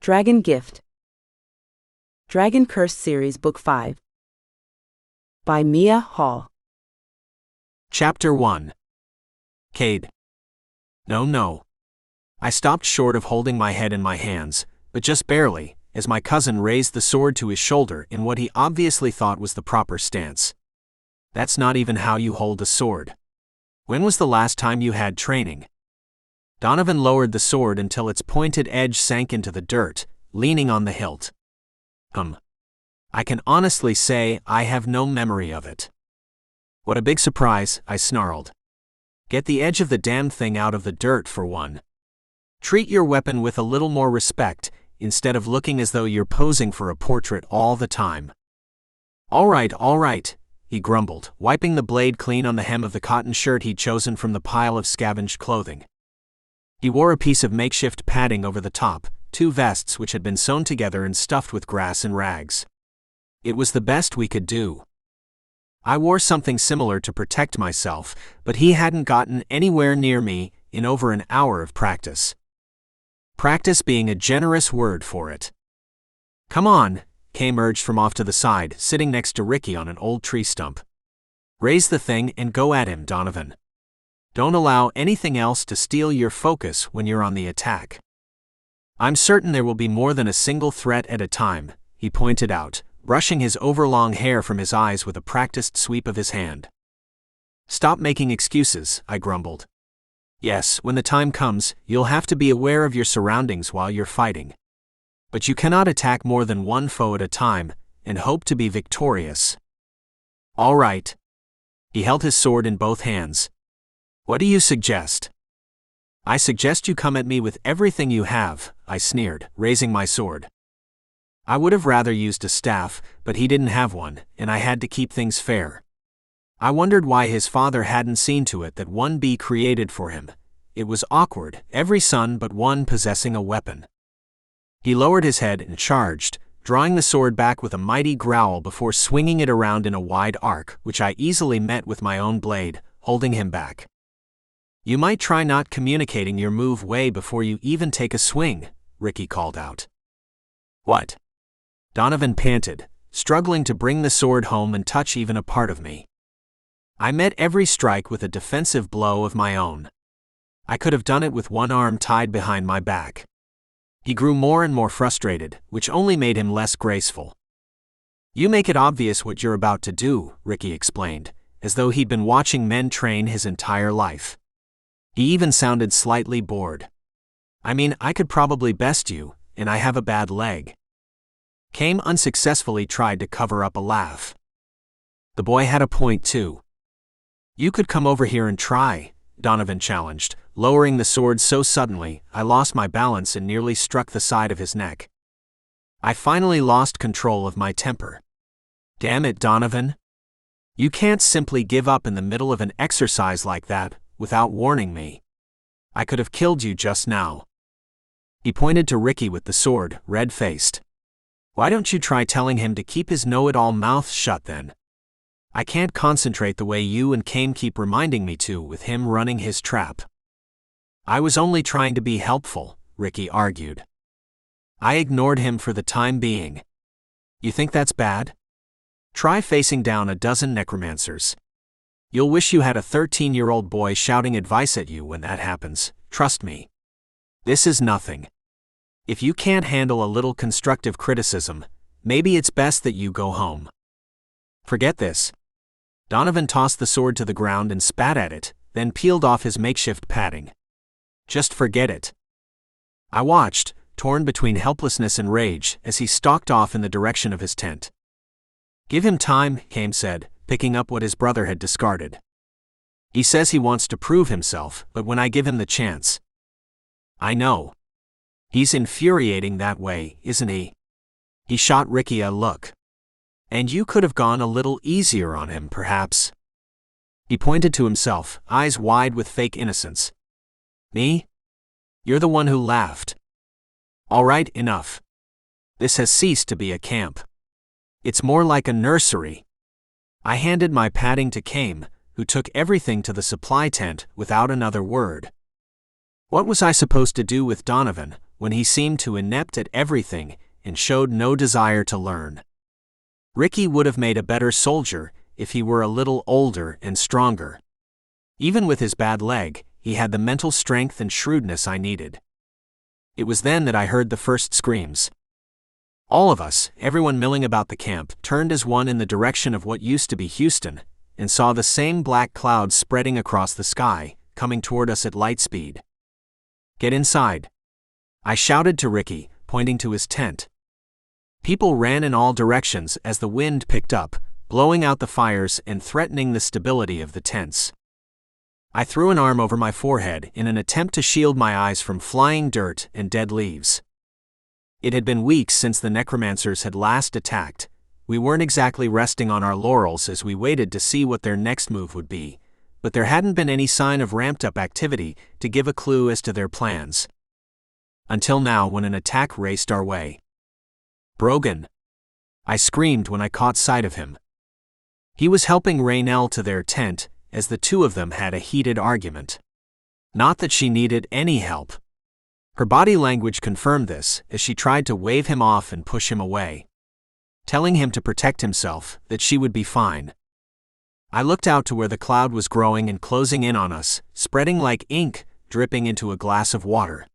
Dragon Gift. Dragon Curse Series Book 5. By Mia Hall. Chapter 1. Cade. No. I stopped short of holding my head in my hands, but just barely, as my cousin raised the sword to his shoulder in what he obviously thought was the proper stance. That's not even how you hold a sword. When was the last time you had training? Donovan lowered the sword until its pointed edge sank into the dirt, leaning on the hilt. I can honestly say I have no memory of it. What a big surprise, I snarled. Get the edge of the damn thing out of the dirt for one. Treat your weapon with a little more respect, instead of looking as though you're posing for a portrait all the time. All right, he grumbled, wiping the blade clean on the hem of the cotton shirt he'd chosen from the pile of scavenged clothing. He wore a piece of makeshift padding over the top, 2 vests which had been sewn together and stuffed with grass and rags. It was the best we could do. I wore something similar to protect myself, but he hadn't gotten anywhere near me in over an hour of practice. Practice being a generous word for it. Come on, Cade urged from off to the side, sitting next to Ricky on an old tree stump. Raise the thing and go at him, Donovan. Don't allow anything else to steal your focus when you're on the attack. I'm certain there will be more than a single threat at a time, he pointed out, brushing his overlong hair from his eyes with a practiced sweep of his hand. Stop making excuses, I grumbled. Yes, when the time comes, you'll have to be aware of your surroundings while you're fighting. But you cannot attack more than one foe at a time and hope to be victorious. All right. He held his sword in both hands. What do you suggest? I suggest you come at me with everything you have, I sneered, raising my sword. I would have rather used a staff, but he didn't have one, and I had to keep things fair. I wondered why his father hadn't seen to it that one be created for him. It was awkward, every son but one possessing a weapon. He lowered his head and charged, drawing the sword back with a mighty growl before swinging it around in a wide arc, which I easily met with my own blade, holding him back. You might try not communicating your move way before you even take a swing, Ricky called out. What? Donovan panted, struggling to bring the sword home and touch even a part of me. I met every strike with a defensive blow of my own. I could have done it with one arm tied behind my back. He grew more and more frustrated, which only made him less graceful. You make it obvious what you're about to do, Ricky explained, as though he'd been watching men train his entire life. He even sounded slightly bored. I mean, I could probably best you, and I have a bad leg. Cade unsuccessfully tried to cover up a laugh. The boy had a point too. You could come over here and try, Donovan challenged, lowering the sword so suddenly I lost my balance and nearly struck the side of his neck. I finally lost control of my temper. Damn it, Donovan. You can't simply give up in the middle of an exercise like that without warning me. I could have killed you just now. He pointed to Ricky with the sword, red-faced. Why don't you try telling him to keep his know-it-all mouth shut then? I can't concentrate the way you and Cade keep reminding me to with him running his trap. I was only trying to be helpful, Ricky argued. I ignored him for the time being. You think that's bad? Try facing down a dozen necromancers. You'll wish you had a 13-year-old boy shouting advice at you when that happens, trust me. This is nothing. If you can't handle a little constructive criticism, maybe it's best that you go home. Forget this. Donovan tossed the sword to the ground and spat at it, then peeled off his makeshift padding. Just forget it. I watched, torn between helplessness and rage, as he stalked off in the direction of his tent. Give him time, Cade said, picking up what his brother had discarded. He says he wants to prove himself, but when I give him the chance. I know. He's infuriating that way, isn't he? He shot Ricky a look. And you could have gone a little easier on him, perhaps. He pointed to himself, eyes wide with fake innocence. Me? You're the one who laughed. All right, enough. This has ceased to be a camp. It's more like a nursery. I handed my padding to Cade, who took everything to the supply tent without another word. What was I supposed to do with Donovan, when he seemed too inept at everything and showed no desire to learn. Ricky would have made a better soldier if he were a little older and stronger. Even with his bad leg, he had the mental strength and shrewdness I needed. It was then that I heard the first screams. All of us, everyone milling about the camp, turned as one in the direction of what used to be Houston, and saw the same black clouds spreading across the sky, coming toward us at light speed. "Get inside," I shouted to Ricky, pointing to his tent. People ran in all directions as the wind picked up, blowing out the fires and threatening the stability of the tents. I threw an arm over my forehead in an attempt to shield my eyes from flying dirt and dead leaves. It had been weeks since the necromancers had last attacked. We weren't exactly resting on our laurels as we waited to see what their next move would be, but there hadn't been any sign of ramped-up activity to give a clue as to their plans. Until now, when an attack raced our way. "Brogan!" I screamed when I caught sight of him. He was helping Raynell to their tent, as the two of them had a heated argument. Not that she needed any help. Her body language confirmed this as she tried to wave him off and push him away, telling him to protect himself, that she would be fine. I looked out to where the cloud was growing and closing in on us, spreading like ink, dripping into a glass of water.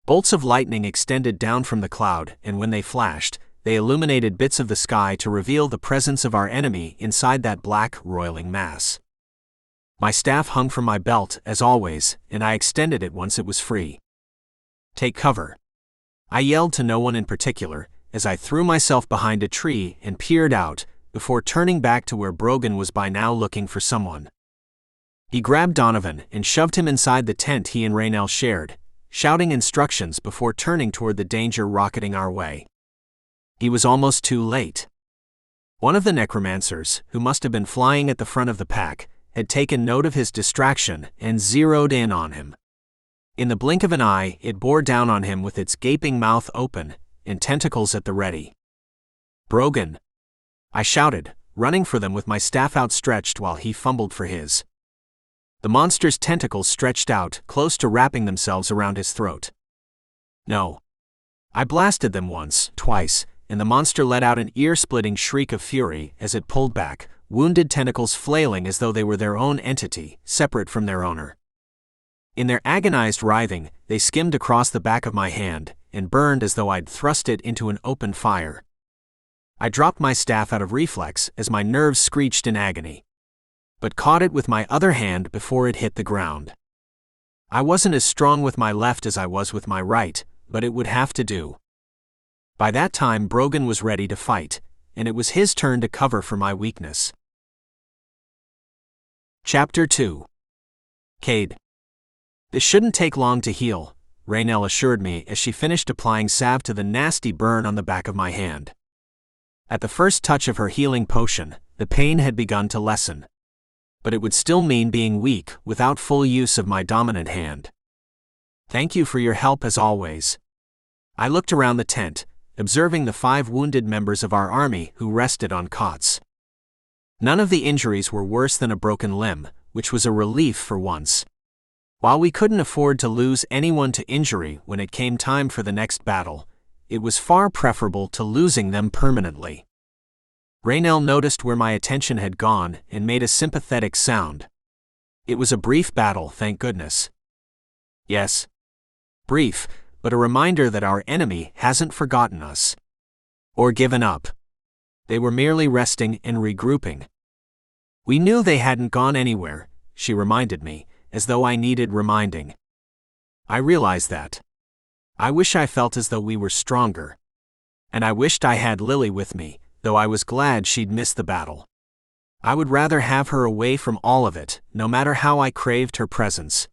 Bolts of lightning extended down from the cloud, and when they flashed, they illuminated bits of the sky to reveal the presence of our enemy inside that black, roiling mass. My staff hung from my belt, as always, and I extended it once it was free. "Take cover," I yelled to no one in particular, as I threw myself behind a tree and peered out, before turning back to where Brogan was by now looking for someone. He grabbed Donovan and shoved him inside the tent he and Raynell shared, shouting instructions before turning toward the danger rocketing our way. He was almost too late. One of the necromancers, who must have been flying at the front of the pack, had taken note of his distraction and zeroed in on him. In the blink of an eye, it bore down on him with its gaping mouth open and tentacles at the ready. "Brogan!" I shouted, running for them with my staff outstretched while he fumbled for his. The monster's tentacles stretched out, close to wrapping themselves around his throat. "No." I blasted them once, twice, and the monster let out an ear-splitting shriek of fury as it pulled back, wounded tentacles flailing as though they were their own entity, separate from their owner. In their agonized writhing, they skimmed across the back of my hand and burned as though I'd thrust it into an open fire. I dropped my staff out of reflex as my nerves screeched in agony, but caught it with my other hand before it hit the ground. I wasn't as strong with my left as I was with my right, but it would have to do. By that time, Brogan was ready to fight, and it was his turn to cover for my weakness. Chapter 2. Cade. "This shouldn't take long to heal," Raynell assured me as she finished applying salve to the nasty burn on the back of my hand. At the first touch of her healing potion, the pain had begun to lessen. But it would still mean being weak without full use of my dominant hand. "Thank you for your help as always." I looked around the tent, observing the 5 wounded members of our army who rested on cots. None of the injuries were worse than a broken limb, which was a relief for once. While we couldn't afford to lose anyone to injury when it came time for the next battle, it was far preferable to losing them permanently. Raynell noticed where my attention had gone and made a sympathetic sound. "It was a brief battle, thank goodness." "Yes. Brief, but a reminder that our enemy hasn't forgotten us. Or given up. They were merely resting and regrouping." "We knew they hadn't gone anywhere," she reminded me, as though I needed reminding. I realized that. I wish I felt as though we were stronger. And I wished I had Lily with me, though I was glad she'd missed the battle. I would rather have her away from all of it, no matter how I craved her presence.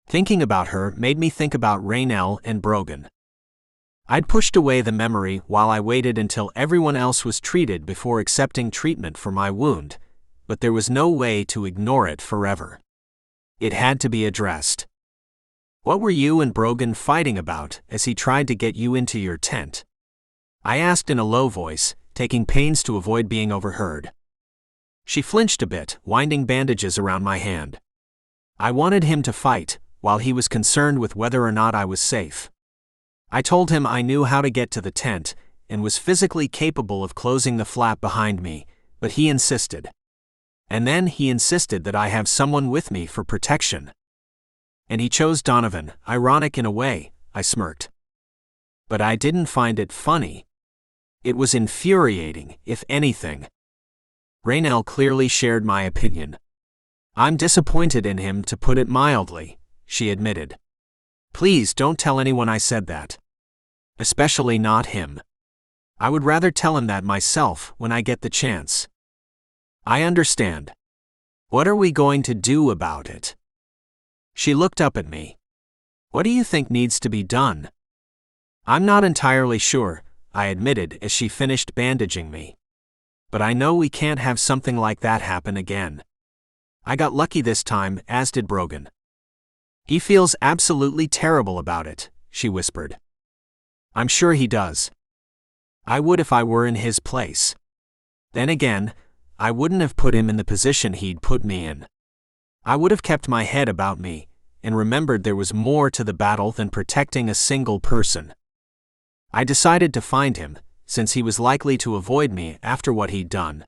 Thinking about her made me think about Raynell and Brogan. I'd pushed away the memory while I waited until everyone else was treated before accepting treatment for my wound, but there was no way to ignore it forever. It had to be addressed. "What were you and Brogan fighting about as he tried to get you into your tent?" I asked in a low voice, taking pains to avoid being overheard. She flinched a bit, winding bandages around my hand. I wanted him to fight, while he was concerned with whether or not I was safe. I told him I knew how to get to the tent and was physically capable of closing the flap behind me, but he insisted. And then he insisted that I have someone with me for protection. And he chose Donovan, ironic in a way, I smirked. But I didn't find it funny. It was infuriating, if anything. Raynell clearly shared my opinion. I'm disappointed in him, to put it mildly, she admitted. Please don't tell anyone I said that. Especially not him. I would rather tell him that myself when I get the chance. I understand. What are we going to do about it? She looked up at me. What do you think needs to be done? I'm not entirely sure, I admitted as she finished bandaging me. But I know we can't have something like that happen again. I got lucky this time, as did Brogan. He feels absolutely terrible about it, she whispered. I'm sure he does. I would if I were in his place. Then again, I wouldn't have put him in the position he'd put me in. I would have kept my head about me, and remembered there was more to the battle than protecting a single person. I decided to find him, since he was likely to avoid me after what he'd done.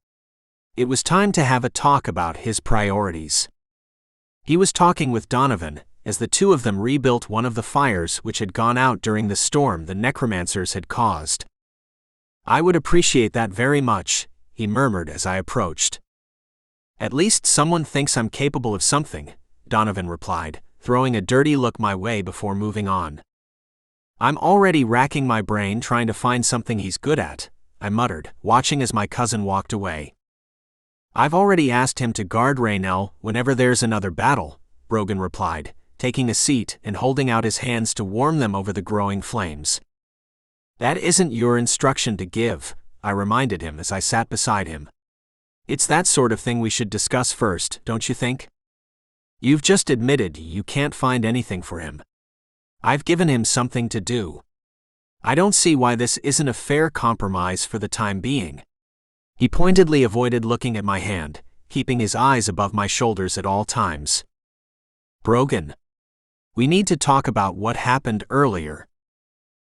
It was time to have a talk about his priorities. He was talking with Donovan, as the two of them rebuilt one of the fires which had gone out during the storm the necromancers had caused. I would appreciate that very much, he murmured as I approached. At least someone thinks I'm capable of something, Donovan replied, throwing a dirty look my way before moving on. I'm already racking my brain trying to find something he's good at, I muttered, watching as my cousin walked away. I've already asked him to guard Raynell whenever there's another battle, Brogan replied, taking a seat and holding out his hands to warm them over the growing flames. That isn't your instruction to give, I reminded him as I sat beside him. It's that sort of thing we should discuss first, don't you think? You've just admitted you can't find anything for him. I've given him something to do. I don't see why this isn't a fair compromise for the time being. He pointedly avoided looking at my hand, keeping his eyes above my shoulders at all times. Brogan. We need to talk about what happened earlier.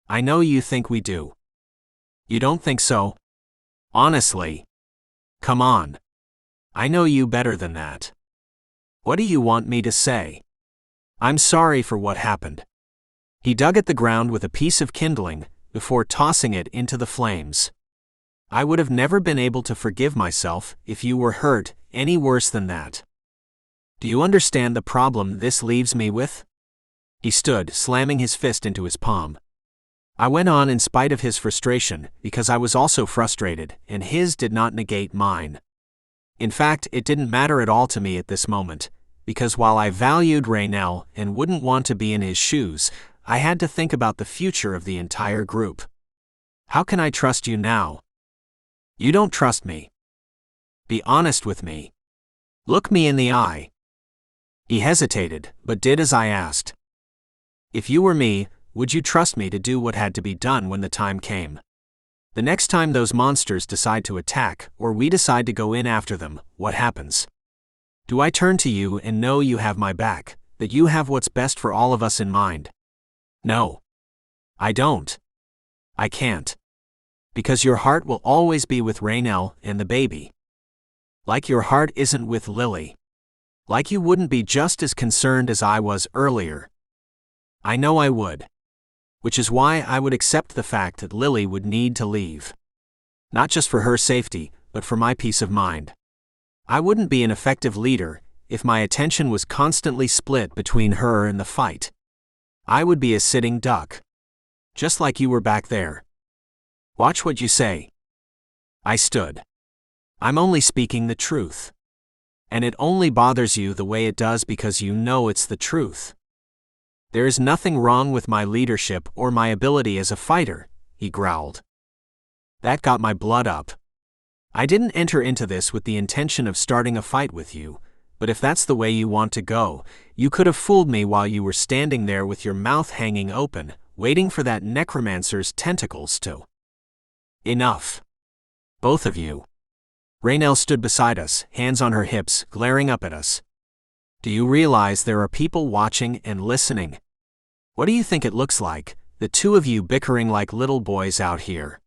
I know you think we do. You don't think so? Honestly. Come on. I know you better than that. What do you want me to say? I'm sorry for what happened. He dug at the ground with a piece of kindling, before tossing it into the flames. I would have never been able to forgive myself if you were hurt any worse than that. Do you understand the problem this leaves me with? He stood, slamming his fist into his palm. I went on in spite of his frustration, because I was also frustrated, and his did not negate mine. In fact, it didn't matter at all to me at this moment, because while I valued Raynell and wouldn't want to be in his shoes, I had to think about the future of the entire group. How can I trust you now? You don't trust me. Be honest with me. Look me in the eye. He hesitated, but did as I asked. If you were me, would you trust me to do what had to be done when the time came? The next time those monsters decide to attack, or we decide to go in after them, what happens? Do I turn to you and know you have my back, that you have what's best for all of us in mind? No. I don't. I can't. Because your heart will always be with Raynell and the baby. Like your heart isn't with Lily. Like you wouldn't be just as concerned as I was earlier. I know I would. Which is why I would accept the fact that Lily would need to leave. Not just for her safety, but for my peace of mind. I wouldn't be an effective leader if my attention was constantly split between her and the fight. I would be a sitting duck. Just like you were back there. Watch what you say. I stood. I'm only speaking the truth. And it only bothers you the way it does because you know it's the truth. There is nothing wrong with my leadership or my ability as a fighter, he growled. That got my blood up. I didn't enter into this with the intention of starting a fight with you, but if that's the way you want to go, you could have fooled me while you were standing there with your mouth hanging open, waiting for that necromancer's tentacles to. Enough. Both of you. Raynell stood beside us, hands on her hips, glaring up at us. Do you realize there are people watching and listening? What do you think it looks like, the two of you bickering like little boys out here.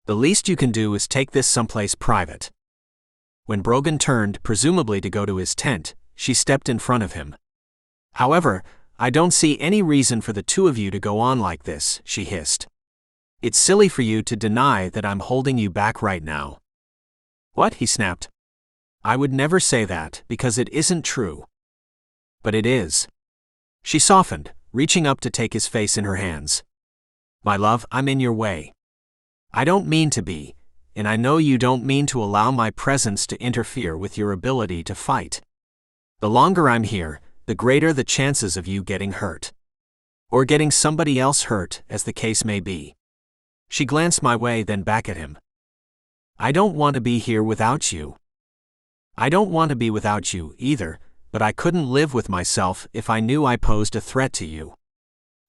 The least you can do is take this someplace private. When Brogan turned, presumably to go to his tent, she stepped in front of him. However, I don't see any reason for the two of you to go on like this, she hissed. It's silly for you to deny that I'm holding you back right now. What? He snapped. I would never say that, because it isn't true. But it is. She softened, reaching up to take his face in her hands. My love, I'm in your way. I don't mean to be, and I know you don't mean to allow my presence to interfere with your ability to fight. The longer I'm here, the greater the chances of you getting hurt. Or getting somebody else hurt, as the case may be. She glanced my way, then back at him. I don't want to be here without you. I don't want to be without you either, but I couldn't live with myself if I knew I posed a threat to you.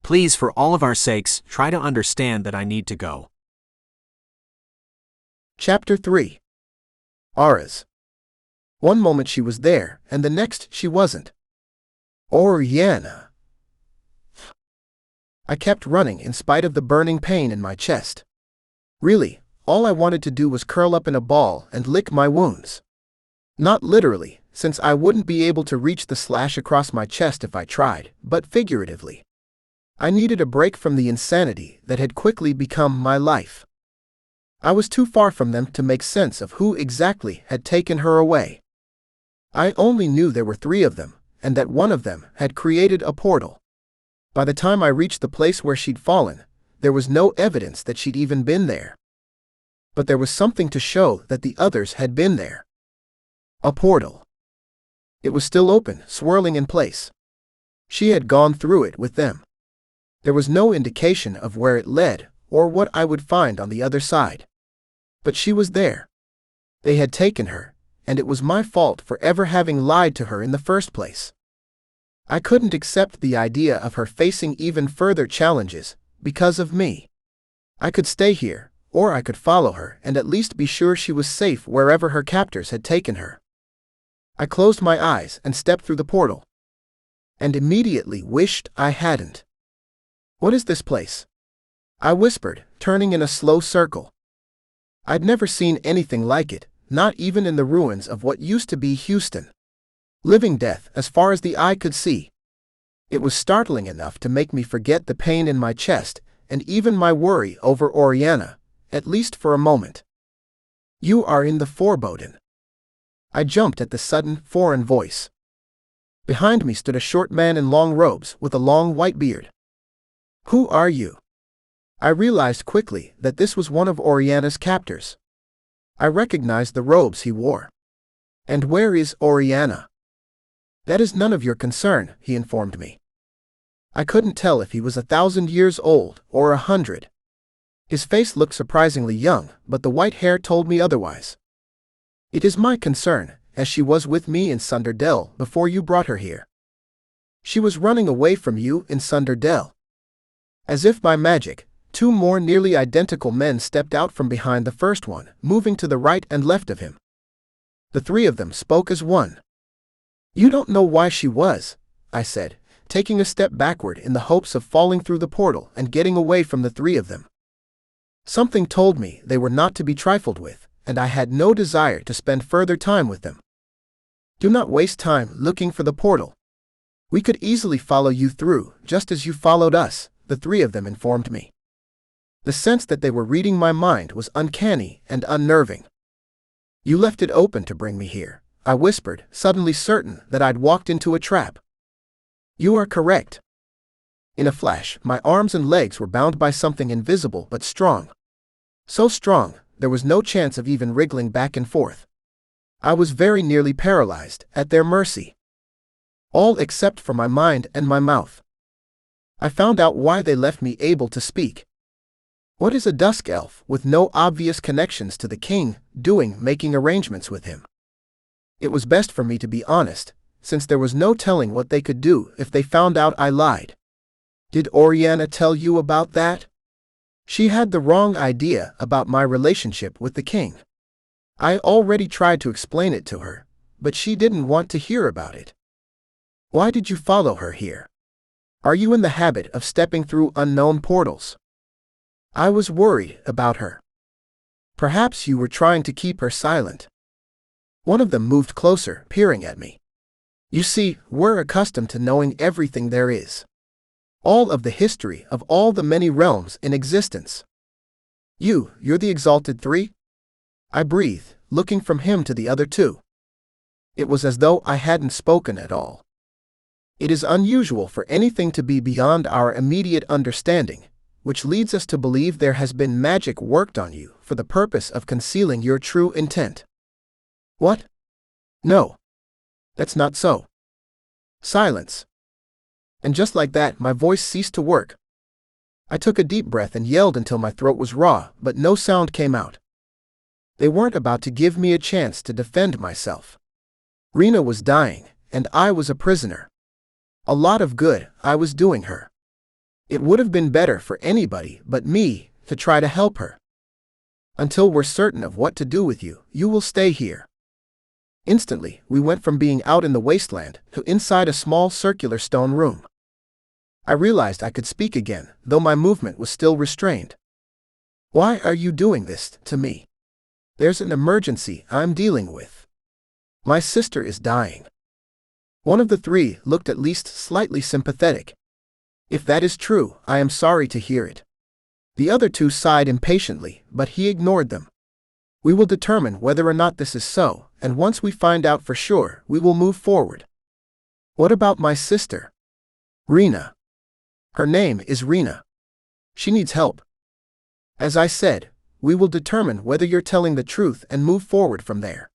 Please, for all of our sakes, try to understand that I need to go. Chapter 3. Aras. One moment she was there, and the next she wasn't. Oriana. I kept running in spite of the burning pain in my chest. Really, all I wanted to do was curl up in a ball and lick my wounds. Not literally, since I wouldn't be able to reach the slash across my chest if I tried, but figuratively. I needed a break from the insanity that had quickly become my life. I was too far from them to make sense of who exactly had taken her away. I only knew there were 3 of them, and that one of them had created a portal. By the time I reached the place where she'd fallen, there was no evidence that she'd even been there. But there was something to show that the others had been there. A portal. It was still open, swirling in place. She had gone through it with them. There was no indication of where it led, or what I would find on the other side. But she was there. They had taken her, and it was my fault for ever having lied to her in the first place. I couldn't accept the idea of her facing even further challenges, because of me. I could stay here, or I could follow her and at least be sure she was safe wherever her captors had taken her. I closed my eyes and stepped through the portal. And immediately wished I hadn't. What is this place? I whispered, turning in a slow circle. I'd never seen anything like it, not even in the ruins of what used to be Houston. Living death as far as the eye could see. It was startling enough to make me forget the pain in my chest, and even my worry over Oriana, at least for a moment. You are in the Forbidden. I jumped at the sudden, foreign voice. Behind me stood a short man in long robes with a long white beard. Who are you? I realized quickly that this was one of Oriana's captors. I recognized the robes he wore. And where is Oriana? That is none of your concern, he informed me. I couldn't tell if he was 1,000 years old or 100. His face looked surprisingly young, but the white hair told me otherwise. It is my concern, as she was with me in Sunderdell before you brought her here. She was running away from you in Sunderdell. As if by magic, 2 more nearly identical men stepped out from behind the first one, moving to the right and left of him. The 3 of them spoke as one. You don't know why she was, I said, taking a step backward in the hopes of falling through the portal and getting away from the 3 of them. Something told me they were not to be trifled with, and I had no desire to spend further time with them. Do not waste time looking for the portal. We could easily follow you through, just as you followed us, the 3 of them informed me. The sense that they were reading my mind was uncanny and unnerving. You left it open to bring me here, I whispered, suddenly certain that I'd walked into a trap. You are correct. In a flash, my arms and legs were bound by something invisible but strong. So strong, there was no chance of even wriggling back and forth. I was very nearly paralyzed, at their mercy. All except for my mind and my mouth. I found out why they left me able to speak. What is a dusk elf with no obvious connections to the king doing making arrangements with him? It was best for me to be honest, since there was no telling what they could do if they found out I lied. Did Oriana tell you about that? She had the wrong idea about my relationship with the king. I already tried to explain it to her, but she didn't want to hear about it. Why did you follow her here? Are you in the habit of stepping through unknown portals? I was worried about her. Perhaps you were trying to keep her silent. One of them moved closer, peering at me. You see, we're accustomed to knowing everything there is. All of the history of all the many realms in existence. You're the Exalted Three? I breathed, looking from him to the other two. It was as though I hadn't spoken at all. It is unusual for anything to be beyond our immediate understanding, which leads us to believe there has been magic worked on you for the purpose of concealing your true intent. What? No. That's not so. Silence. And just like that, my voice ceased to work. I took a deep breath and yelled until my throat was raw, but no sound came out. They weren't about to give me a chance to defend myself. Rena was dying, and I was a prisoner. A lot of good I was doing her. It would have been better for anybody but me to try to help her. Until we're certain of what to do with you, you will stay here. Instantly, we went from being out in the wasteland to inside a small circular stone room. I realized I could speak again, though my movement was still restrained. Why are you doing this to me? There's an emergency I'm dealing with. My sister is dying. One of the three looked at least slightly sympathetic. If that is true, I am sorry to hear it. The other two sighed impatiently, but he ignored them. We will determine whether or not this is so, and once we find out for sure, we will move forward. What about my sister? Rena. Her name is Rena. She needs help. As I said, we will determine whether you're telling the truth and move forward from there.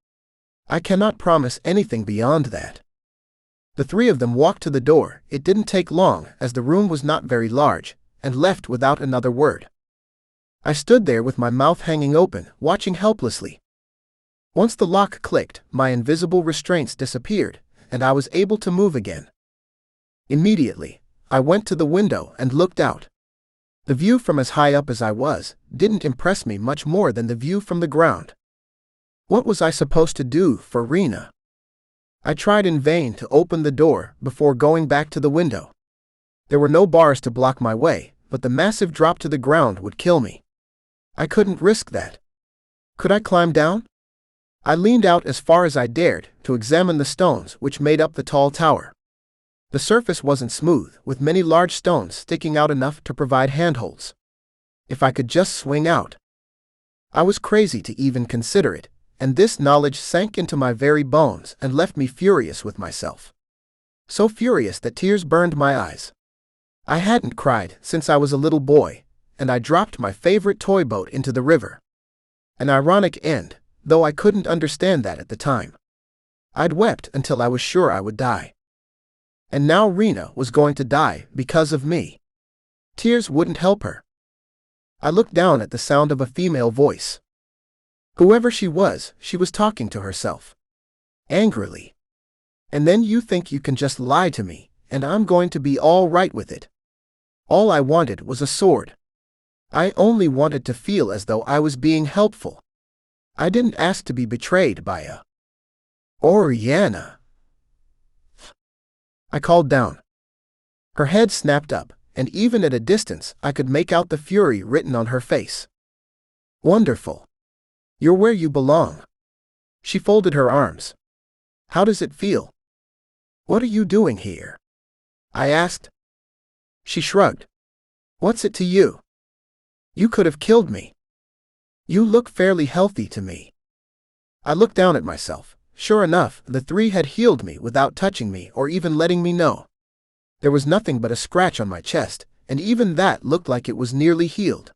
I cannot promise anything beyond that. The three of them walked to the door. It didn't take long, as the room was not very large, and left without another word. I stood there with my mouth hanging open, watching helplessly. Once the lock clicked, my invisible restraints disappeared, and I was able to move again. Immediately, I went to the window and looked out. The view from as high up as I was didn't impress me much more than the view from the ground. What was I supposed to do for Rena? I tried in vain to open the door before going back to the window. There were no bars to block my way, but the massive drop to the ground would kill me. I couldn't risk that. Could I climb down? I leaned out as far as I dared to examine the stones which made up the tall tower. The surface wasn't smooth, with many large stones sticking out enough to provide handholds. If I could just swing out. I was crazy to even consider it, and this knowledge sank into my very bones and left me furious with myself. So furious that tears burned my eyes. I hadn't cried since I was a little boy, and I dropped my favorite toy boat into the river. An ironic end, though I couldn't understand that at the time. I'd wept until I was sure I would die. And now Rena was going to die because of me. Tears wouldn't help her. I looked down at the sound of a female voice. Whoever she was talking to herself. Angrily. And then you think you can just lie to me, and I'm going to be all right with it. All I wanted was a sword. I only wanted to feel as though I was being helpful. I didn't ask to be betrayed by a Oriana. I called down. Her head snapped up, and even at a distance I could make out the fury written on her face. Wonderful. You're where you belong. She folded her arms. How does it feel? What are you doing here? I asked. She shrugged. What's it to you? You could have killed me. You look fairly healthy to me. I looked down at myself. Sure enough, the three had healed me without touching me or even letting me know. There was nothing but a scratch on my chest, and even that looked like it was nearly healed.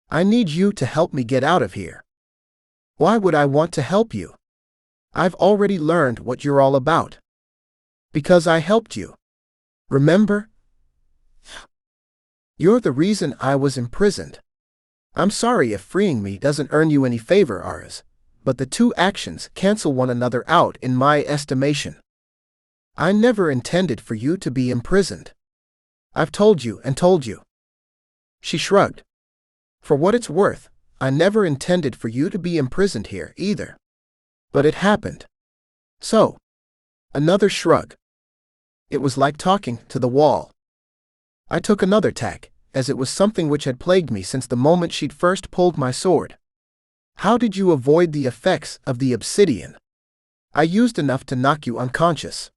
I need you to help me get out of here. Why would I want to help you? I've already learned what you're all about. Because I helped you. Remember? You're the reason I was imprisoned. I'm sorry if freeing me doesn't earn you any favor, Aras, but the two actions cancel one another out in my estimation. I never intended for you to be imprisoned. I've told you and told you. She shrugged. For what it's worth, I never intended for you to be imprisoned here either. But it happened. So. Another shrug. It was like talking to the wall. I took another tack, as it was something which had plagued me since the moment she'd first pulled my sword. How did you avoid the effects of the obsidian? I used enough to knock you unconscious.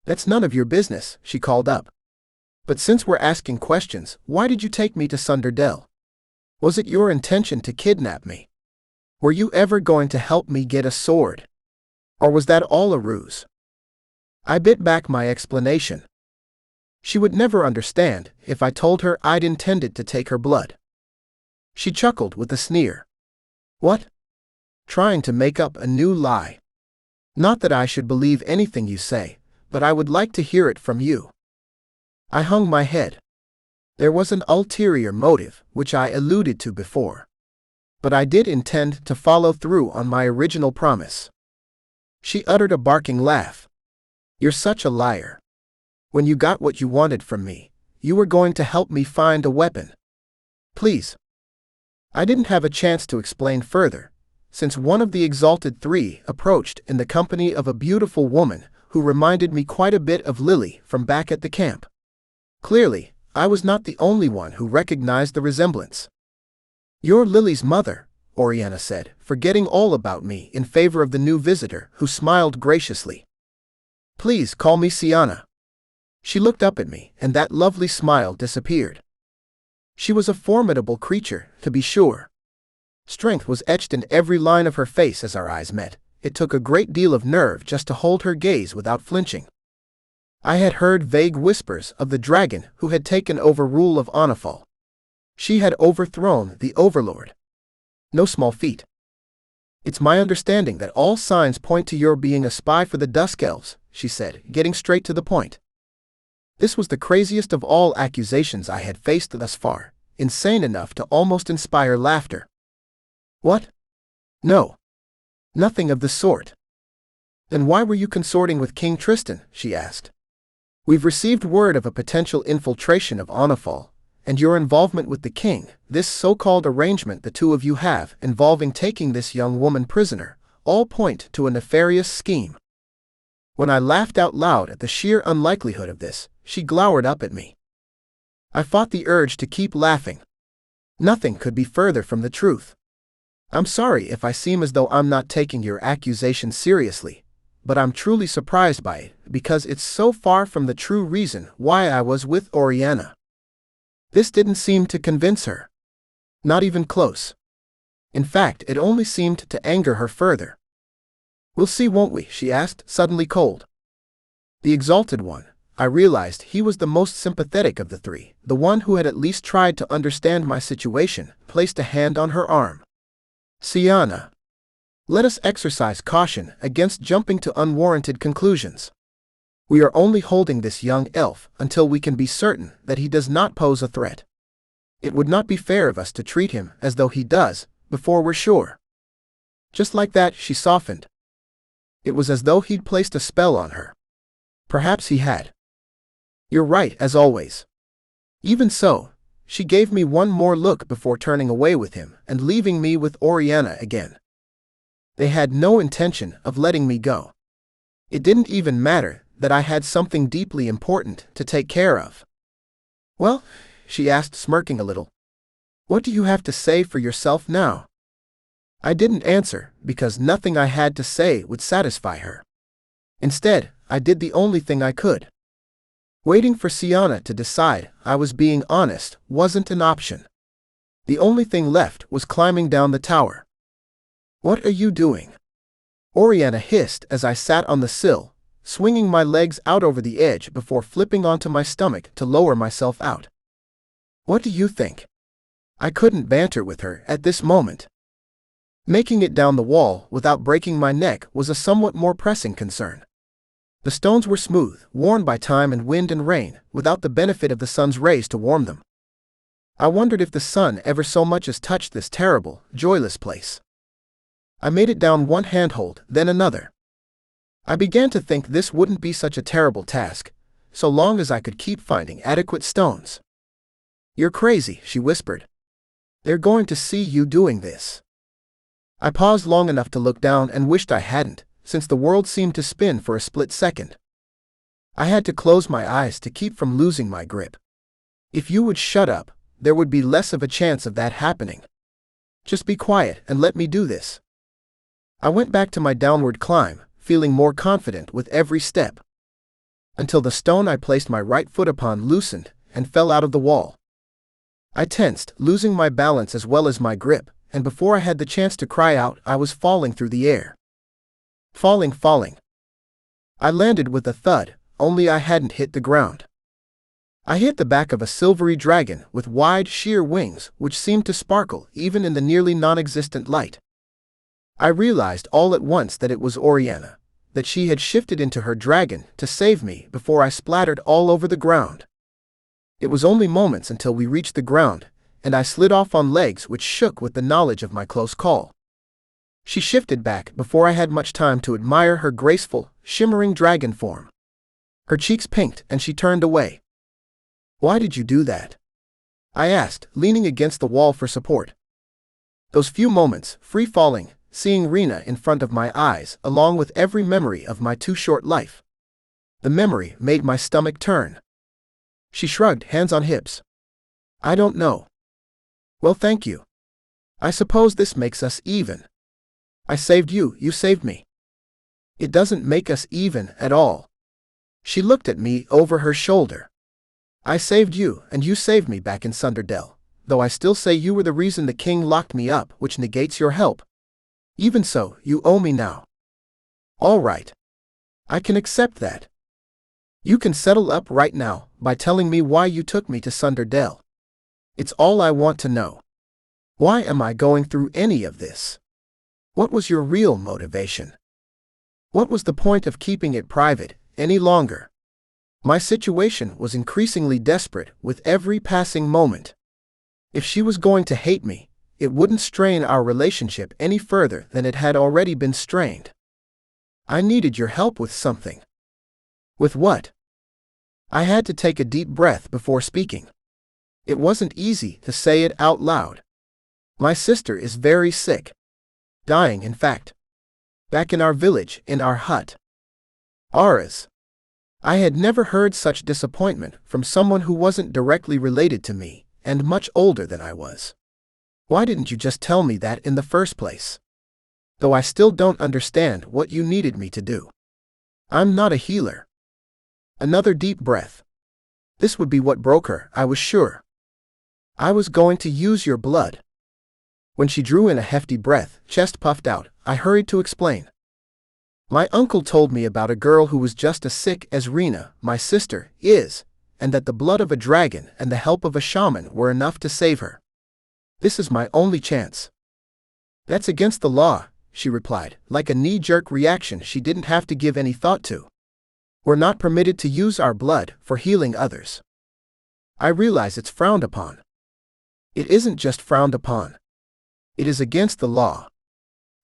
That's none of your business, she called up. But since we're asking questions, why did you take me to Sunderdell? Was it your intention to kidnap me? Were you ever going to help me get a sword? Or was that all a ruse? I bit back my explanation. She would never understand if I told her I'd intended to take her blood. She chuckled with a sneer. What? Trying to make up a new lie. Not that I should believe anything you say, but I would like to hear it from you. I hung my head. There was an ulterior motive, which I alluded to before. But I did intend to follow through on my original promise. She uttered a barking laugh. You're such a liar. When you got what you wanted from me, you were going to help me find a weapon. Please. I didn't have a chance to explain further, since one of the Exalted Three approached in the company of a beautiful woman who reminded me quite a bit of Lily from back at the camp. Clearly, I was not the only one who recognized the resemblance. You're Lily's mother, Oriana said, forgetting all about me in favor of the new visitor who smiled graciously. Please call me Sienna. She looked up at me, and that lovely smile disappeared. She was a formidable creature, to be sure. Strength was etched in every line of her face as our eyes met. It took a great deal of nerve just to hold her gaze without flinching. I had heard vague whispers of the dragon who had taken over rule of Onifal. She had overthrown the Overlord. No small feat. It's my understanding that all signs point to your being a spy for the Dusk Elves, she said, getting straight to the point. This was the craziest of all accusations I had faced thus far, insane enough to almost inspire laughter. What? No. Nothing of the sort. Then why were you consorting with King Tristan? She asked. We've received word of a potential infiltration of Onifal, and your involvement with the king, this so-called arrangement the two of you have involving taking this young woman prisoner, all point to a nefarious scheme. When I laughed out loud at the sheer unlikelihood of this, she glowered up at me. I fought the urge to keep laughing. Nothing could be further from the truth. I'm sorry if I seem as though I'm not taking your accusation seriously, but I'm truly surprised by it because it's so far from the true reason why I was with Oriana. This didn't seem to convince her. Not even close. In fact, it only seemed to anger her further. We'll see, won't we? She asked, suddenly cold. The Exalted One. I realized he was the most sympathetic of the three, the one who had at least tried to understand my situation, placed a hand on her arm. Sienna. Let us exercise caution against jumping to unwarranted conclusions. We are only holding this young elf until we can be certain that he does not pose a threat. It would not be fair of us to treat him as though he does, before we're sure. Just like that, she softened. It was as though he'd placed a spell on her. Perhaps he had. You're right, as always. Even so, she gave me one more look before turning away with him and leaving me with Oriana again. They had no intention of letting me go. It didn't even matter that I had something deeply important to take care of. Well, she asked, smirking a little. What do you have to say for yourself now? I didn't answer because nothing I had to say would satisfy her. Instead, I did the only thing I could. Waiting for Sienna to decide I was being honest wasn't an option. The only thing left was climbing down the tower. What are you doing? Oriana hissed as I sat on the sill, swinging my legs out over the edge before flipping onto my stomach to lower myself out. What do you think? I couldn't banter with her at this moment. Making it down the wall without breaking my neck was a somewhat more pressing concern. The stones were smooth, worn by time and wind and rain, without the benefit of the sun's rays to warm them. I wondered if the sun ever so much as touched this terrible, joyless place. I made it down one handhold, then another. I began to think this wouldn't be such a terrible task, so long as I could keep finding adequate stones. You're crazy, she whispered. They're going to see you doing this. I paused long enough to look down and wished I hadn't, since the world seemed to spin for a split second. I had to close my eyes to keep from losing my grip. If you would shut up, there would be less of a chance of that happening. Just be quiet and let me do this. I went back to my downward climb, feeling more confident with every step. Until the stone I placed my right foot upon loosened and fell out of the wall. I tensed, losing my balance as well as my grip, and before I had the chance to cry out, I was falling through the air. Falling. I landed with a thud, only I hadn't hit the ground. I hit the back of a silvery dragon with wide, sheer wings which seemed to sparkle even in the nearly non-existent light. I realized all at once that it was Oriana, that she had shifted into her dragon to save me before I splattered all over the ground. It was only moments until we reached the ground, and I slid off on legs which shook with the knowledge of my close call. She shifted back before I had much time to admire her graceful, shimmering dragon form. Her cheeks pinked and she turned away. "Why did you do that?" I asked, leaning against the wall for support. Those few moments, free-falling, seeing Rena in front of my eyes along with every memory of my too short life. The memory made my stomach turn. She shrugged, hands on hips. "I don't know." "Well, thank you. I suppose this makes us even. I saved you, you saved me." "It doesn't make us even at all." She looked at me over her shoulder. "I saved you, and you saved me back in Sunderdell, though I still say you were the reason the king locked me up, which negates your help. Even so, you owe me now." "All right. I can accept that. You can settle up right now by telling me why you took me to Sunderdell. It's all I want to know. Why am I going through any of this? What was your real motivation? What was the point of keeping it private any longer?" My situation was increasingly desperate with every passing moment. If she was going to hate me, it wouldn't strain our relationship any further than it had already been strained. I needed your help with something. With what? I had to take a deep breath before speaking. It wasn't easy to say it out loud. My sister is very sick. Dying, in fact. Back in our village, in our hut. Aras. I had never heard such disappointment from someone who wasn't directly related to me, and much older than I was. Why didn't you just tell me that in the first place? Though I still don't understand what you needed me to do. I'm not a healer. Another deep breath. This would be what broke her, I was sure. I was going to use your blood. When she drew in a hefty breath, chest puffed out, I hurried to explain. My uncle told me about a girl who was just as sick as Rena, my sister, is, and that the blood of a dragon and the help of a shaman were enough to save her. This is my only chance. That's against the law, she replied, like a knee-jerk reaction she didn't have to give any thought to. We're not permitted to use our blood for healing others. I realize it's frowned upon. It isn't just frowned upon. It is against the law.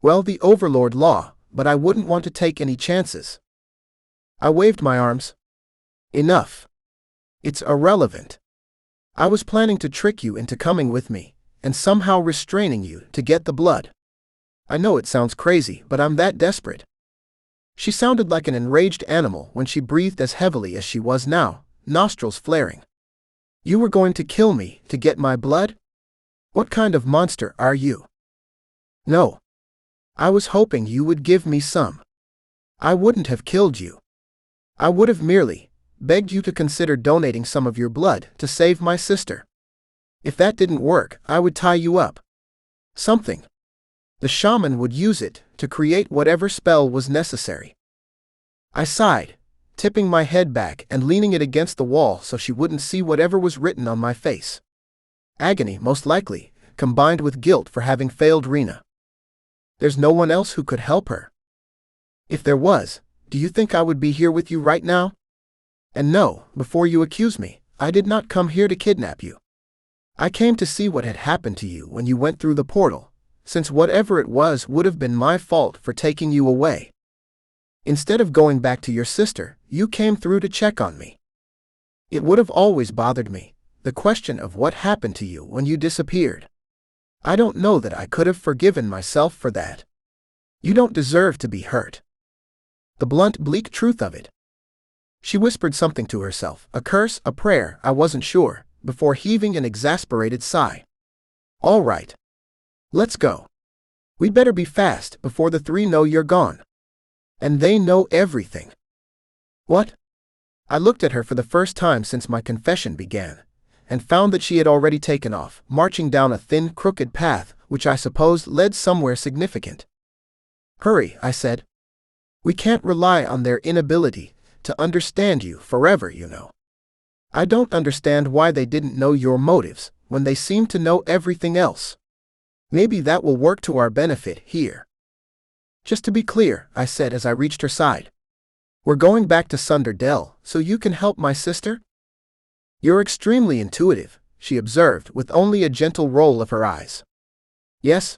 Well, the overlord law, but I wouldn't want to take any chances. I waved my arms. Enough. It's irrelevant. I was planning to trick you into coming with me, and somehow restraining you to get the blood. I know it sounds crazy, but I'm that desperate. She sounded like an enraged animal when she breathed as heavily as she was now, nostrils flaring. You were going to kill me to get my blood? What kind of monster are you? No. I was hoping you would give me some. I wouldn't have killed you. I would have merely begged you to consider donating some of your blood to save my sister. If that didn't work, I would tie you up. Something. The shaman would use it to create whatever spell was necessary. I sighed, tipping my head back and leaning it against the wall so she wouldn't see whatever was written on my face. Agony, most likely, combined with guilt for having failed Rena. There's no one else who could help her. If there was, do you think I would be here with you right now? And no, before you accuse me, I did not come here to kidnap you. I came to see what had happened to you when you went through the portal, since whatever it was would have been my fault for taking you away. Instead of going back to your sister, you came through to check on me. It would have always bothered me, the question of what happened to you when you disappeared. I don't know that I could have forgiven myself for that. You don't deserve to be hurt. The blunt, bleak truth of it. She whispered something to herself, a curse, a prayer, I wasn't sure, before heaving an exasperated sigh. All right. Let's go. We'd better be fast before the three know you're gone. And they know everything. What? I looked at her for the first time since my confession began, and found that she had already taken off, marching down a thin, crooked path, which I supposed led somewhere significant. Hurry, I said. We can't rely on their inability to understand you forever, you know. I don't understand why they didn't know your motives when they seem to know everything else. Maybe that will work to our benefit here. Just to be clear, I said as I reached her side. We're going back to Sunder Dell, so you can help my sister? You're extremely intuitive, she observed with only a gentle roll of her eyes. Yes?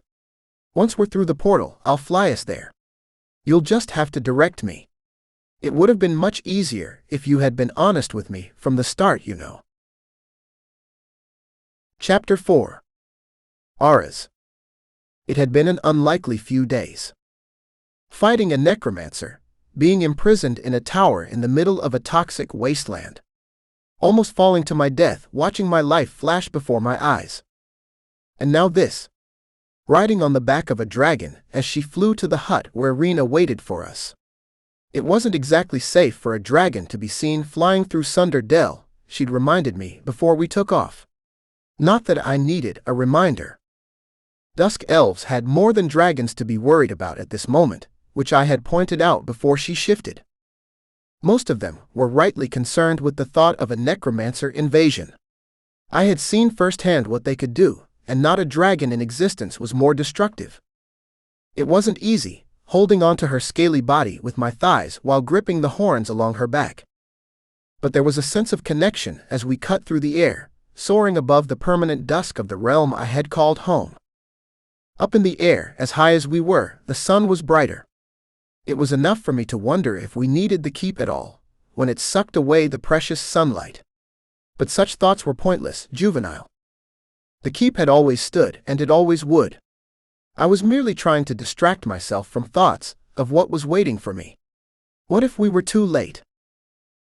Once we're through the portal, I'll fly us there. You'll just have to direct me. It would have been much easier if you had been honest with me from the start, you know. Chapter 4. Aras. It had been an unlikely few days. Fighting a necromancer, being imprisoned in a tower in the middle of a toxic wasteland. Almost falling to my death, watching my life flash before my eyes. And now this. Riding on the back of a dragon as she flew to the hut where Oriana waited for us. It wasn't exactly safe for a dragon to be seen flying through Sunder Dell, she'd reminded me before we took off. Not that I needed a reminder. Dusk elves had more than dragons to be worried about at this moment, which I had pointed out before she shifted. Most of them were rightly concerned with the thought of a necromancer invasion. I had seen firsthand what they could do, and not a dragon in existence was more destructive. It wasn't easy, holding onto her scaly body with my thighs while gripping the horns along her back. But there was a sense of connection as we cut through the air, soaring above the permanent dusk of the realm I had called home. Up in the air, as high as we were, the sun was brighter. It was enough for me to wonder if we needed the keep at all, when it sucked away the precious sunlight. But such thoughts were pointless, juvenile. The keep had always stood, and it always would. I was merely trying to distract myself from thoughts of what was waiting for me. What if we were too late?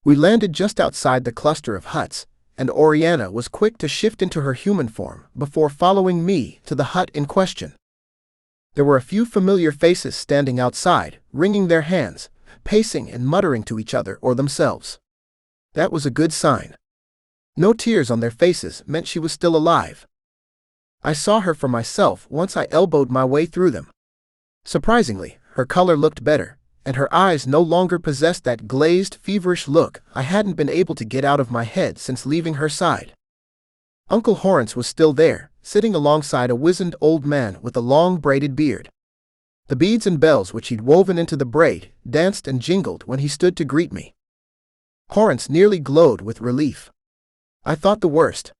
We landed just outside the cluster of huts, and Oriana was quick to shift into her human form before following me to the hut in question. There were a few familiar faces standing outside, wringing their hands, pacing and muttering to each other or themselves. That was a good sign. No tears on their faces meant she was still alive. I saw her for myself once I elbowed my way through them. Surprisingly, her color looked better, and her eyes no longer possessed that glazed, feverish look I hadn't been able to get out of my head since leaving her side. Uncle Horace was still there, sitting alongside a wizened old man with a long braided beard. The beads and bells which he'd woven into the braid danced and jingled when he stood to greet me. Horace nearly glowed with relief. I thought the worst.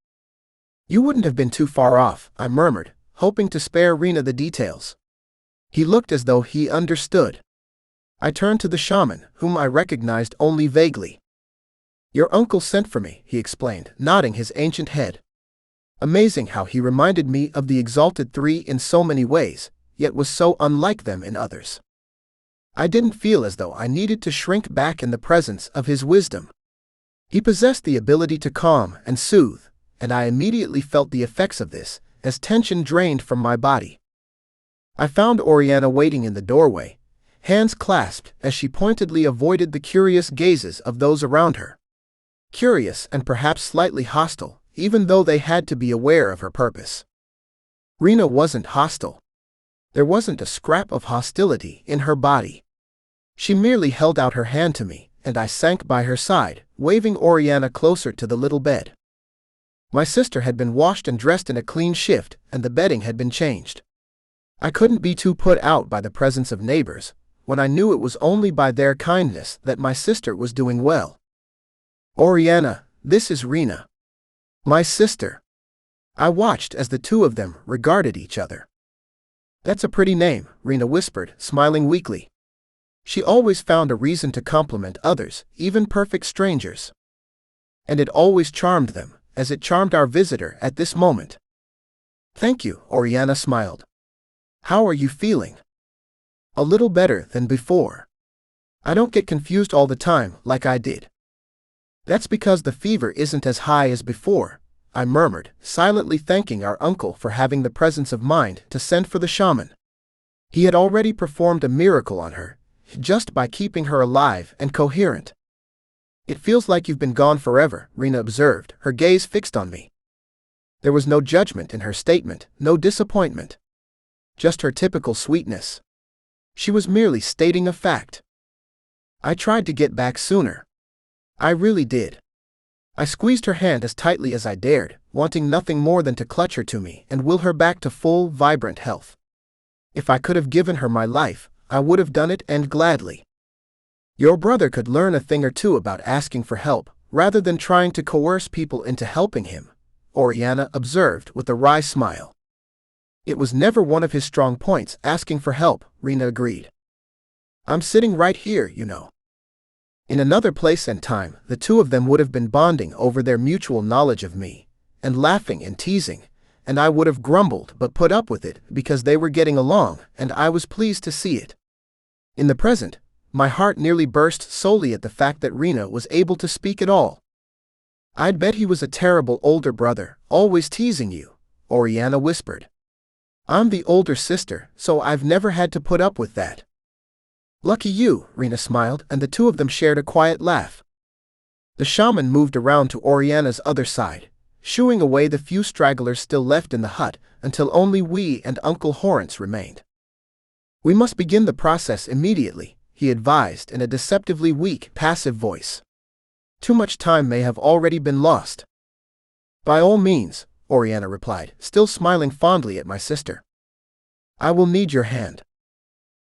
You wouldn't have been too far off, I murmured, hoping to spare Oriana the details. He looked as though he understood. I turned to the shaman, whom I recognized only vaguely. Your uncle sent for me, he explained, nodding his ancient head. Amazing how he reminded me of the Exalted Three in so many ways, yet was so unlike them in others. I didn't feel as though I needed to shrink back in the presence of his wisdom. He possessed the ability to calm and soothe, and I immediately felt the effects of this, as tension drained from my body. I found Oriana waiting in the doorway, hands clasped as she pointedly avoided the curious gazes of those around her. Curious and perhaps slightly hostile, even though they had to be aware of her purpose. Oriana wasn't hostile. There wasn't a scrap of hostility in her body. She merely held out her hand to me, and I sank by her side, waving Oriana closer to the little bed. My sister had been washed and dressed in a clean shift, and the bedding had been changed. I couldn't be too put out by the presence of neighbors, when I knew it was only by their kindness that my sister was doing well. Oriana, this is Oriana. My sister. I watched as the two of them regarded each other. That's a pretty name, Oriana whispered, smiling weakly. She always found a reason to compliment others, even perfect strangers. And it always charmed them, as it charmed our visitor at this moment. Thank you, Oriana smiled. How are you feeling? A little better than before. I don't get confused all the time like I did. That's because the fever isn't as high as before, I murmured, silently thanking our uncle for having the presence of mind to send for the shaman. He had already performed a miracle on her, just by keeping her alive and coherent. "It feels like you've been gone forever," Rena observed, her gaze fixed on me. There was no judgment in her statement, no disappointment. Just her typical sweetness. She was merely stating a fact. "I tried to get back sooner. I really did." I squeezed her hand as tightly as I dared, wanting nothing more than to clutch her to me and will her back to full, vibrant health. If I could have given her my life, I would have done it, and gladly. "Your brother could learn a thing or two about asking for help, rather than trying to coerce people into helping him," Oriana observed with a wry smile. "It was never one of his strong points, asking for help," Rena agreed. "I'm sitting right here, you know." In another place and time, the two of them would have been bonding over their mutual knowledge of me, and laughing and teasing, and I would have grumbled but put up with it because they were getting along, and I was pleased to see it. In the present, my heart nearly burst solely at the fact that Rena was able to speak at all. "I'd bet he was a terrible older brother, always teasing you," Oriana whispered. "I'm the older sister, so I've never had to put up with that." "Lucky you," Rena smiled, and the two of them shared a quiet laugh. The shaman moved around to Oriana's other side, shooing away the few stragglers still left in the hut, until only we and Uncle Horrence remained. "We must begin the process immediately," he advised in a deceptively weak, passive voice. "Too much time may have already been lost." "By all means," Oriana replied, still smiling fondly at my sister. "I will need your hand."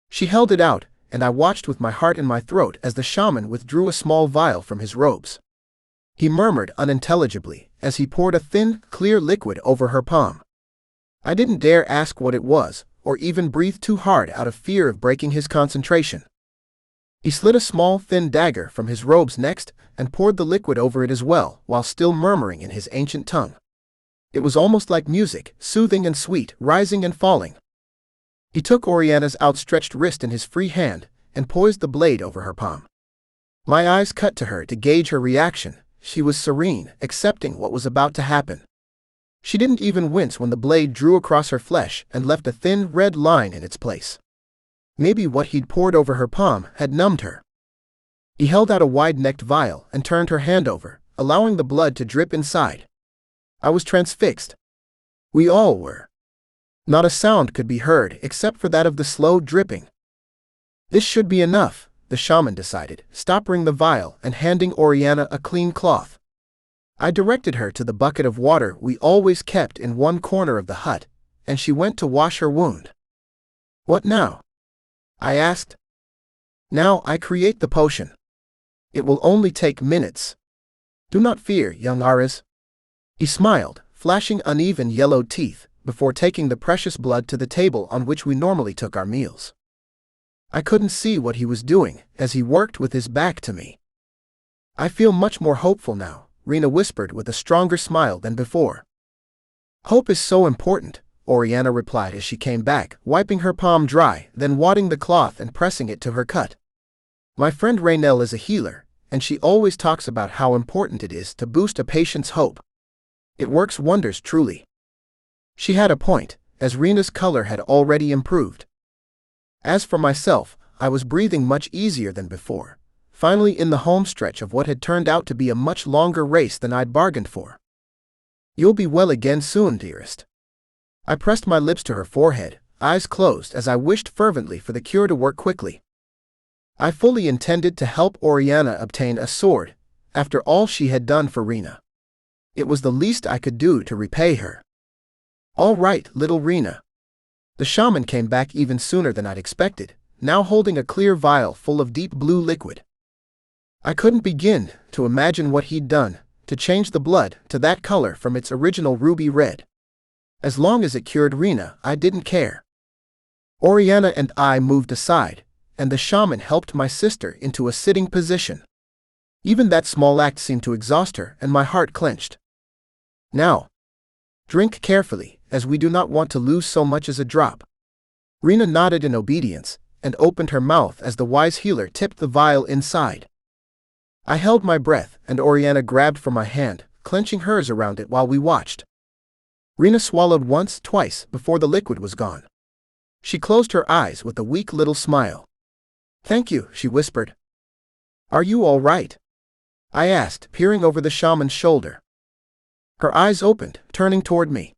She held it out, and I watched with my heart in my throat as the shaman withdrew a small vial from his robes. He murmured unintelligibly as he poured a thin, clear liquid over her palm. I didn't dare ask what it was, or even breathe too hard out of fear of breaking his concentration. He slid a small, thin dagger from his robes next, and poured the liquid over it as well, while still murmuring in his ancient tongue. It was almost like music, soothing and sweet, rising and falling. He took Oriana's outstretched wrist in his free hand, and poised the blade over her palm. My eyes cut to her to gauge her reaction. She was serene, accepting what was about to happen. She didn't even wince when the blade drew across her flesh and left a thin, red line in its place. Maybe what he'd poured over her palm had numbed her. He held out a wide-necked vial and turned her hand over, allowing the blood to drip inside. I was transfixed. We all were. Not a sound could be heard except for that of the slow dripping. "This should be enough," the shaman decided, stopping the vial and handing Oriana a clean cloth. I directed her to the bucket of water we always kept in one corner of the hut, and she went to wash her wound. "What now?" I asked. "Now I create the potion. It will only take minutes. Do not fear, young Aras." He smiled, flashing uneven yellowed teeth, before taking the precious blood to the table on which we normally took our meals. I couldn't see what he was doing, as he worked with his back to me. "I feel much more hopeful now," Rena whispered with a stronger smile than before. "Hope is so important," Oriana replied as she came back, wiping her palm dry, then wadding the cloth and pressing it to her cut. "My friend Raynell is a healer, and she always talks about how important it is to boost a patient's hope. It works wonders truly." She had a point, as Rena's color had already improved. As for myself, I was breathing much easier than before, finally in the home stretch of what had turned out to be a much longer race than I'd bargained for. "You'll be well again soon, dearest." I pressed my lips to her forehead, eyes closed as I wished fervently for the cure to work quickly. I fully intended to help Oriana obtain a sword, after all she had done for Rena. It was the least I could do to repay her. "All right, little Rena." The shaman came back even sooner than I'd expected, now holding a clear vial full of deep blue liquid. I couldn't begin to imagine what he'd done to change the blood to that color from its original ruby red. As long as it cured Rena, I didn't care. Oriana and I moved aside, and the shaman helped my sister into a sitting position. Even that small act seemed to exhaust her, and my heart clenched. "Now, drink carefully, as we do not want to lose so much as a drop." Rena nodded in obedience, and opened her mouth as the wise healer tipped the vial inside. I held my breath, and Oriana grabbed for my hand, clenching hers around it while we watched. Rena swallowed once, twice, before the liquid was gone. She closed her eyes with a weak little smile. "Thank you," she whispered. "Are you all right?" I asked, peering over the shaman's shoulder. Her eyes opened, turning toward me.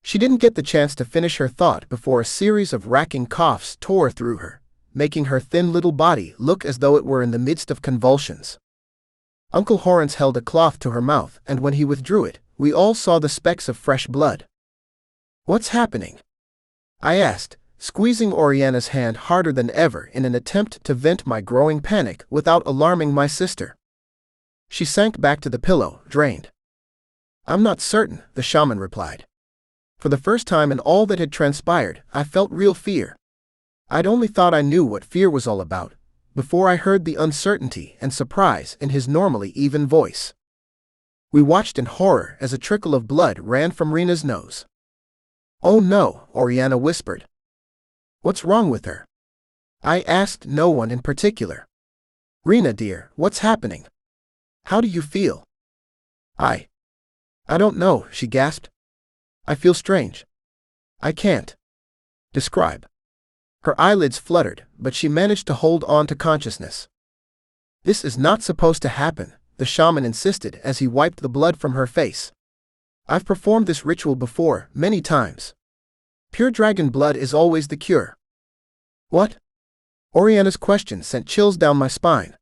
She didn't get the chance to finish her thought before a series of racking coughs tore through her, making her thin little body look as though it were in the midst of convulsions. Uncle Horace held a cloth to her mouth, and when he withdrew it, we all saw the specks of fresh blood. "What's happening?" I asked, squeezing Oriana's hand harder than ever in an attempt to vent my growing panic without alarming my sister. She sank back to the pillow, drained. "I'm not certain," the shaman replied. For the first time in all that had transpired, I felt real fear. I'd only thought I knew what fear was all about, before I heard the uncertainty and surprise in his normally even voice. We watched in horror as a trickle of blood ran from Rena's nose. "Oh no," Oriana whispered. "What's wrong with her?" I asked no one in particular. "Rena dear, what's happening? How do you feel?" I don't know," she gasped. "I feel strange. I can't describe." Her eyelids fluttered, but she managed to hold on to consciousness. "This is not supposed to happen," the shaman insisted as he wiped the blood from her face. "I've performed this ritual before, many times. Pure dragon blood is always the cure." "What?" Oriana's question sent chills down my spine.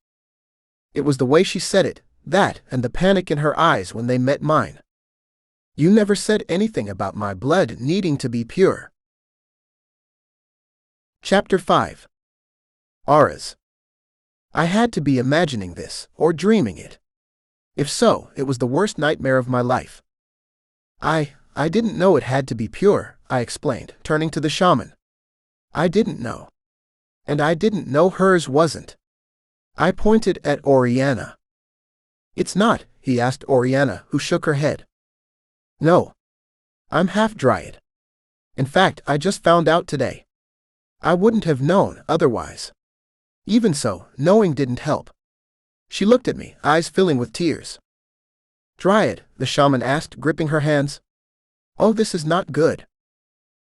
It was the way she said it, that and the panic in her eyes when they met mine. "You never said anything about my blood needing to be pure." Chapter 5. Aras. I had to be imagining this, or dreaming it. If so, it was the worst nightmare of my life. I didn't know it had to be pure," I explained, turning to the shaman. "I didn't know. And I didn't know hers wasn't." I pointed at Oriana. "It's not?" he asked Oriana, who shook her head. "No. I'm half-dryad. In fact, I just found out today. I wouldn't have known otherwise. Even so, knowing didn't help." She looked at me, eyes filling with tears. "Dryad?" the shaman asked, gripping her hands. "Oh, this is not good.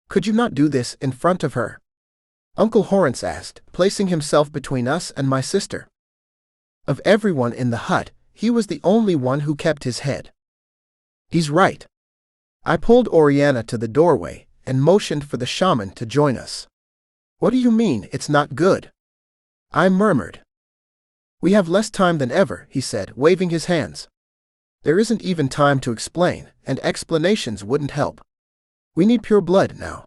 Could you not do this in front of her?" Uncle Horace asked, placing himself between us and my sister. Of everyone in the hut, he was the only one who kept his head. "He's right." I pulled Oriana to the doorway and motioned for the shaman to join us. "What do you mean, it's not good?" I murmured. "We have less time than ever," he said, waving his hands. "There isn't even time to explain, and explanations wouldn't help. We need pure blood now.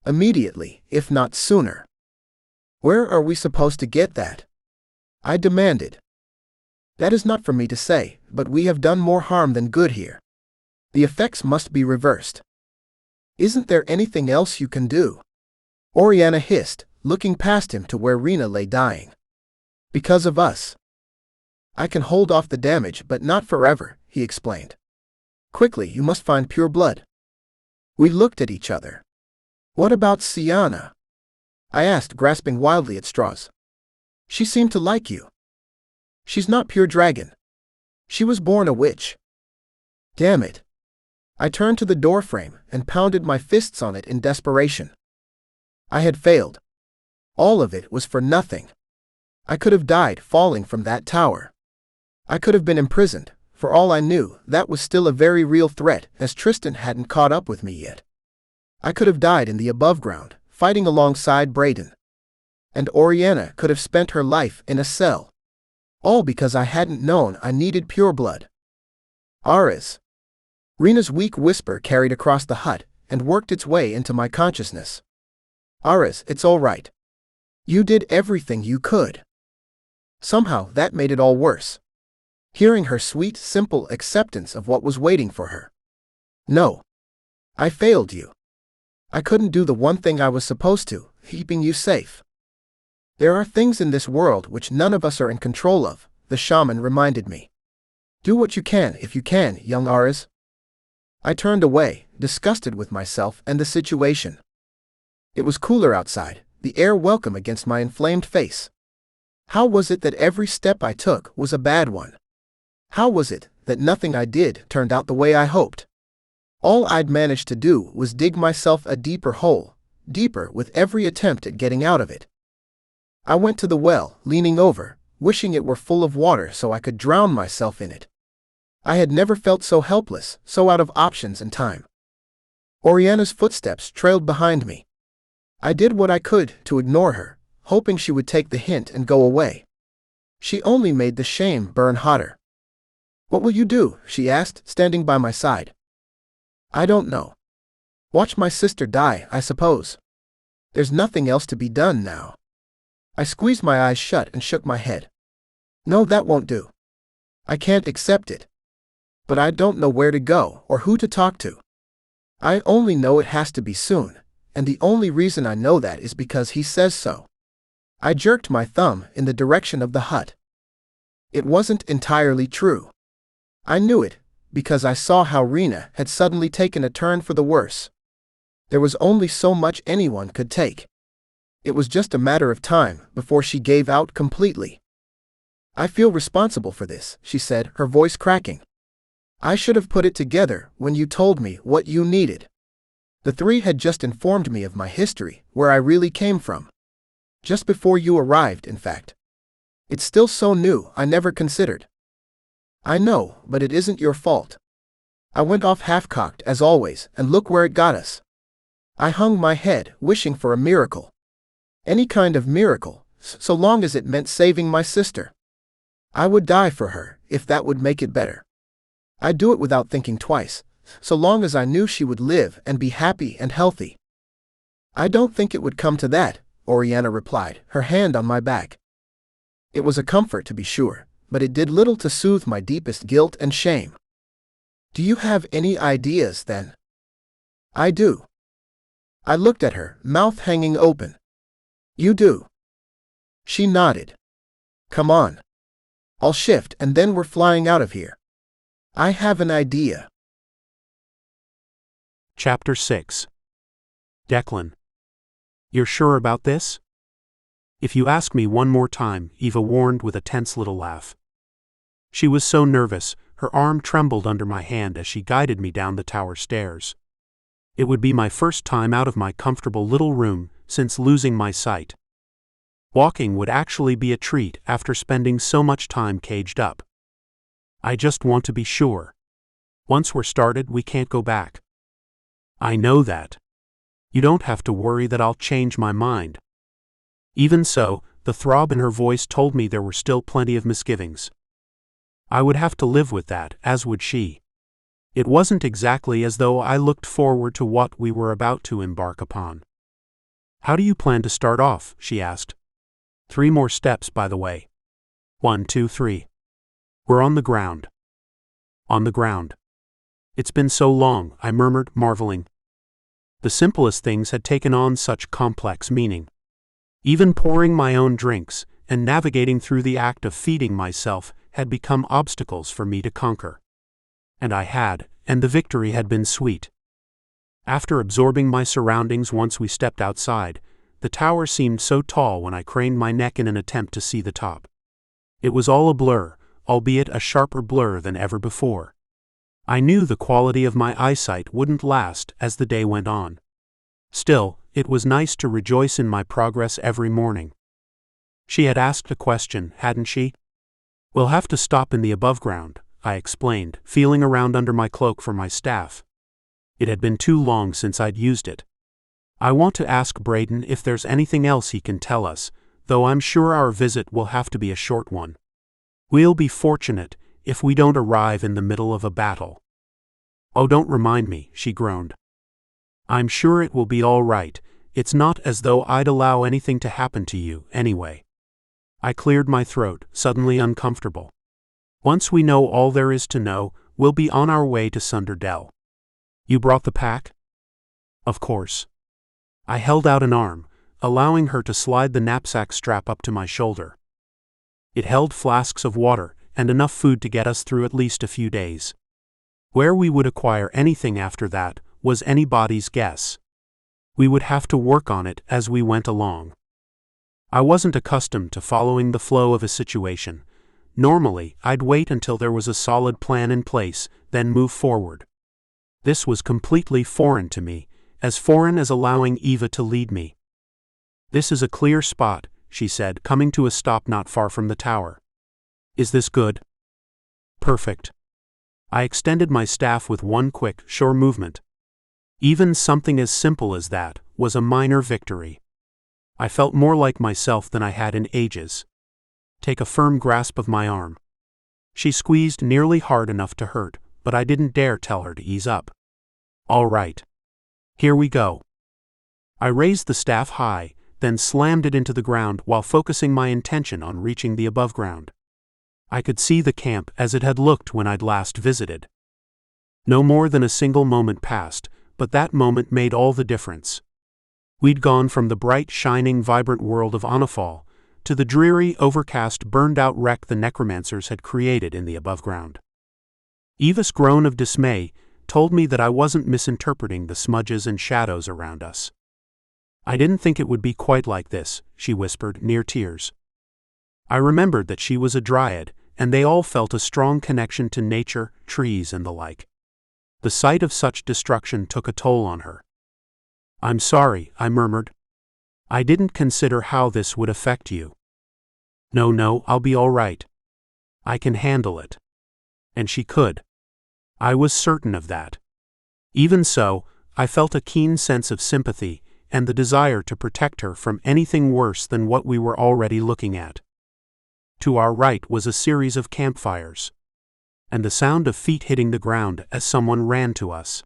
Immediately, if not sooner." "Where are we supposed to get that?" I demanded. "That is not for me to say, but we have done more harm than good here. The effects must be reversed." "Isn't there anything else you can do?" Oriana hissed, looking past him to where Rena lay dying. "Because of us. I can hold off the damage but not forever," he explained. "Quickly, you must find pure blood." We looked at each other. "What about Sienna?" I asked, grasping wildly at straws. "She seemed to like you." "She's not pure dragon. She was born a witch." "Damn it." I turned to the doorframe and pounded my fists on it in desperation. I had failed. All of it was for nothing. I could have died falling from that tower. I could have been imprisoned. For all I knew, that was still a very real threat, as Tristan hadn't caught up with me yet. I could have died in the above ground, fighting alongside Brayden. And Oriana could have spent her life in a cell. All because I hadn't known I needed pure blood. "Aras." Rena's weak whisper carried across the hut and worked its way into my consciousness. "Aras, it's all right. You did everything you could." Somehow that made it all worse. Hearing her sweet, simple acceptance of what was waiting for her. "No. I failed you. I couldn't do the one thing I was supposed to, keeping you safe. There are things in this world which none of us are in control of," the shaman reminded me. "Do what you can if you can, young Aras." I turned away, disgusted with myself and the situation. It was cooler outside, the air welcome against my inflamed face. How was it that every step I took was a bad one? How was it that nothing I did turned out the way I hoped? All I'd managed to do was dig myself a deeper hole, deeper with every attempt at getting out of it. I went to the well, leaning over, wishing it were full of water so I could drown myself in it. I had never felt so helpless, so out of options and time. Oriana's footsteps trailed behind me. I did what I could to ignore her, hoping she would take the hint and go away. She only made the shame burn hotter. "What will you do?" she asked, standing by my side. "I don't know. Watch my sister die, I suppose. There's nothing else to be done now." I squeezed my eyes shut and shook my head. "No, that won't do. I can't accept it. But I don't know where to go or who to talk to. I only know it has to be soon, and the only reason I know that is because he says so." I jerked my thumb in the direction of the hut. It wasn't entirely true. I knew it, because I saw how Rena had suddenly taken a turn for the worse. There was only so much anyone could take. It was just a matter of time before she gave out completely. "I feel responsible for this," she said, her voice cracking. "I should have put it together when you told me what you needed. The three had just informed me of my history, where I really came from. Just before you arrived, in fact. It's still so new, I never considered." "I know, but it isn't your fault. I went off half-cocked as always, and look where it got us." I hung my head, wishing for a miracle. Any kind of miracle, so long as it meant saving my sister. I would die for her, if that would make it better. I'd do it without thinking twice, so long as I knew she would live and be happy and healthy. "I don't think it would come to that," Oriana replied, her hand on my back. It was a comfort to be sure, but it did little to soothe my deepest guilt and shame. "Do you have any ideas, then?" "I do." I looked at her, mouth hanging open. "You do?" She nodded. "Come on. I'll shift and then we're flying out of here. I have an idea." Chapter 6. Declan. "You're sure about this?" "If you ask me one more time," Eva warned with a tense little laugh. She was so nervous, her arm trembled under my hand as she guided me down the tower stairs. It would be my first time out of my comfortable little room since losing my sight. Walking would actually be a treat after spending so much time caged up. "I just want to be sure. Once we're started, we can't go back." "I know that. You don't have to worry that I'll change my mind." Even so, the throb in her voice told me there were still plenty of misgivings. I would have to live with that, as would she. It wasn't exactly as though I looked forward to what we were about to embark upon. "How do you plan to start off?" she asked. 3 more steps, by the way. 1, 2, 3. We're on the ground." "On the ground." "It's been so long," I murmured, marveling. The simplest things had taken on such complex meaning. Even pouring my own drinks and navigating through the act of feeding myself had become obstacles for me to conquer. And the victory had been sweet. After absorbing my surroundings once we stepped outside, the tower seemed so tall when I craned my neck in an attempt to see the top. It was all a blur, albeit a sharper blur than ever before. I knew the quality of my eyesight wouldn't last as the day went on. Still, it was nice to rejoice in my progress every morning. She had asked a question, hadn't she? "We'll have to stop in the above ground," I explained, feeling around under my cloak for my staff. It had been too long since I'd used it. "I want to ask Braden if there's anything else he can tell us, though I'm sure our visit will have to be a short one. We'll be fortunate if we don't arrive in the middle of a battle." "Oh, don't remind me," she groaned. "I'm sure it will be all right. It's not as though I'd allow anything to happen to you, anyway." I cleared my throat, suddenly uncomfortable. "Once we know all there is to know, we'll be on our way to Sunderdell." "You brought the pack?" "Of course." I held out an arm, allowing her to slide the knapsack strap up to my shoulder. It held flasks of water and enough food to get us through at least a few days. Where we would acquire anything after that was anybody's guess. We would have to work on it as we went along. I wasn't accustomed to following the flow of a situation, Normally, I'd wait until there was a solid plan in place, then move forward. This was completely foreign to me, as foreign as allowing Eva to lead me. "This is a clear spot," she said, coming to a stop not far from the tower. "Is this good?" "Perfect." I extended my staff with one quick, sure movement. Even something as simple as that was a minor victory. I felt more like myself than I had in ages. "Take a firm grasp of my arm." She squeezed nearly hard enough to hurt, but I didn't dare tell her to ease up. "All right. Here we go." I raised the staff high, then slammed it into the ground while focusing my intention on reaching the above ground. I could see the camp as it had looked when I'd last visited. No more than a single moment passed, but that moment made all the difference. We'd gone from the bright, shining, vibrant world of Onifal to the dreary, overcast, burned-out wreck the necromancers had created in the above ground. Eva's groan of dismay told me that I wasn't misinterpreting the smudges and shadows around us. "I didn't think it would be quite like this," she whispered, near tears. I remembered that she was a dryad, and they all felt a strong connection to nature, trees, and the like. The sight of such destruction took a toll on her. "I'm sorry," I murmured. "I didn't consider how this would affect you." No, I'll be all right. I can handle it." And she could. I was certain of that. Even so, I felt a keen sense of sympathy and the desire to protect her from anything worse than what we were already looking at. To our right was a series of campfires, and the sound of feet hitting the ground as someone ran to us.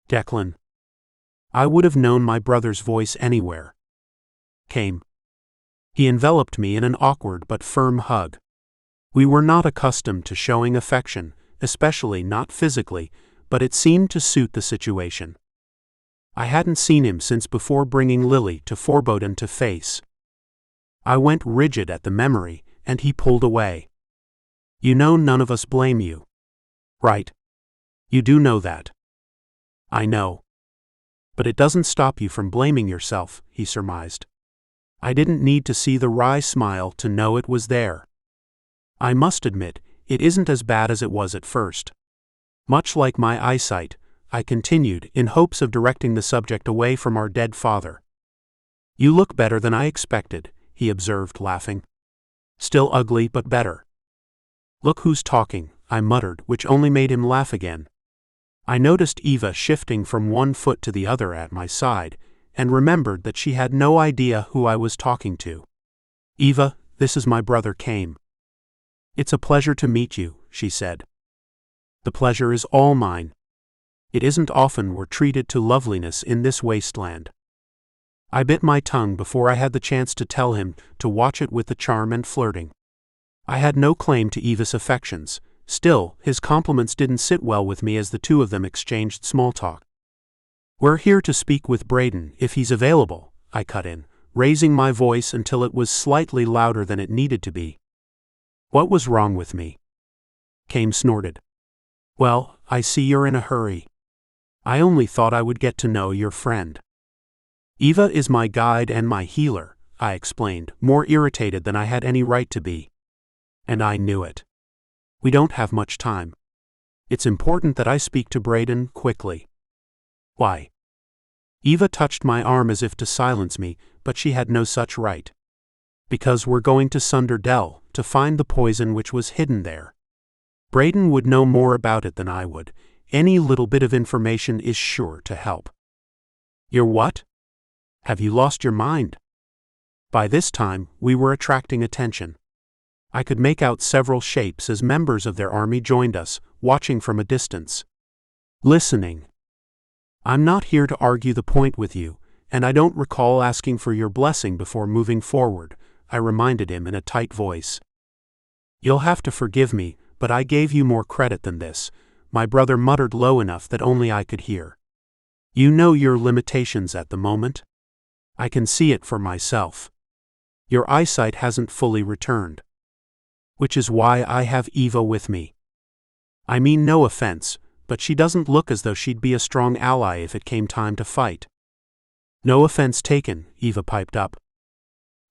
Declan. I would have known my brother's voice anywhere. Came. He enveloped me in an awkward but firm hug. We were not accustomed to showing affection, especially not physically, but it seemed to suit the situation. I hadn't seen him since before bringing Lily to Forbodden to face. I went rigid at the memory, and he pulled away. "You know none of us blame you. Right? You do know that." "I know. But it doesn't stop you from blaming yourself," he surmised. I didn't need to see the wry smile to know it was there. "I must admit, it isn't as bad as it was at first. Much like my eyesight," I continued, in hopes of directing the subject away from our dead father. "You look better than I expected," he observed, laughing. "Still ugly, but better." "Look who's talking," I muttered, which only made him laugh again. I noticed Eva shifting from one foot to the other at my side, and remembered that she had no idea who I was talking to. "Eva, this is my brother Cade." "It's a pleasure to meet you," she said. "The pleasure is all mine. It isn't often we're treated to loveliness in this wasteland." I bit my tongue before I had the chance to tell him to watch it with the charm and flirting. I had no claim to Eva's affections. Still, his compliments didn't sit well with me as the two of them exchanged small talk. "We're here to speak with Braden, if he's available," I cut in, raising my voice until it was slightly louder than it needed to be. "What was wrong with me?" Cade snorted. "Well, I see you're in a hurry. I only thought I would get to know your friend." "Eva is my guide and my healer," I explained, more irritated than I had any right to be. "And I knew it. We don't have much time. It's important that I speak to Braden quickly." "Why?" Eva touched my arm as if to silence me, but she had no such right. "Because we're going to Sunder Dell, to find the poison which was hidden there. Braden would know more about it than I would. Any little bit of information is sure to help." "You're what? Have you lost your mind?" By this time, we were attracting attention. I could make out several shapes as members of their army joined us, watching from a distance. "Listening. I'm not here to argue the point with you, and I don't recall asking for your blessing before moving forward," I reminded him in a tight voice. "You'll have to forgive me, but I gave you more credit than this," my brother muttered low enough that only I could hear. "You know your limitations at the moment. I can see it for myself. Your eyesight hasn't fully returned. Which is why I have Eva with me. I mean no offense, but she doesn't look as though she'd be a strong ally if it came time to fight." "No offense taken," Eva piped up.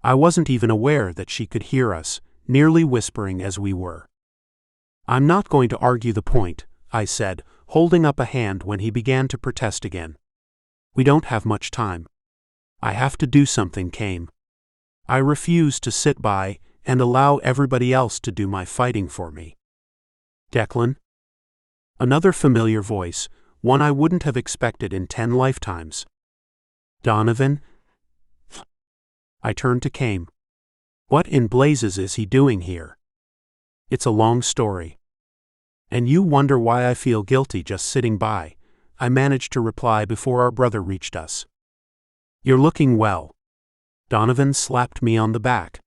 I wasn't even aware that she could hear us, nearly whispering as we were. "I'm not going to argue the point," I said, holding up a hand when he began to protest again. "We don't have much time. I have to do something, Cade. I refuse to sit by and allow everybody else to do my fighting for me." "Declan?" Another familiar voice, one I wouldn't have expected in 10 lifetimes. "Donovan?" I turned to Cade. "What in blazes is he doing here?" "It's a long story. And you wonder why I feel guilty just sitting by," I managed to reply before our brother reached us. "You're looking well." Donovan slapped me on the back.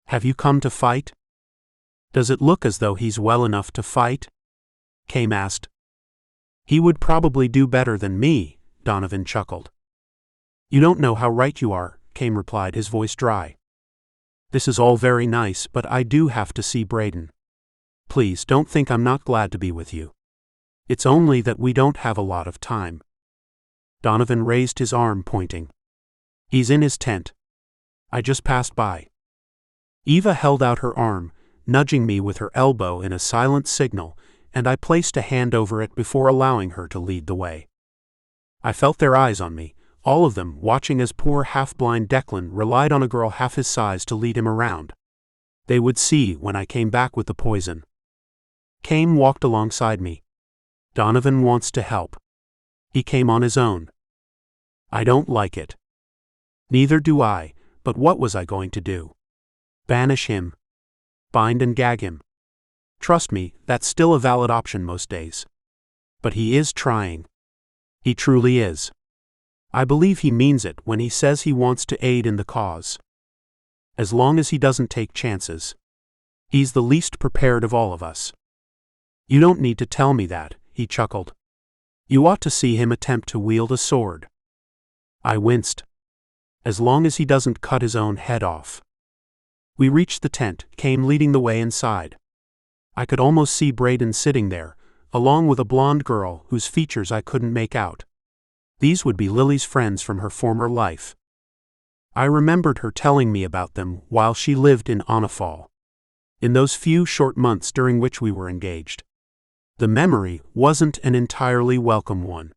"Have you come to fight?" "Does it look as though he's well enough to fight?" Cade asked. "He would probably do better than me," Donovan chuckled. "You don't know how right you are," Cade replied, his voice dry. "This is all very nice, but I do have to see Braden. Please don't think I'm not glad to be with you. It's only that we don't have a lot of time." Donovan raised his arm, pointing. "He's in his tent. I just passed by." Eva held out her arm, nudging me with her elbow in a silent signal, and I placed a hand over it before allowing her to lead the way. I felt their eyes on me, all of them watching as poor half-blind Declan relied on a girl half his size to lead him around. They would see when I came back with the poison. Cade walked alongside me. "Donovan wants to help. He came on his own." "I don't like it." "Neither do I, but what was I going to do? Banish him? Bind and gag him? Trust me, that's still a valid option most days. But he is trying. He truly is. I believe he means it when he says he wants to aid in the cause. As long as he doesn't take chances. He's the least prepared of all of us." "You don't need to tell me that," he chuckled. "You ought to see him attempt to wield a sword." I winced. "As long as he doesn't cut his own head off." We reached the tent, Cade leading the way inside. I could almost see Braden sitting there, along with a blonde girl whose features I couldn't make out. These would be Lily's friends from her former life. I remembered her telling me about them while she lived in Onifal. In those few short months during which we were engaged. The memory wasn't an entirely welcome one.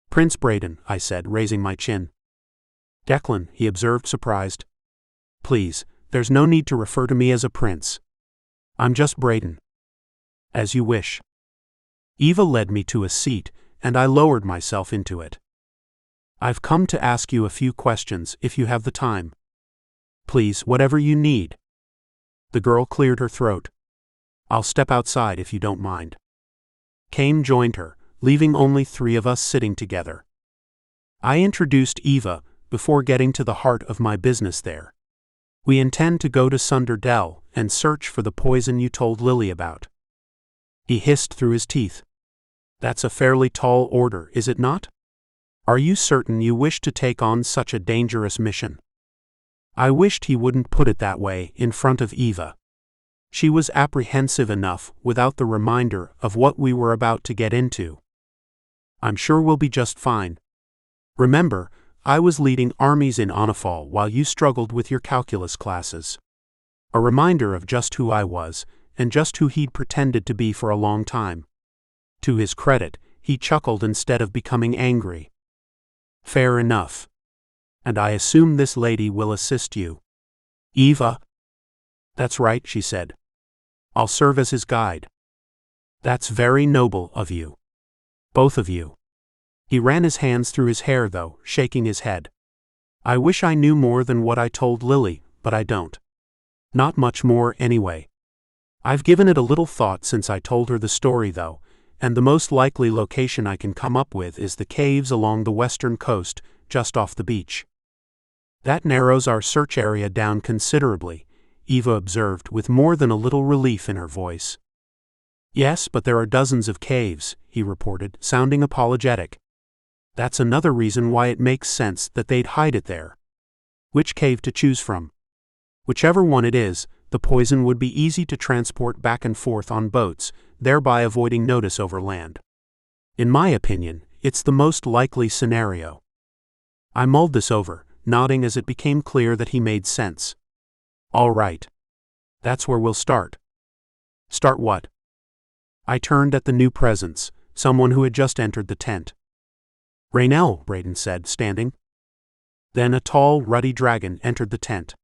"Prince Braden," I said, raising my chin. "Declan," he observed, surprised. "Please, there's no need to refer to me as a prince. I'm just Braden." "As you wish." Eva led me to a seat, and I lowered myself into it. "I've come to ask you a few questions, if you have the time." "Please, whatever you need." The girl cleared her throat. "I'll step outside if you don't mind." Cade joined her, leaving only 3 of us sitting together. I introduced Eva, before getting to the heart of my business there. "We intend to go to Sunder Dell and search for the poison you told Lily about." He hissed through his teeth. "That's a fairly tall order, is it not? Are you certain you wish to take on such a dangerous mission?" I wished he wouldn't put it that way in front of Eva. She was apprehensive enough without the reminder of what we were about to get into. "I'm sure we'll be just fine. Remember, I was leading armies in Onifal while you struggled with your calculus classes." A reminder of just who I was, and just who he'd pretended to be for a long time. To his credit, he chuckled instead of becoming angry. "Fair enough. And I assume this lady will assist you." "Eva?" "That's right," she said. "I'll serve as his guide." "That's very noble of you. Both of you." He ran his hands through his hair, though, shaking his head. "I wish I knew more than what I told Lily, but I don't. Not much more, anyway. I've given it a little thought since I told her the story, though, and the most likely location I can come up with is the caves along the western coast, just off the beach." "That narrows our search area down considerably," Eva observed with more than a little relief in her voice. "Yes, but there are dozens of caves," he reported, sounding apologetic. "That's another reason why it makes sense that they'd hide it there. Which cave to choose from? Whichever one it is, the poison would be easy to transport back and forth on boats, thereby avoiding notice over land. In my opinion, it's the most likely scenario." I mulled this over, nodding as it became clear that he made sense. "All right. That's where we'll start. Start what? I turned at the new presence, someone who had just entered the tent. Raynell, Brayden said, standing. Then a tall, ruddy dragon entered the tent.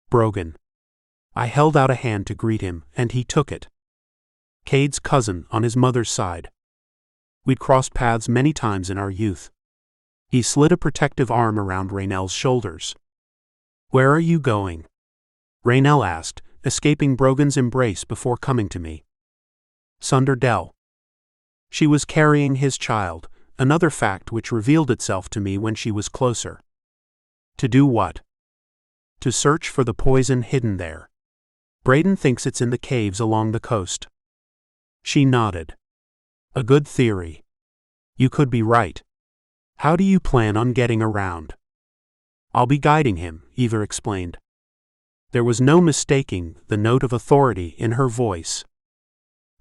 Brogan. I held out a hand to greet him, and he took it. Cade's cousin on his mother's side. We'd crossed paths many times in our youth. He slid a protective arm around Raynell's shoulders. Where are you going? Raynell asked, escaping Brogan's embrace before coming to me. Sunderdell. She was carrying his child, another fact which revealed itself to me when she was closer. To do what? To search for the poison hidden there. Brayden thinks it's in the caves along the coast. She nodded. A good theory. You could be right. How do you plan on getting around? I'll be guiding him, Eva explained. There was no mistaking the note of authority in her voice.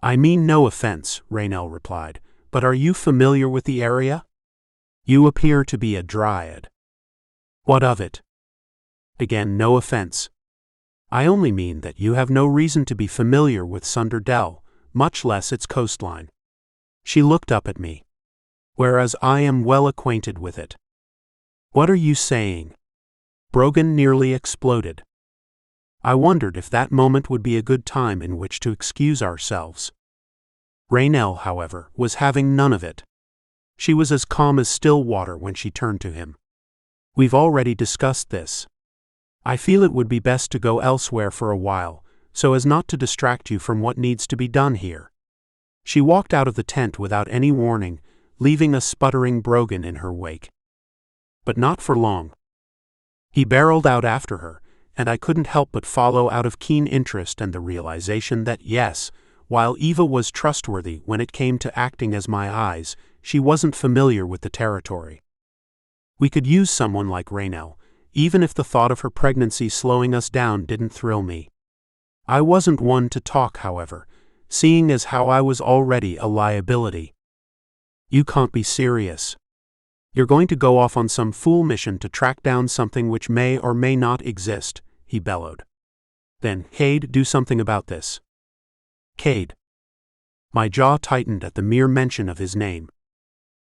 I mean no offense, Raynell replied, but are you familiar with the area? You appear to be a dryad. What of it? Again, no offense. I only mean that you have no reason to be familiar with Sunderdell, much less its coastline. She looked up at me. Whereas I am well acquainted with it. What are you saying? Brogan nearly exploded. I wondered if that moment would be a good time in which to excuse ourselves. Raynell, however, was having none of it. She was as calm as still water when she turned to him. We've already discussed this. I feel it would be best to go elsewhere for a while, so as not to distract you from what needs to be done here. She walked out of the tent without any warning, leaving a sputtering Brogan in her wake. But not for long. He barreled out after her, and I couldn't help but follow out of keen interest and the realization that yes, while Eva was trustworthy when it came to acting as my eyes, she wasn't familiar with the territory. We could use someone like Raynell, even if the thought of her pregnancy slowing us down didn't thrill me. I wasn't one to talk, however, seeing as how I was already a liability. You can't be serious. You're going to go off on some fool mission to track down something which may or may not exist, he bellowed. Then, Cade, do something about this. Cade. My jaw tightened at the mere mention of his name.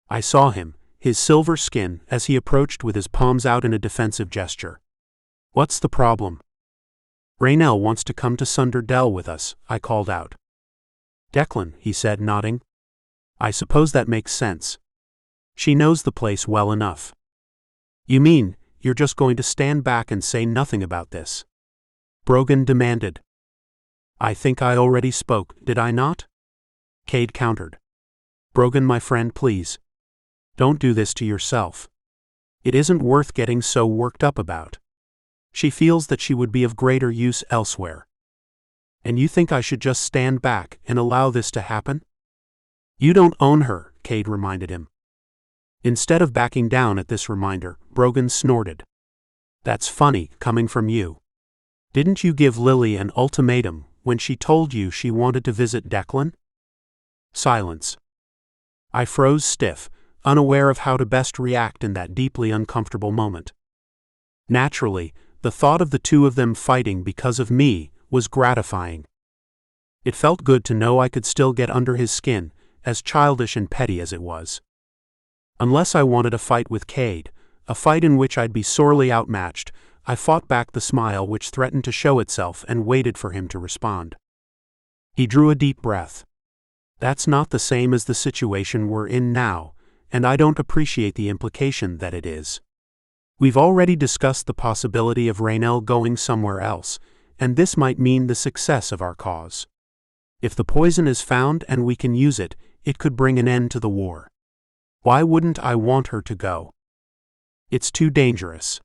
I saw him, his silver skin, as he approached with his palms out in a defensive gesture. What's the problem? Raynell wants to come to Sunderdell with us, I called out. Declan, he said, nodding. I suppose that makes sense. She knows the place well enough. You mean, you're just going to stand back and say nothing about this? Brogan demanded. I think I already spoke, did I not? Cade countered. Brogan, my friend, please. Don't do this to yourself. It isn't worth getting so worked up about. She feels that she would be of greater use elsewhere. And you think I should just stand back and allow this to happen? You don't own her, Cade reminded him. Instead of backing down at this reminder, Brogan snorted. That's funny, coming from you. Didn't you give Lily an ultimatum when she told you she wanted to visit Declan? Silence. I froze stiff, unaware of how to best react in that deeply uncomfortable moment. Naturally, the thought of the two of them fighting because of me was gratifying. It felt good to know I could still get under his skin, as childish and petty as it was. Unless I wanted a fight with Cade, a fight in which I'd be sorely outmatched, I fought back the smile which threatened to show itself and waited for him to respond. He drew a deep breath. That's not the same as the situation we're in now, and I don't appreciate the implication that it is. We've already discussed the possibility of Raynell going somewhere else, and this might mean the success of our cause. If the poison is found and we can use it, it could bring an end to the war. Why wouldn't I want her to go? It's too dangerous.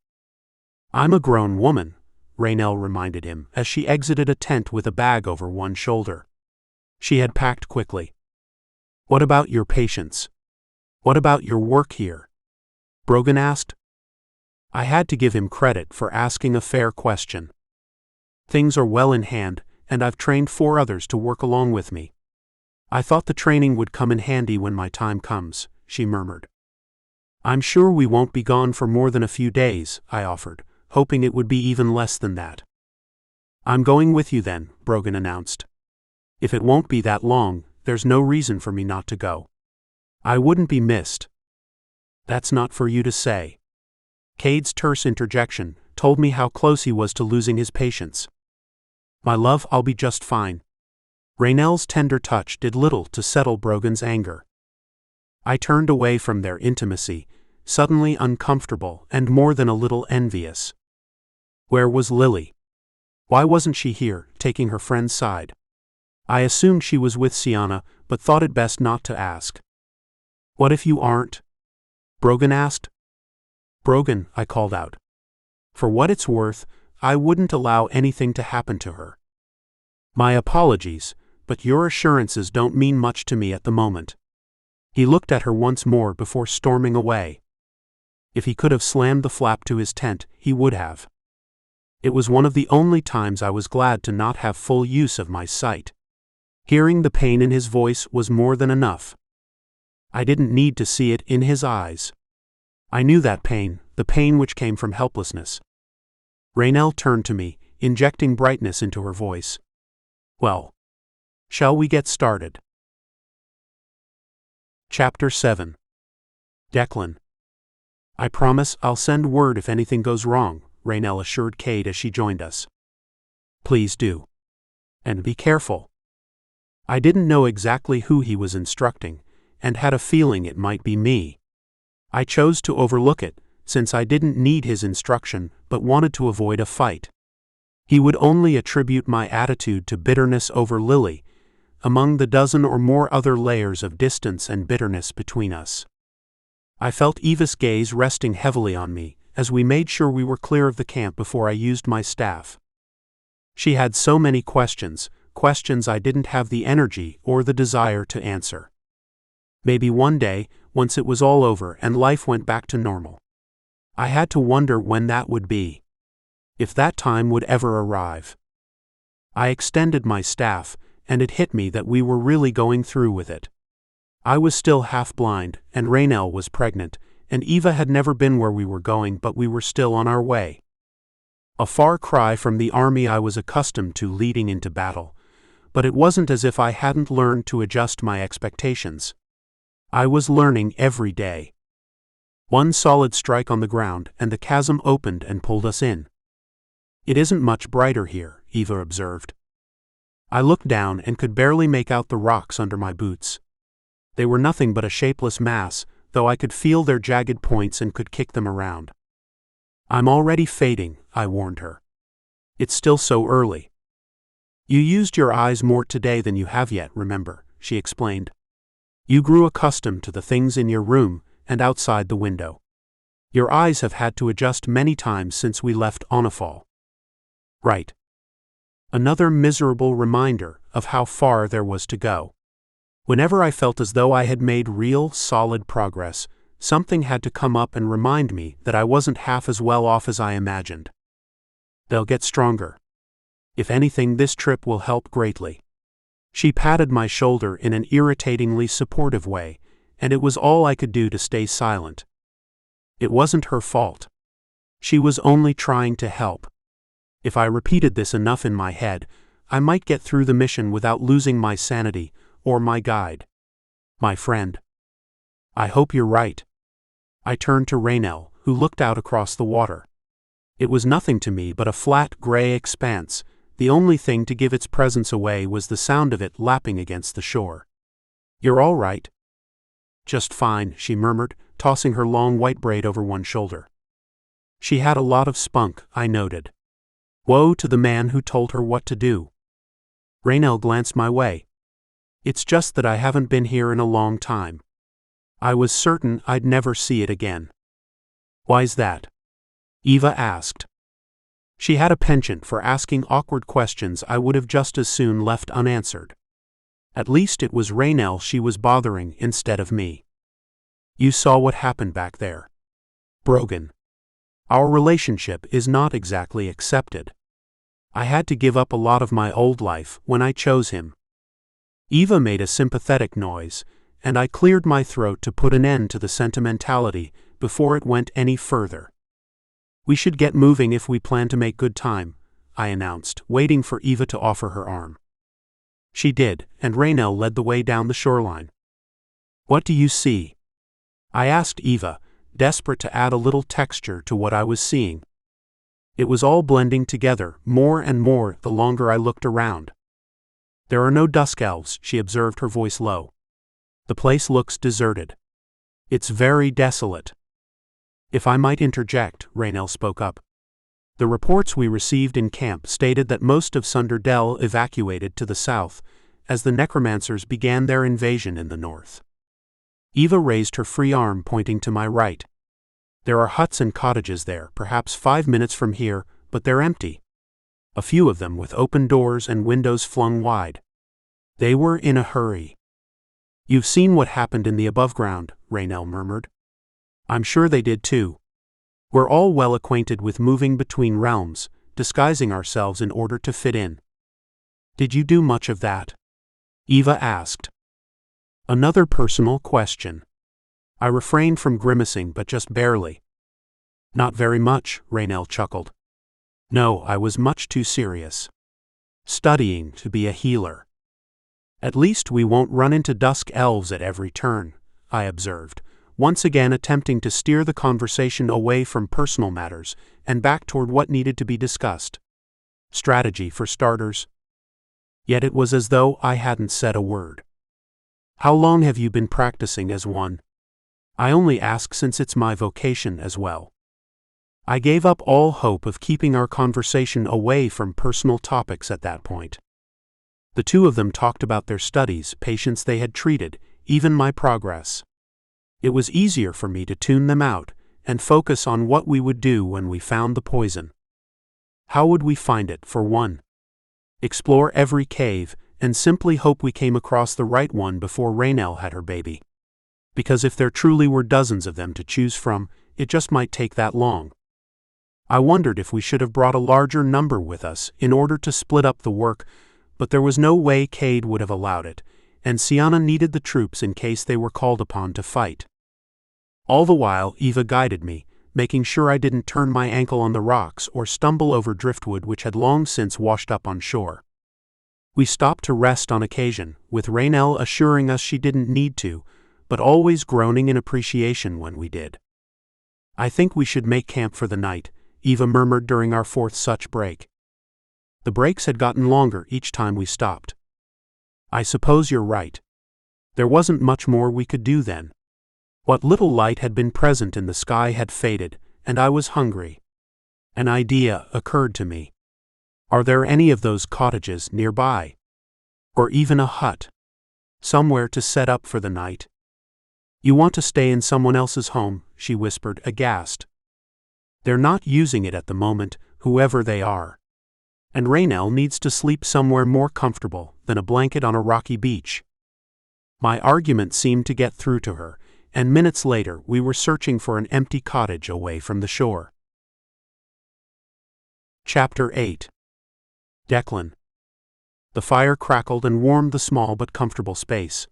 I'm a grown woman, Raynell reminded him as she exited a tent with a bag over one shoulder. She had packed quickly. What about your patients? What about your work here? Brogan asked. I had to give him credit for asking a fair question. Things are well in hand, and I've trained 4 others to work along with me. I thought the training would come in handy when my time comes, she murmured. I'm sure we won't be gone for more than a few days, I offered, hoping it would be even less than that. I'm going with you then, Brogan announced. If it won't be that long, there's no reason for me not to go. I wouldn't be missed. That's not for you to say. Cade's terse interjection told me how close he was to losing his patience. My love, I'll be just fine. Raynell's tender touch did little to settle Brogan's anger. I turned away from their intimacy, suddenly uncomfortable and more than a little envious. Where was Lily? Why wasn't she here, taking her friend's side? I assumed she was with Sienna, but thought it best not to ask. What if you aren't? Brogan asked. Brogan, I called out. For what it's worth, I wouldn't allow anything to happen to her. My apologies, but your assurances don't mean much to me at the moment. He looked at her once more before storming away. If he could have slammed the flap to his tent, he would have. It was one of the only times I was glad to not have full use of my sight. Hearing the pain in his voice was more than enough. I didn't need to see it in his eyes. I knew that pain, the pain which came from helplessness. Raynell turned to me, injecting brightness into her voice. Well, shall we get started? Chapter 7. Declan. I promise I'll send word if anything goes wrong, Raynell assured Cade as she joined us. Please do. And be careful. I didn't know exactly who he was instructing, and had a feeling it might be me. I chose to overlook it, since I didn't need his instruction but wanted to avoid a fight. He would only attribute my attitude to bitterness over Lily, among the dozen or more other layers of distance and bitterness between us. I felt Eva's gaze resting heavily on me as we made sure we were clear of the camp before I used my staff. She had so many questions I didn't have the energy or the desire to answer. Maybe one day, once it was all over and life went back to normal. I had to wonder when that would be. If that time would ever arrive. I extended my staff, and it hit me that we were really going through with it. I was still half blind, and Raynell was pregnant, and Eva had never been where we were going, but we were still on our way. A far cry from the army I was accustomed to leading into battle, but it wasn't as if I hadn't learned to adjust my expectations. I was learning every day. One solid strike on the ground, and the chasm opened and pulled us in. It isn't much brighter here, Eva observed. I looked down and could barely make out the rocks under my boots. They were nothing but a shapeless mass, though I could feel their jagged points and could kick them around. I'm already fading, I warned her. It's still so early. You used your eyes more today than you have yet, remember, she explained. You grew accustomed to the things in your room and outside the window. Your eyes have had to adjust many times since we left Onifal. Right. Another miserable reminder of how far there was to go. Whenever I felt as though I had made real, solid progress, something had to come up and remind me that I wasn't half as well off as I imagined. They'll get stronger. If anything, this trip will help greatly. She patted my shoulder in an irritatingly supportive way, and it was all I could do to stay silent. It wasn't her fault. She was only trying to help. If I repeated this enough in my head, I might get through the mission without losing my sanity or my guide. My friend. I hope you're right. I turned to Raynell, who looked out across the water. It was nothing to me but a flat gray expanse. The only thing to give its presence away was the sound of it lapping against the shore. You're all right. Just fine, she murmured, tossing her long white braid over one shoulder. She had a lot of spunk, I noted. Woe to the man who told her what to do. Raynell glanced my way. It's just that I haven't been here in a long time. I was certain I'd never see it again. Why's that? Eva asked. She had a penchant for asking awkward questions I would have just as soon left unanswered. At least it was Raynell she was bothering instead of me. You saw what happened back there. Brogan. Our relationship is not exactly accepted. I had to give up a lot of my old life when I chose him. Eva made a sympathetic noise, and I cleared my throat to put an end to the sentimentality before it went any further. We should get moving if we plan to make good time, I announced, waiting for Eva to offer her arm. She did, and Raynell led the way down the shoreline. What do you see? I asked Eva, desperate to add a little texture to what I was seeing. It was all blending together, more and more the longer I looked around. There are no dusk elves, she observed, her voice low. The place looks deserted. It's very desolate. If I might interject, Raynell spoke up. The reports we received in camp stated that most of Sunderdell evacuated to the south, as the necromancers began their invasion in the north. Eva raised her free arm, pointing to my right. There are huts and cottages there, perhaps 5 minutes from here, but they're empty. A few of them with open doors and windows flung wide. They were in a hurry. You've seen what happened in the above ground, Raynell murmured. I'm sure they did too. We're all well acquainted with moving between realms, disguising ourselves in order to fit in. Did you do much of that? Eva asked. Another personal question. I refrained from grimacing, but just barely. Not very much, Raynell chuckled. No, I was much too serious. Studying to be a healer. At least we won't run into dusk elves at every turn, I observed, once again attempting to steer the conversation away from personal matters and back toward what needed to be discussed. Strategy, for starters. Yet it was as though I hadn't said a word. How long have you been practicing as one? I only ask since it's my vocation as well. I gave up all hope of keeping our conversation away from personal topics at that point. The two of them talked about their studies, patients they had treated, even my progress. It was easier for me to tune them out and focus on what we would do when we found the poison. How would we find it, for one? Explore every cave and simply hope we came across the right one before Raynell had her baby. Because if there truly were dozens of them to choose from, it just might take that long. I wondered if we should have brought a larger number with us in order to split up the work, but there was no way Cade would have allowed it, and Sienna needed the troops in case they were called upon to fight. All the while, Eva guided me, making sure I didn't turn my ankle on the rocks or stumble over driftwood which had long since washed up on shore. We stopped to rest on occasion, with Raynell assuring us she didn't need to, but always groaning in appreciation when we did. I think we should make camp for the night, Eva murmured during our fourth such break. The breaks had gotten longer each time we stopped. I suppose you're right. There wasn't much more we could do then. What little light had been present in the sky had faded, and I was hungry. An idea occurred to me. Are there any of those cottages nearby? Or even a hut? Somewhere to set up for the night? You want to stay in someone else's home, she whispered, aghast. They're not using it at the moment, whoever they are. And Raynell needs to sleep somewhere more comfortable than a blanket on a rocky beach. My argument seemed to get through to her, and minutes later we were searching for an empty cottage away from the shore. Chapter 8. Declan. The fire crackled and warmed the small but comfortable space.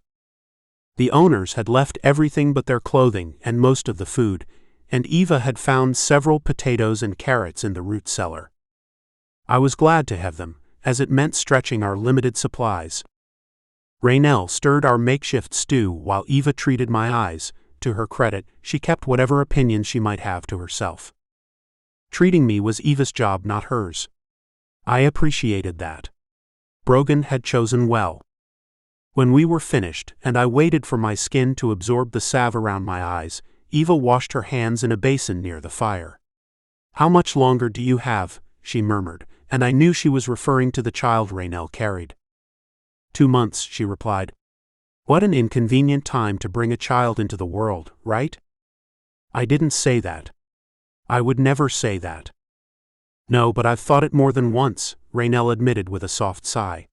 The owners had left everything but their clothing and most of the food, and Eva had found several potatoes and carrots in the root cellar. I was glad to have them, as it meant stretching our limited supplies. Raynell stirred our makeshift stew while Eva treated my eyes. To her credit, she kept whatever opinions she might have to herself. Treating me was Eva's job, not hers. I appreciated that. Brogan had chosen well. When we were finished, and I waited for my skin to absorb the salve around my eyes, Eva washed her hands in a basin near the fire. How much longer do you have? She murmured, and I knew she was referring to the child Raynell carried. 2 months, she replied. What an inconvenient time to bring a child into the world, right? I didn't say that. I would never say that. No, but I've thought it more than once, Raynell admitted with a soft sigh.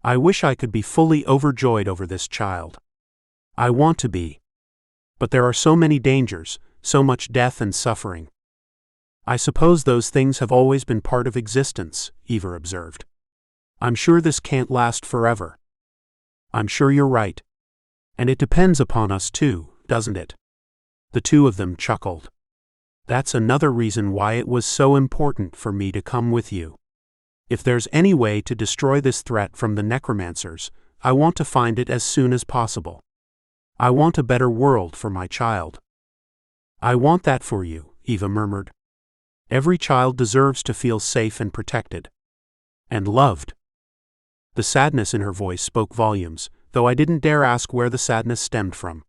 I wish I could be fully overjoyed over this child. I want to be. But there are so many dangers, so much death and suffering. I suppose those things have always been part of existence, Eva observed. I'm sure this can't last forever. I'm sure you're right. And it depends upon us too, doesn't it? The two of them chuckled. That's another reason why it was so important for me to come with you. If there's any way to destroy this threat from the necromancers, I want to find it as soon as possible. I want a better world for my child. I want that for you, Eva murmured. Every child deserves to feel safe and protected. And loved. The sadness in her voice spoke volumes, though I didn't dare ask where the sadness stemmed from.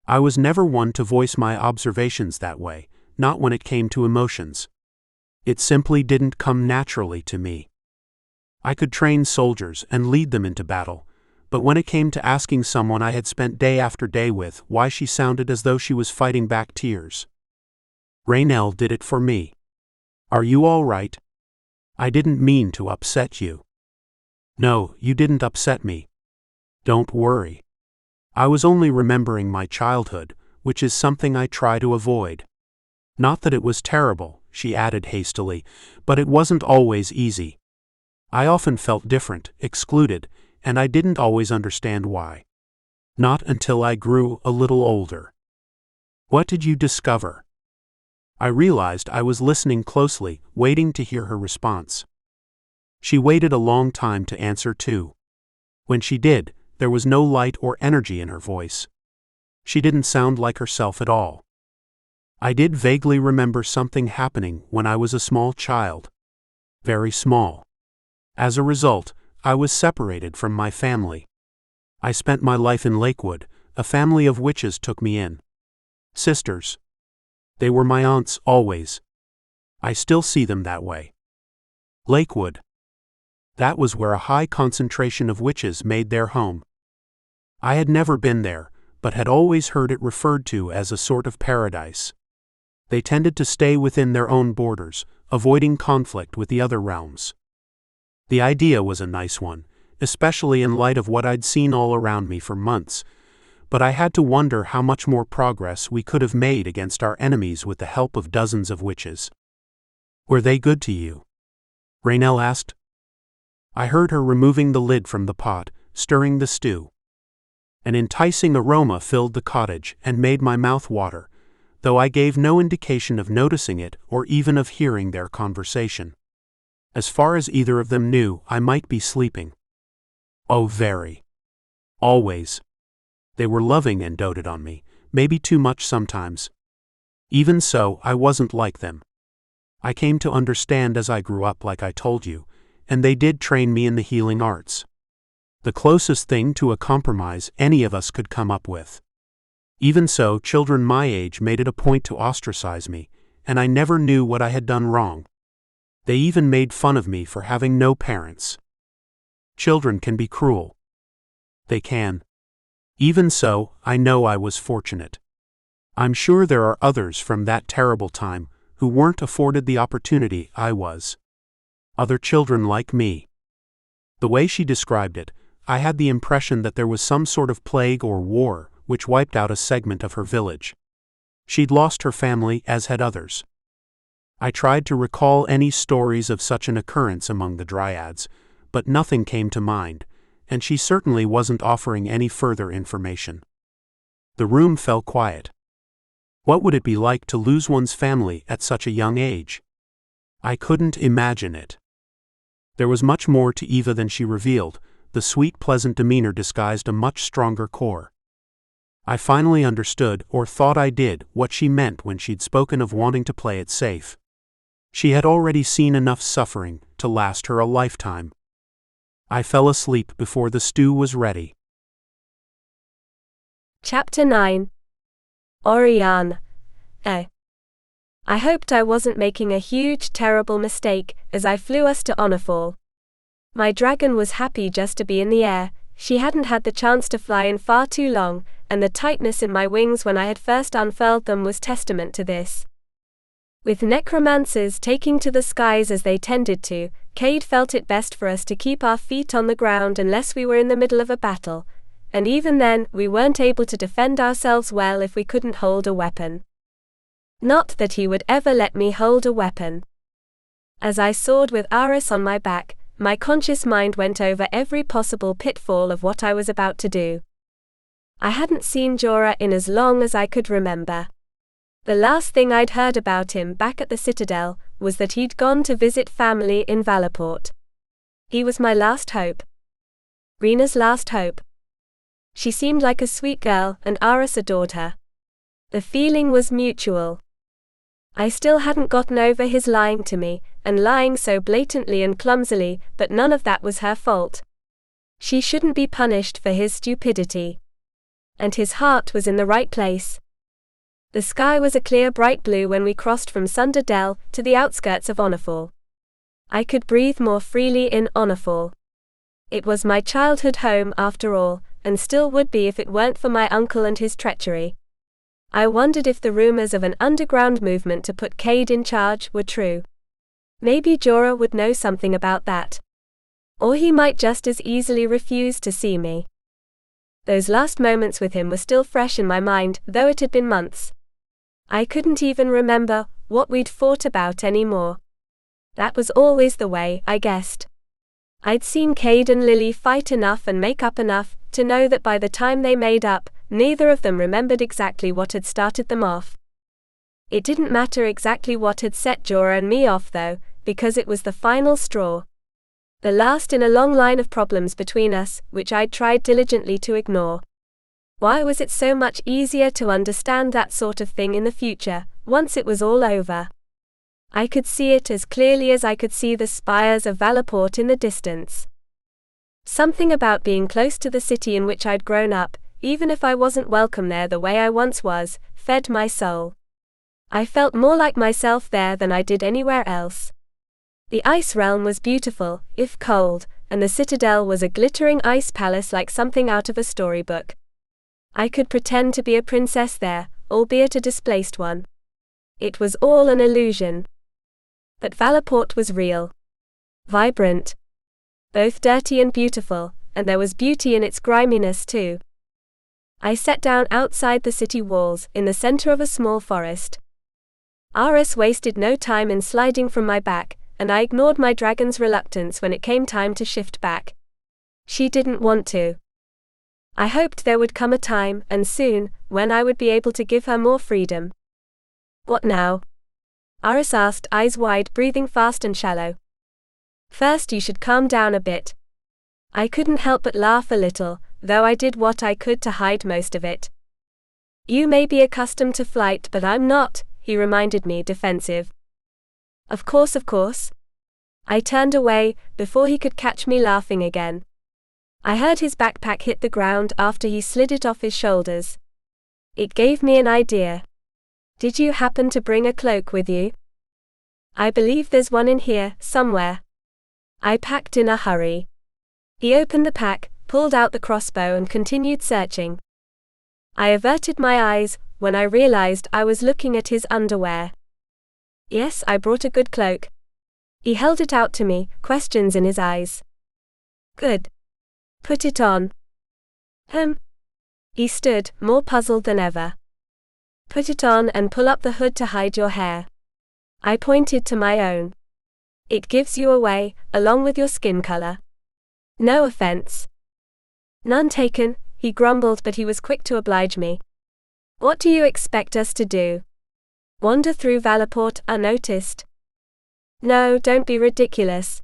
I was never one to voice my observations that way, not when it came to emotions. It simply didn't come naturally to me. I could train soldiers and lead them into battle, but when it came to asking someone I had spent day after day with why, she sounded as though she was fighting back tears. Raynell did it for me. Are you all right? I didn't mean to upset you. No, you didn't upset me. Don't worry. I was only remembering my childhood, which is something I try to avoid. Not that it was terrible, she added hastily, but it wasn't always easy. I often felt different, excluded, and I didn't always understand why. Not until I grew a little older. What did you discover? I realized I was listening closely, waiting to hear her response. She waited a long time to answer too. When she did, there was no light or energy in her voice. She didn't sound like herself at all. I did vaguely remember something happening when I was a small child. Very small. As a result, I was separated from my family. I spent my life in Lakewood. A family of witches took me in. Sisters. They were my aunts always. I still see them that way. Lakewood. That was where a high concentration of witches made their home. I had never been there, but had always heard it referred to as a sort of paradise. They tended to stay within their own borders, avoiding conflict with the other realms. The idea was a nice one, especially in light of what I'd seen all around me for months, but I had to wonder how much more progress we could have made against our enemies with the help of dozens of witches. Were they good to you? Raynell asked. I heard her removing the lid from the pot, stirring the stew. An enticing aroma filled the cottage and made my mouth water, though I gave no indication of noticing it or even of hearing their conversation. As far as either of them knew, I might be sleeping. Oh, very. Always. They were loving and doted on me, maybe too much sometimes. Even so, I wasn't like them. I came to understand as I grew up, like I told you, and they did train me in the healing arts. The closest thing to a compromise any of us could come up with. Even so, children my age made it a point to ostracize me, and I never knew what I had done wrong. They even made fun of me for having no parents. Children can be cruel. They can. Even so, I know I was fortunate. I'm sure there are others from that terrible time who weren't afforded the opportunity I was. Other children like me. The way she described it, I had the impression that there was some sort of plague or war which wiped out a segment of her village. She'd lost her family, as had others. I tried to recall any stories of such an occurrence among the dryads, but nothing came to mind, and she certainly wasn't offering any further information. The room fell quiet. What would it be like to lose one's family at such a young age? I couldn't imagine it. There was much more to Eva than she revealed. The sweet, pleasant demeanor disguised a much stronger core. I finally understood, or thought I did, what she meant when she'd spoken of wanting to play it safe. She had already seen enough suffering to last her a lifetime. I fell asleep before the stew was ready. Chapter 9. Oriana. I hoped I wasn't making a huge, terrible mistake as I flew us to Honorfall. My dragon was happy just to be in the air. She hadn't had the chance to fly in far too long, and the tightness in my wings when I had first unfurled them was testament to this. With necromancers taking to the skies as they tended to, Cade felt it best for us to keep our feet on the ground unless we were in the middle of a battle, and even then, we weren't able to defend ourselves well if we couldn't hold a weapon. Not that he would ever let me hold a weapon. As I soared with Aras on my back, my conscious mind went over every possible pitfall of what I was about to do. I hadn't seen Jorah in as long as I could remember. The last thing I'd heard about him back at the Citadel was that he'd gone to visit family in Valaport. He was my last hope. Rena's last hope. She seemed like a sweet girl, and Aras adored her. The feeling was mutual. I still hadn't gotten over his lying to me, and lying so blatantly and clumsily, but none of that was her fault. She shouldn't be punished for his stupidity. And his heart was in the right place. The sky was a clear bright blue when we crossed from Sunder Dell to the outskirts of Onifal. I could breathe more freely in Onifal. It was my childhood home after all, and still would be if it weren't for my uncle and his treachery. I wondered if the rumors of an underground movement to put Cade in charge were true. Maybe Jorah would know something about that. Or he might just as easily refuse to see me. Those last moments with him were still fresh in my mind, though it had been months. I couldn't even remember what we'd fought about anymore. That was always the way, I guessed. I'd seen Cade and Lily fight enough and make up enough to know that by the time they made up, neither of them remembered exactly what had started them off. It didn't matter exactly what had set Jorah and me off though, because it was the final straw. The last in a long line of problems between us, which I'd tried diligently to ignore. Why was it so much easier to understand that sort of thing in the future, once it was all over? I could see it as clearly as I could see the spires of Valaport in the distance. Something about being close to the city in which I'd grown up, even if I wasn't welcome there the way I once was, fed my soul. I felt more like myself there than I did anywhere else. The Ice Realm was beautiful, if cold, and the Citadel was a glittering ice palace like something out of a storybook. I could pretend to be a princess there, albeit a displaced one. It was all an illusion. But Valaport was real. Vibrant. Both dirty and beautiful, and there was beauty in its griminess too. I sat down outside the city walls, in the center of a small forest. Aras wasted no time in sliding from my back, and I ignored my dragon's reluctance when it came time to shift back. She didn't want to. I hoped there would come a time, and soon, when I would be able to give her more freedom. What now? Aras asked, eyes wide, breathing fast and shallow. First you should calm down a bit. I couldn't help but laugh a little, though I did what I could to hide most of it. You may be accustomed to flight, but I'm not, he reminded me, defensive. Of course. I turned away, before he could catch me laughing again. I heard his backpack hit the ground after he slid it off his shoulders. It gave me an idea. Did you happen to bring a cloak with you? I believe there's one in here, somewhere. I packed in a hurry. He opened the pack, pulled out the crossbow and continued searching. I averted my eyes, when I realized I was looking at his underwear. Yes, I brought a good cloak. He held it out to me, questions in his eyes. Good. Put it on. He stood, more puzzled than ever. Put it on and pull up the hood to hide your hair. I pointed to my own. It gives you away, along with your skin color. No offense. None taken, he grumbled, but he was quick to oblige me. What do you expect us to do? Wander through Valaport unnoticed? No, don't be ridiculous.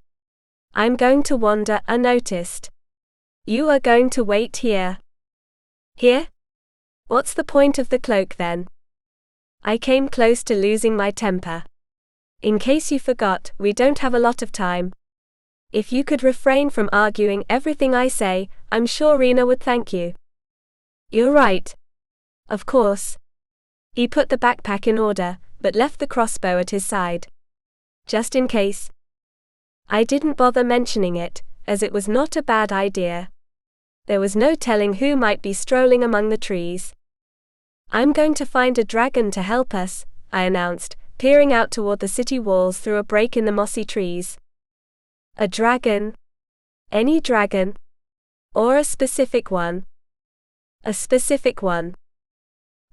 I'm going to wander unnoticed. You are going to wait here. Here? What's the point of the cloak then? I came close to losing my temper. In case you forgot, we don't have a lot of time. If you could refrain from arguing everything I say, I'm sure Rena would thank you. You're right. Of course. He put the backpack in order, but left the crossbow at his side. Just in case. I didn't bother mentioning it, as it was not a bad idea. There was no telling who might be strolling among the trees. I'm going to find a dragon to help us, I announced, peering out toward the city walls through a break in the mossy trees. A dragon? Any dragon? Or a specific one? A specific one.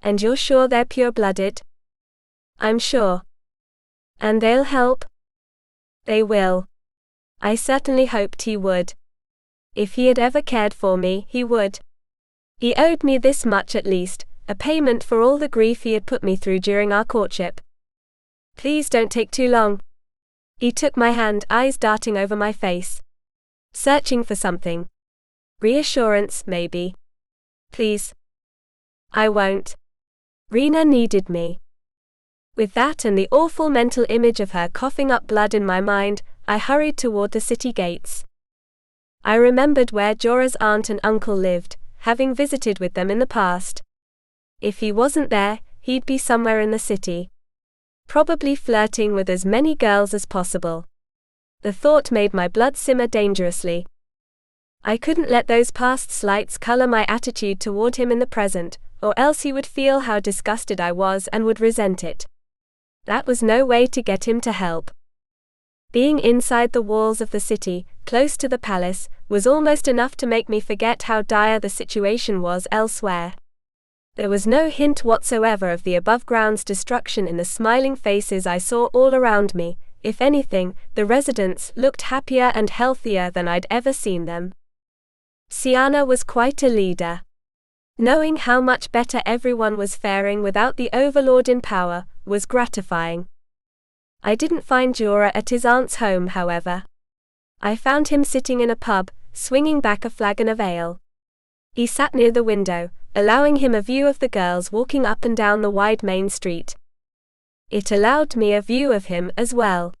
And you're sure they're pure-blooded? I'm sure. And they'll help? They will. I certainly hoped he would. If he had ever cared for me, he would. He owed me this much at least, a payment for all the grief he had put me through during our courtship. Please don't take too long. He took my hand, eyes darting over my face. Searching for something. Reassurance, maybe. Please. I won't. Rena needed me. With that and the awful mental image of her coughing up blood in my mind, I hurried toward the city gates. I remembered where Jorah's aunt and uncle lived, having visited with them in the past. If he wasn't there, he'd be somewhere in the city. Probably flirting with as many girls as possible. The thought made my blood simmer dangerously. I couldn't let those past slights color my attitude toward him in the present, or else he would feel how disgusted I was and would resent it. That was no way to get him to help. Being inside the walls of the city, close to the palace, was almost enough to make me forget how dire the situation was elsewhere. There was no hint whatsoever of the above-ground's destruction in the smiling faces I saw all around me. If anything, the residents looked happier and healthier than I'd ever seen them. Sienna was quite a leader. Knowing how much better everyone was faring without the overlord in power was gratifying. I didn't find Jorah at his aunt's home, however. I found him sitting in a pub, swinging back a flagon of ale. He sat near the window, allowing him a view of the girls walking up and down the wide main street. It allowed me a view of him as well.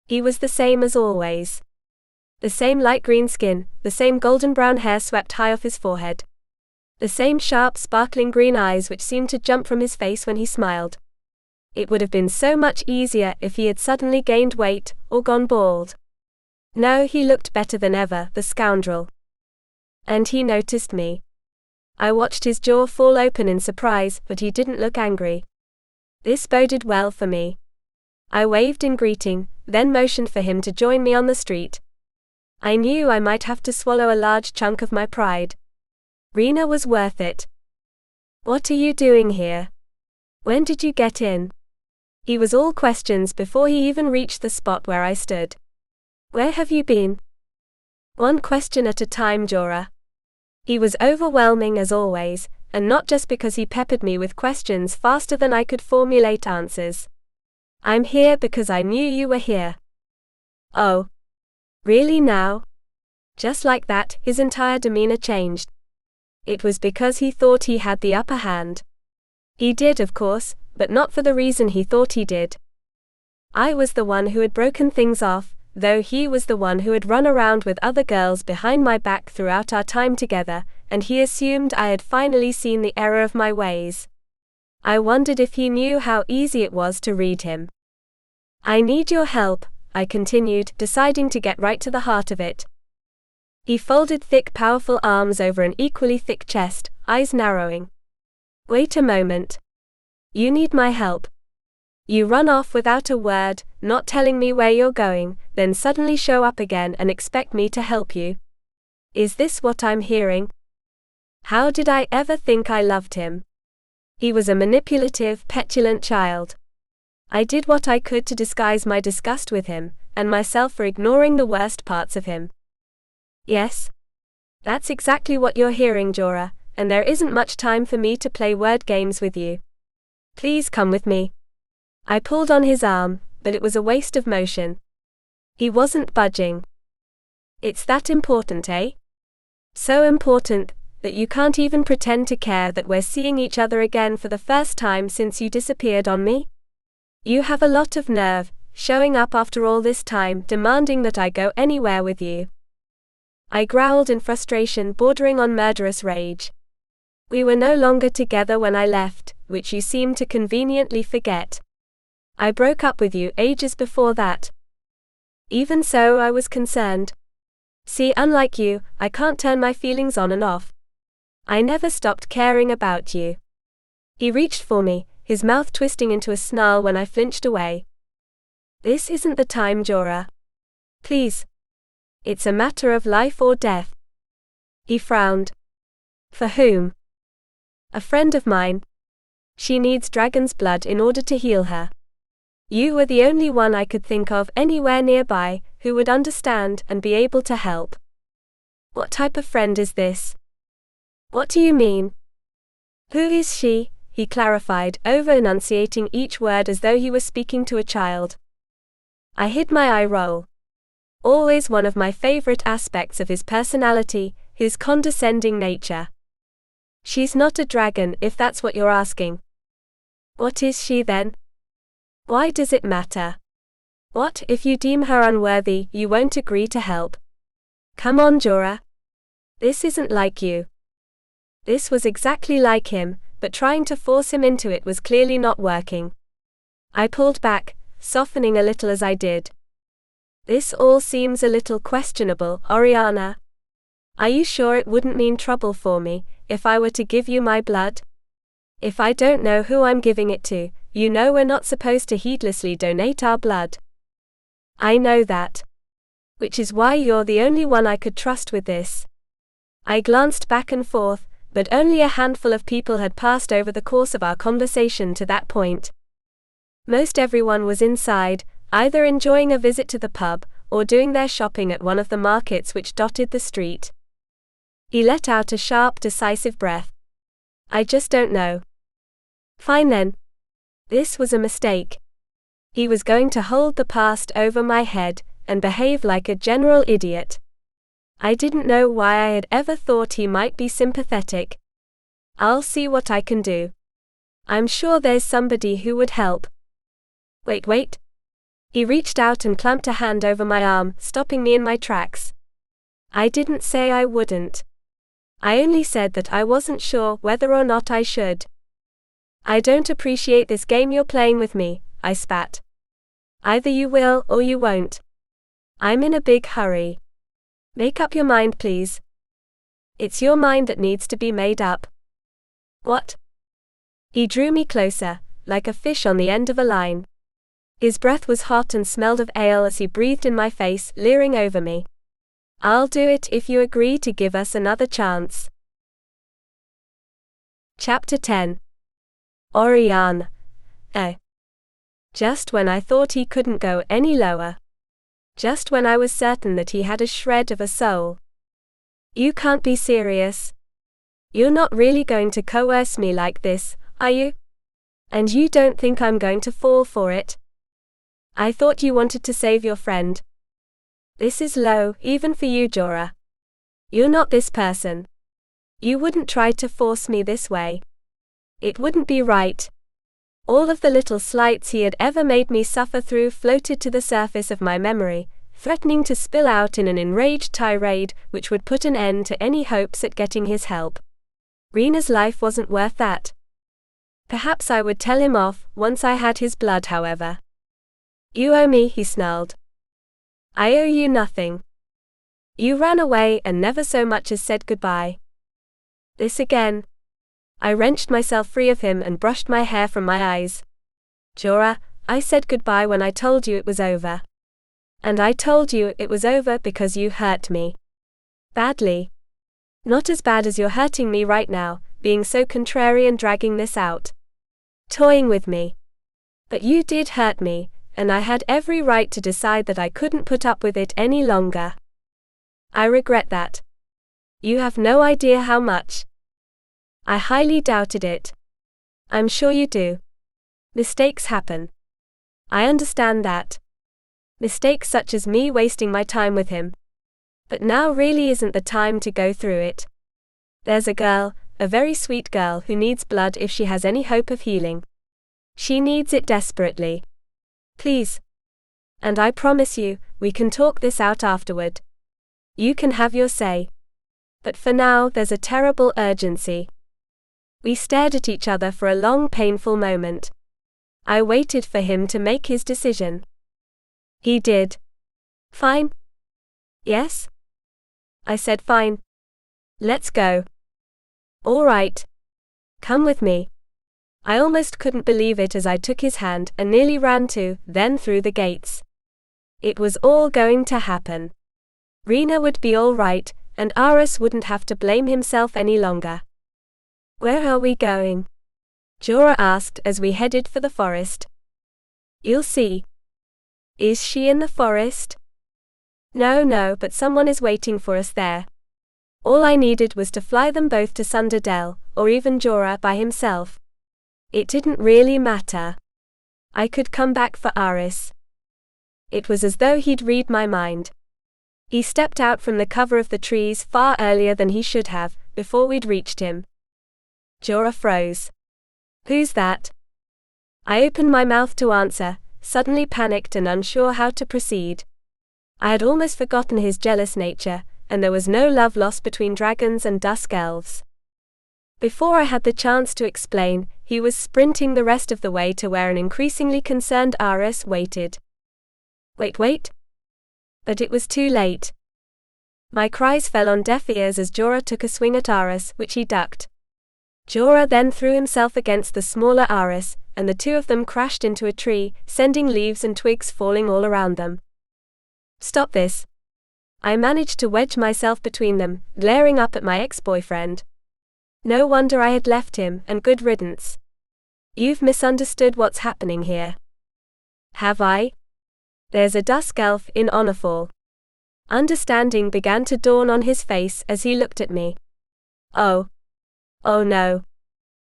He was the same as always. The same light green skin, the same golden brown hair swept high off his forehead. The same sharp, sparkling green eyes which seemed to jump from his face when he smiled. It would have been so much easier if he had suddenly gained weight, or gone bald. No, he looked better than ever, the scoundrel. And he noticed me. I watched his jaw fall open in surprise, but he didn't look angry. This boded well for me. I waved in greeting, then motioned for him to join me on the street. I knew I might have to swallow a large chunk of my pride. Rena was worth it. What are you doing here? When did you get in? He was all questions before he even reached the spot where I stood. Where have you been? One question at a time, Jorah. He was overwhelming as always, and not just because he peppered me with questions faster than I could formulate answers. I'm here because I knew you were here. Oh. Really now? Just like that, his entire demeanor changed. It was because he thought he had the upper hand. He did, of course, but not for the reason he thought he did. I was the one who had broken things off, though he was the one who had run around with other girls behind my back throughout our time together, and he assumed I had finally seen the error of my ways. I wondered if he knew how easy it was to read him. I need your help, I continued, deciding to get right to the heart of it. He folded thick, powerful arms over an equally thick chest, eyes narrowing. Wait a moment. You need my help. You run off without a word, not telling me where you're going, then suddenly show up again and expect me to help you. Is this what I'm hearing? How did I ever think I loved him? He was a manipulative, petulant child. I did what I could to disguise my disgust with him, and myself for ignoring the worst parts of him. Yes. That's exactly what you're hearing, Jorah, and there isn't much time for me to play word games with you. Please come with me. I pulled on his arm, but it was a waste of motion. He wasn't budging. It's that important, eh? So important, that you can't even pretend to care that we're seeing each other again for the first time since you disappeared on me? You have a lot of nerve, showing up after all this time, demanding that I go anywhere with you. I growled in frustration bordering on murderous rage. We were no longer together when I left, which you seem to conveniently forget. I broke up with you ages before that. Even so, I was concerned. See, unlike you, I can't turn my feelings on and off. I never stopped caring about you. He reached for me, his mouth twisting into a snarl when I flinched away. This isn't the time, Jorah. Please. It's a matter of life or death. He frowned. For whom? A friend of mine. She needs dragon's blood in order to heal her. You were the only one I could think of anywhere nearby who would understand and be able to help. What type of friend is this? What do you mean? Who is she? He clarified, over-enunciating each word as though he were speaking to a child. I hid my eye roll. always one of my favorite aspects of his personality, his condescending nature. She's not a dragon, if that's what you're asking. What is she then? Why does it matter? What if you deem her unworthy, you won't agree to help? Come on, Jorah. This isn't like you. This was exactly like him, but trying to force him into it was clearly not working. I pulled back, softening a little as I did. This all seems a little questionable, Oriana. Are you sure it wouldn't mean trouble for me, if I were to give you my blood? If I don't know who I'm giving it to, you know we're not supposed to heedlessly donate our blood. I know that. Which is why you're the only one I could trust with this. I glanced back and forth, but only a handful of people had passed over the course of our conversation to that point. Most everyone was inside, either enjoying a visit to the pub, or doing their shopping at one of the markets which dotted the street. He let out a sharp, decisive breath. I just don't know. Fine then. This was a mistake. He was going to hold the past over my head, and behave like a general idiot. I didn't know why I had ever thought he might be sympathetic. I'll see what I can do. I'm sure there's somebody who would help. Wait. He reached out and clamped a hand over my arm, stopping me in my tracks. I didn't say I wouldn't. I only said that I wasn't sure whether or not I should. I don't appreciate this game you're playing with me, I spat. Either you will or you won't. I'm in a big hurry. Make up your mind, please. It's your mind that needs to be made up. What? He drew me closer, like a fish on the end of a line. His breath was hot and smelled of ale as he breathed in my face, leering over me. I'll do it if you agree to give us another chance. Chapter 10. Oriana. Just when I thought he couldn't go any lower. Just when I was certain that he had a shred of a soul. You can't be serious. You're not really going to coerce me like this, are you? And you don't think I'm going to fall for it? I thought you wanted to save your friend. This is low, even for you, Jorah. You're not this person. You wouldn't try to force me this way. It wouldn't be right. All of the little slights he had ever made me suffer through floated to the surface of my memory, threatening to spill out in an enraged tirade which would put an end to any hopes at getting his help. Rena's life wasn't worth that. Perhaps I would tell him off once I had his blood, however. You owe me, he snarled. I owe you nothing. You ran away and never so much as said goodbye. This again. I wrenched myself free of him and brushed my hair from my eyes. Jorah, I said goodbye when I told you it was over. And I told you it was over because you hurt me. Badly. Not as bad as you're hurting me right now, being so contrary and dragging this out. Toying with me. But you did hurt me, and I had every right to decide that I couldn't put up with it any longer. I regret that. You have no idea how much. I highly doubted it. I'm sure you do. Mistakes happen. I understand that. Mistakes such as me wasting my time with him. But now really isn't the time to go through it. There's a girl, a very sweet girl who needs blood if she has any hope of healing. She needs it desperately. Please. And I promise you, we can talk this out afterward. You can have your say. But for now there's a terrible urgency. We stared at each other for a long, painful moment. I waited for him to make his decision. He did. Fine? Yes? I said fine. Let's go. All right. Come with me. I almost couldn't believe it as I took his hand and nearly ran to, then through the gates. It was all going to happen. Rena would be all right, and Aras wouldn't have to blame himself any longer. Where are we going? Jorah asked as we headed for the forest. You'll see. Is she in the forest? No, but someone is waiting for us there. All I needed was to fly them both to Sunderdell, or even Jorah by himself. It didn't really matter. I could come back for Aras. It was as though he'd read my mind. He stepped out from the cover of the trees far earlier than he should have, before we'd reached him. Jorah froze. "Who's that?" I opened my mouth to answer, suddenly panicked and unsure how to proceed. I had almost forgotten his jealous nature, and there was no love lost between dragons and dusk elves. Before I had the chance to explain, he was sprinting the rest of the way to where an increasingly concerned Aras waited. Wait. But it was too late. My cries fell on deaf ears as Jorah took a swing at Aras, which he ducked. Jorah then threw himself against the smaller Aras, and the two of them crashed into a tree, sending leaves and twigs falling all around them. "Stop this." I managed to wedge myself between them, glaring up at my ex-boyfriend. No wonder I had left him, and good riddance. "You've misunderstood what's happening here." "Have I?" "There's a dusk elf in Honorfall." Understanding began to dawn on his face as he looked at me. Oh no.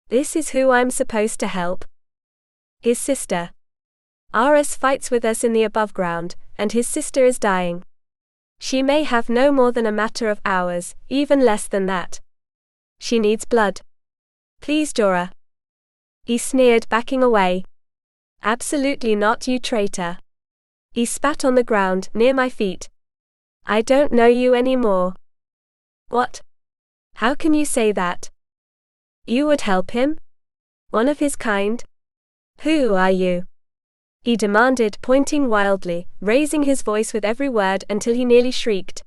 This is who I'm supposed to help? His sister. Aras fights with us in the above ground, and his sister is dying. She may have no more than a matter of hours, even less than that. She needs blood. Please, Jorah. He sneered, backing away. Absolutely not, you traitor. He spat on the ground, near my feet. I don't know you anymore. What? How can you say that? You would help him? One of his kind? Who are you? He demanded, pointing wildly, raising his voice with every word until he nearly shrieked.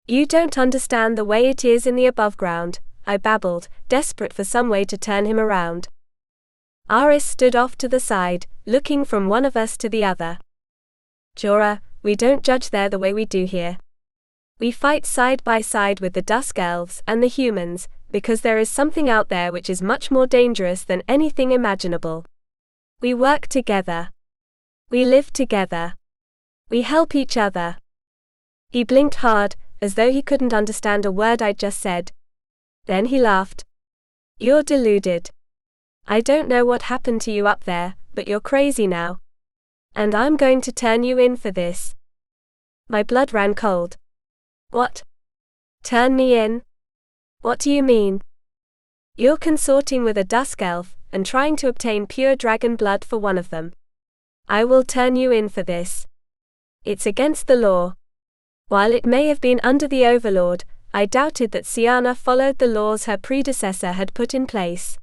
You don't understand the way it is in the above ground, I babbled, desperate for some way to turn him around. Aras stood off to the side, looking from one of us to the other. Jorah, we don't judge there the way we do here. We fight side by side with the Dusk Elves and the humans, because there is something out there which is much more dangerous than anything imaginable. We work together. We live together. We help each other. He blinked hard, as though he couldn't understand a word I'd just said. Then he laughed. You're deluded. I don't know what happened to you up there, but you're crazy now. And I'm going to turn you in for this. My blood ran cold. What? Turn me in? What do you mean? You're consorting with a Dusk Elf, and trying to obtain pure dragon blood for one of them. I will turn you in for this. It's against the law. While it may have been under the Overlord, I doubted that Sienna followed the laws her predecessor had put in place.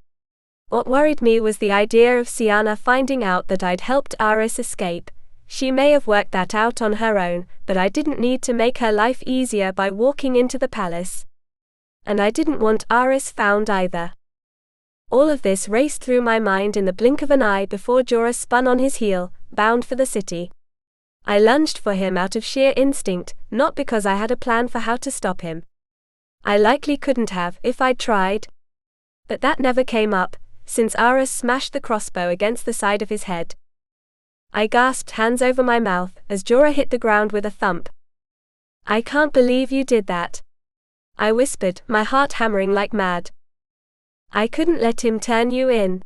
What worried me was the idea of Sienna finding out that I'd helped Aras escape. She may have worked that out on her own, but I didn't need to make her life easier by walking into the palace. And I didn't want Aras found either. All of this raced through my mind in the blink of an eye before Jorah spun on his heel, bound for the city. I lunged for him out of sheer instinct, not because I had a plan for how to stop him. I likely couldn't have if I'd tried. But that never came up, since Aras smashed the crossbow against the side of his head. I gasped, hands over my mouth, as Jorah hit the ground with a thump. I can't believe you did that. I whispered, my heart hammering like mad. I couldn't let him turn you in.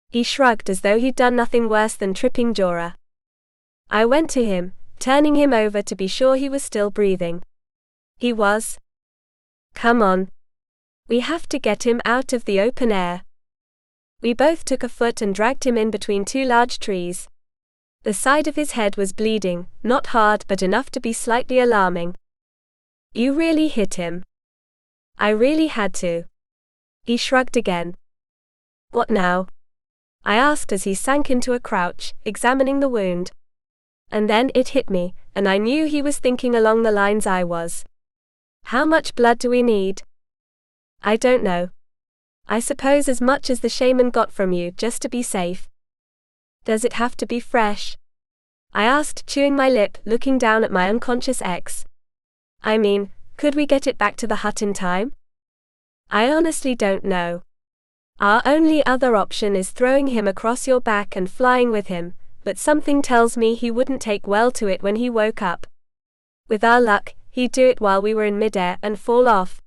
He shrugged as though he'd done nothing worse than tripping Jorah. I went to him, turning him over to be sure he was still breathing. He was. Come on. We have to get him out of the open air. We both took a foot and dragged him in between two large trees. The side of his head was bleeding, not hard but enough to be slightly alarming. You really hit him. I really had to. He shrugged again. What now? I asked as he sank into a crouch, examining the wound. And then it hit me, and I knew he was thinking along the lines I was. How much blood do we need? I don't know. I suppose as much as the shaman got from you, just to be safe. Does it have to be fresh? I asked, chewing my lip, looking down at my unconscious ex. I mean, could we get it back to the hut in time? I honestly don't know. Our only other option is throwing him across your back and flying with him, but something tells me he wouldn't take well to it when he woke up. With our luck, he'd do it while we were in midair and fall off.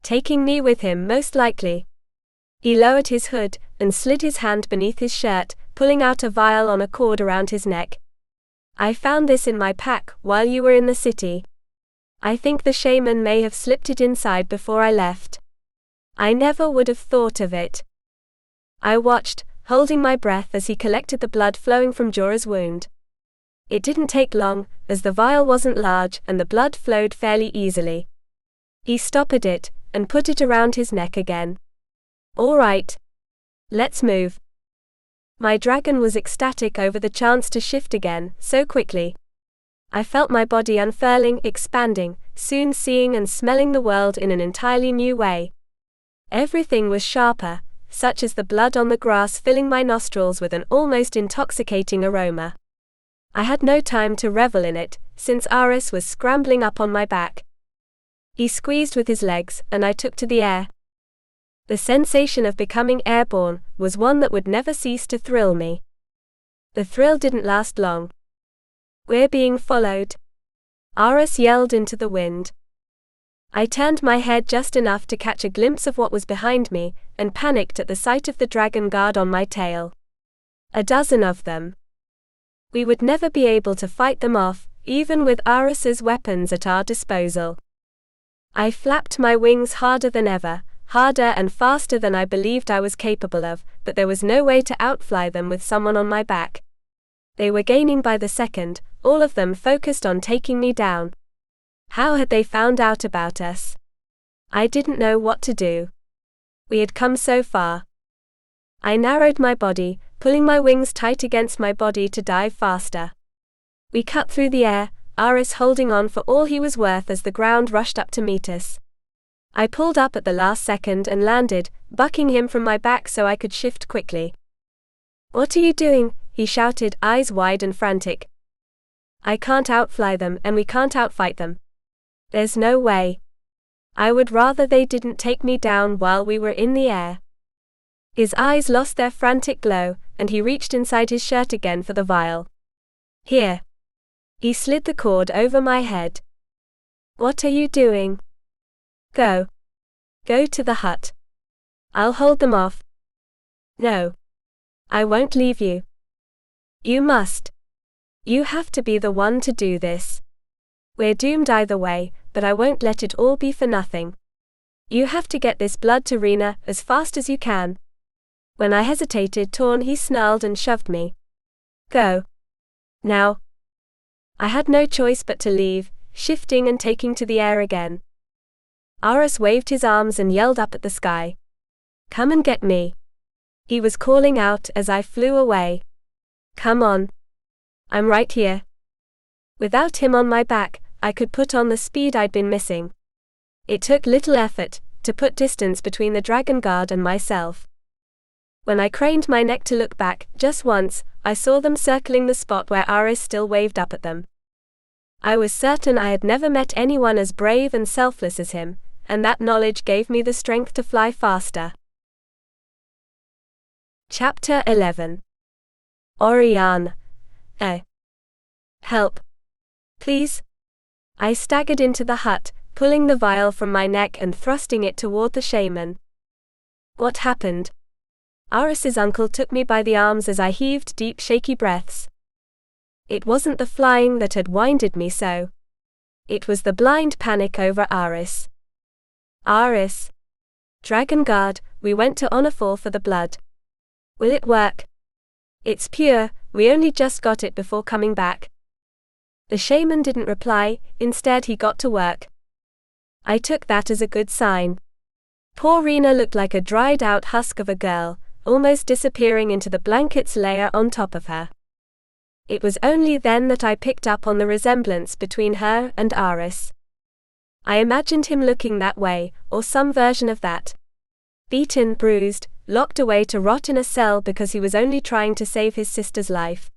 Taking me with him most likely. He lowered his hood, and slid his hand beneath his shirt, pulling out a vial on a cord around his neck. I found this in my pack while you were in the city. I think the shaman may have slipped it inside before I left. I never would have thought of it. I watched, holding my breath as he collected the blood flowing from Jorah's wound. It didn't take long, as the vial wasn't large and the blood flowed fairly easily. He stoppered it, and put it around his neck again. All right. Let's move. My dragon was ecstatic over the chance to shift again, so quickly. I felt my body unfurling, expanding, soon seeing and smelling the world in an entirely new way. Everything was sharper, such as the blood on the grass filling my nostrils with an almost intoxicating aroma. I had no time to revel in it, since Aras was scrambling up on my back. He squeezed with his legs, and I took to the air. The sensation of becoming airborne was one that would never cease to thrill me. The thrill didn't last long. We're being followed. Aras yelled into the wind. I turned my head just enough to catch a glimpse of what was behind me, and panicked at the sight of the dragon guard on my tail. 12 of them. We would never be able to fight them off, even with Aras's weapons at our disposal. I flapped my wings harder than ever, harder and faster than I believed I was capable of, but there was no way to outfly them with someone on my back. They were gaining by the second, all of them focused on taking me down. How had they found out about us? I didn't know what to do. We had come so far. I narrowed my body, pulling my wings tight against my body to dive faster. We cut through the air, Aras holding on for all he was worth as the ground rushed up to meet us. I pulled up at the last second and landed, bucking him from my back so I could shift quickly. "What are you doing?" he shouted, eyes wide and frantic. "I can't outfly them and we can't outfight them. There's no way. I would rather they didn't take me down while we were in the air." His eyes lost their frantic glow, and he reached inside his shirt again for the vial. "Here." He slid the cord over my head. "What are you doing?" "Go. Go to the hut. I'll hold them off." "No. I won't leave you. You must. You have to be the one to do this. We're doomed either way, but I won't let it all be for nothing. You have to get this blood to Rena as fast as you can." When I hesitated, he snarled and shoved me. "Go. Now." I had no choice but to leave, shifting and taking to the air again. Aras waved his arms and yelled up at the sky. "Come and get me." He was calling out as I flew away. "Come on. I'm right here." Without him on my back, I could put on the speed I'd been missing. It took little effort to put distance between the dragon guard and myself. When I craned my neck to look back, just once, I saw them circling the spot where Aras still waved up at them. I was certain I had never met anyone as brave and selfless as him, and that knowledge gave me the strength to fly faster. Chapter 11. Oriana. Help. Please? I staggered into the hut, pulling the vial from my neck and thrusting it toward the shaman. What happened? Aras's uncle took me by the arms as I heaved deep, shaky breaths. It wasn't the flying that had winded me so. It was the blind panic over Aras. "Aras. Dragon Guard, we went to Onafall for the blood. Will it work?" "It's pure, we only just got it before coming back." The shaman didn't reply, instead he got to work. I took that as a good sign. Poor Rena looked like a dried-out husk of a girl, almost disappearing into the blanket's layer on top of her. It was only then that I picked up on the resemblance between her and Aras. I imagined him looking that way, or some version of that. Beaten, bruised, locked away to rot in a cell because he was only trying to save his sister's life.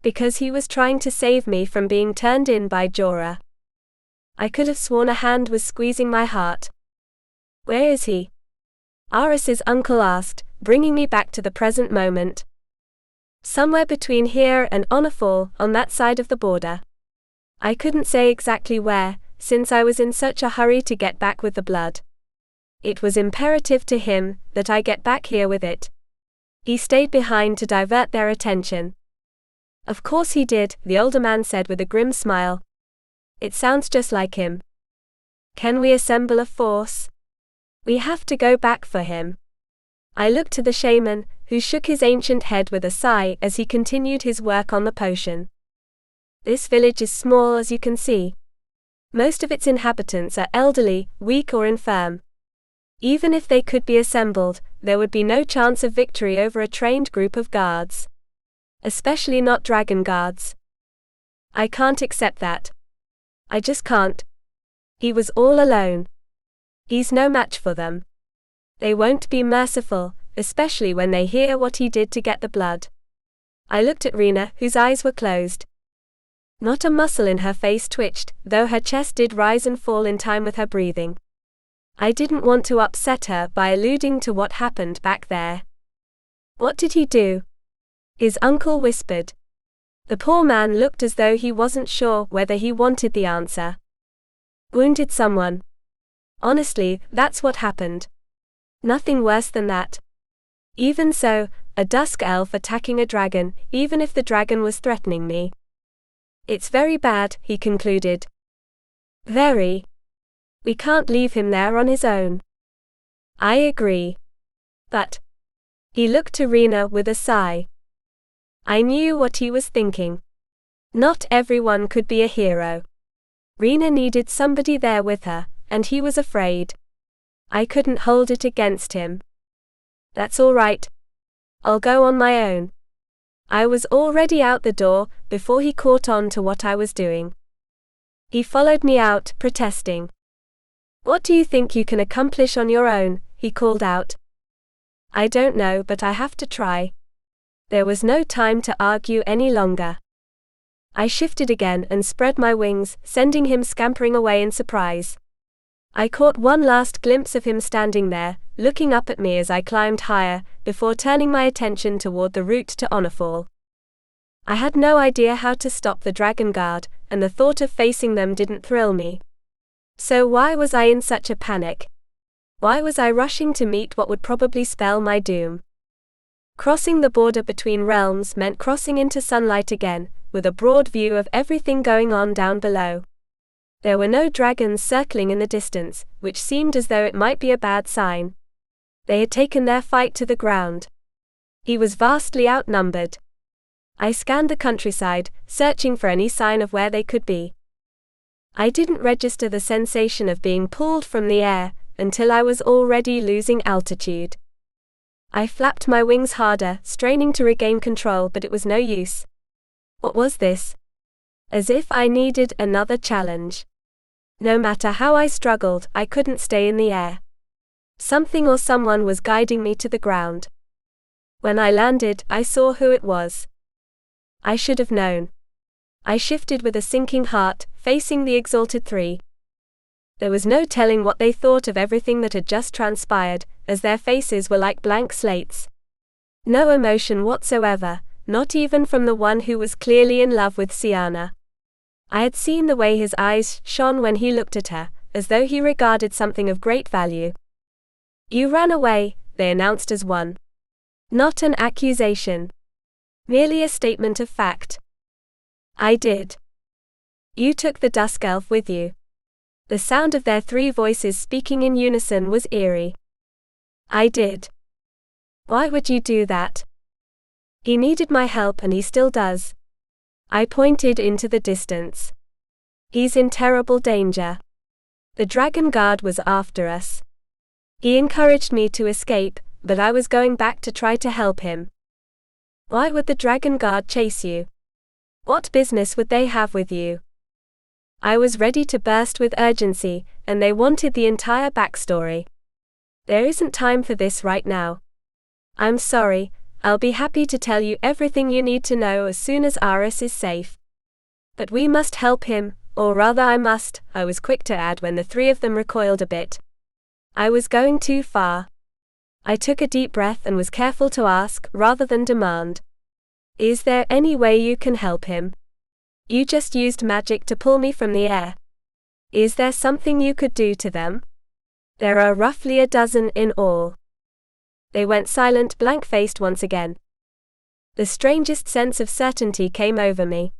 Because he was trying to save me from being turned in by Jorah. I could have sworn a hand was squeezing my heart. "Where is he?" Aras's uncle asked, bringing me back to the present moment. "Somewhere between here and Onafall, on that side of the border." I couldn't say exactly where, since I was in such a hurry to get back with the blood. It was imperative to him that I get back here with it. He stayed behind to divert their attention. "Of course he did," the older man said with a grim smile. It sounds just like him. Can we assemble a force? We have to go back for him. I looked to the shaman, who shook his ancient head with a sigh as he continued his work on the potion. This village is small, as you can see. Most of its inhabitants are elderly, weak or infirm. Even if they could be assembled, there would be no chance of victory over a trained group of guards. Especially not dragon guards. I can't accept that. I just can't. He was all alone. He's no match for them. They won't be merciful, especially when they hear what he did to get the blood. I looked at Rena, whose eyes were closed. Not a muscle in her face twitched, though her chest did rise and fall in time with her breathing. I didn't want to upset her by alluding to what happened back there. What did he do? His uncle whispered. The poor man looked as though he wasn't sure whether he wanted the answer. Wounded someone. Honestly, that's what happened. Nothing worse than that. Even so, a dusk elf attacking a dragon, even if the dragon was threatening me. It's very bad, he concluded. Very. We can't leave him there on his own. I agree. But. He looked to Rena with a sigh. I knew what he was thinking. Not everyone could be a hero. Rena needed somebody there with her, and he was afraid. I couldn't hold it against him. That's all right. I'll go on my own. I was already out the door before he caught on to what I was doing. He followed me out, protesting. What do you think you can accomplish on your own? He called out. I don't know, but I have to try. There was no time to argue any longer. I shifted again and spread my wings, sending him scampering away in surprise. I caught one last glimpse of him standing there, looking up at me as I climbed higher, before turning my attention toward the route to Honorfall. I had no idea how to stop the Dragon Guard, and the thought of facing them didn't thrill me. So why was I in such a panic? Why was I rushing to meet what would probably spell my doom? Crossing the border between realms meant crossing into sunlight again, with a broad view of everything going on down below. There were no dragons circling in the distance, which seemed as though it might be a bad sign. They had taken their fight to the ground. He was vastly outnumbered. I scanned the countryside, searching for any sign of where they could be. I didn't register the sensation of being pulled from the air, until I was already losing altitude. I flapped my wings harder, straining to regain control, but it was no use. What was this? As if I needed another challenge. No matter how I struggled, I couldn't stay in the air. Something or someone was guiding me to the ground. When I landed, I saw who it was. I should have known. I shifted with a sinking heart, facing the exalted three. There was no telling what they thought of everything that had just transpired, as their faces were like blank slates. No emotion whatsoever, not even from the one who was clearly in love with Sienna. I had seen the way his eyes shone when he looked at her, as though he regarded something of great value. You ran away, they announced as one. Not an accusation. Merely a statement of fact. I did. You took the Dusk Elf with you. The sound of their three voices speaking in unison was eerie. I did. Why would you do that? He needed my help and he still does. I pointed into the distance. He's in terrible danger. The Dragon Guard was after us. He encouraged me to escape, but I was going back to try to help him. Why would the Dragon Guard chase you? What business would they have with you? I was ready to burst with urgency, and they wanted the entire backstory. There isn't time for this right now. I'm sorry, I'll be happy to tell you everything you need to know as soon as Aras is safe. But we must help him, or rather I must, I was quick to add when the three of them recoiled a bit. I was going too far. I took a deep breath and was careful to ask, rather than demand. Is there any way you can help him? You just used magic to pull me from the air. Is there something you could do to them? There are roughly a dozen in all. They went silent, blank-faced once again. The strangest sense of certainty came over me.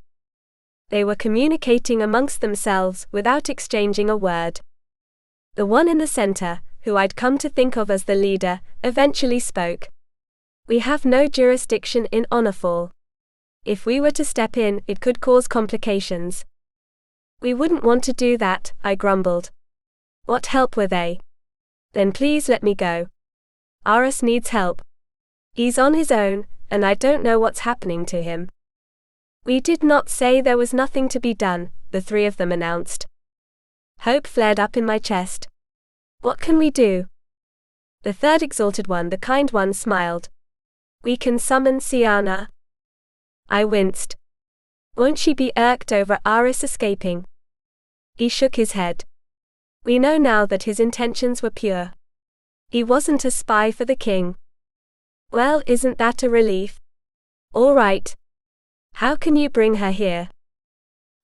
They were communicating amongst themselves without exchanging a word. The one in the center, who I'd come to think of as the leader, eventually spoke. "We have no jurisdiction in Honorfall. If we were to step in, it could cause complications." "We wouldn't want to do that," I grumbled. "What help were they?" "Then please let me go. Aras needs help. He's on his own, and I don't know what's happening to him." "We did not say there was nothing to be done," the three of them announced. Hope flared up in my chest. "What can we do?" The third exalted one, the kind one, smiled. "We can summon Siana." I winced. "Won't she be irked over Aras escaping?" He shook his head. "We know now that his intentions were pure. He wasn't a spy for the king." "Well, isn't that a relief?" "All right. How can you bring her here?"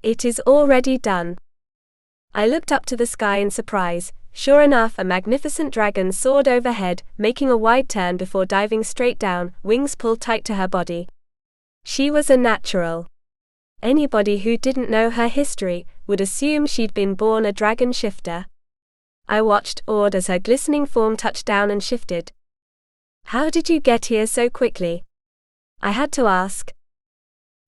"It is already done." I looked up to the sky in surprise. Sure enough, a magnificent dragon soared overhead, making a wide turn before diving straight down, wings pulled tight to her body. She was a natural. Anybody who didn't know her history would assume she'd been born a dragon shifter. I watched, awed, as her glistening form touched down and shifted. "How did you get here so quickly?" I had to ask.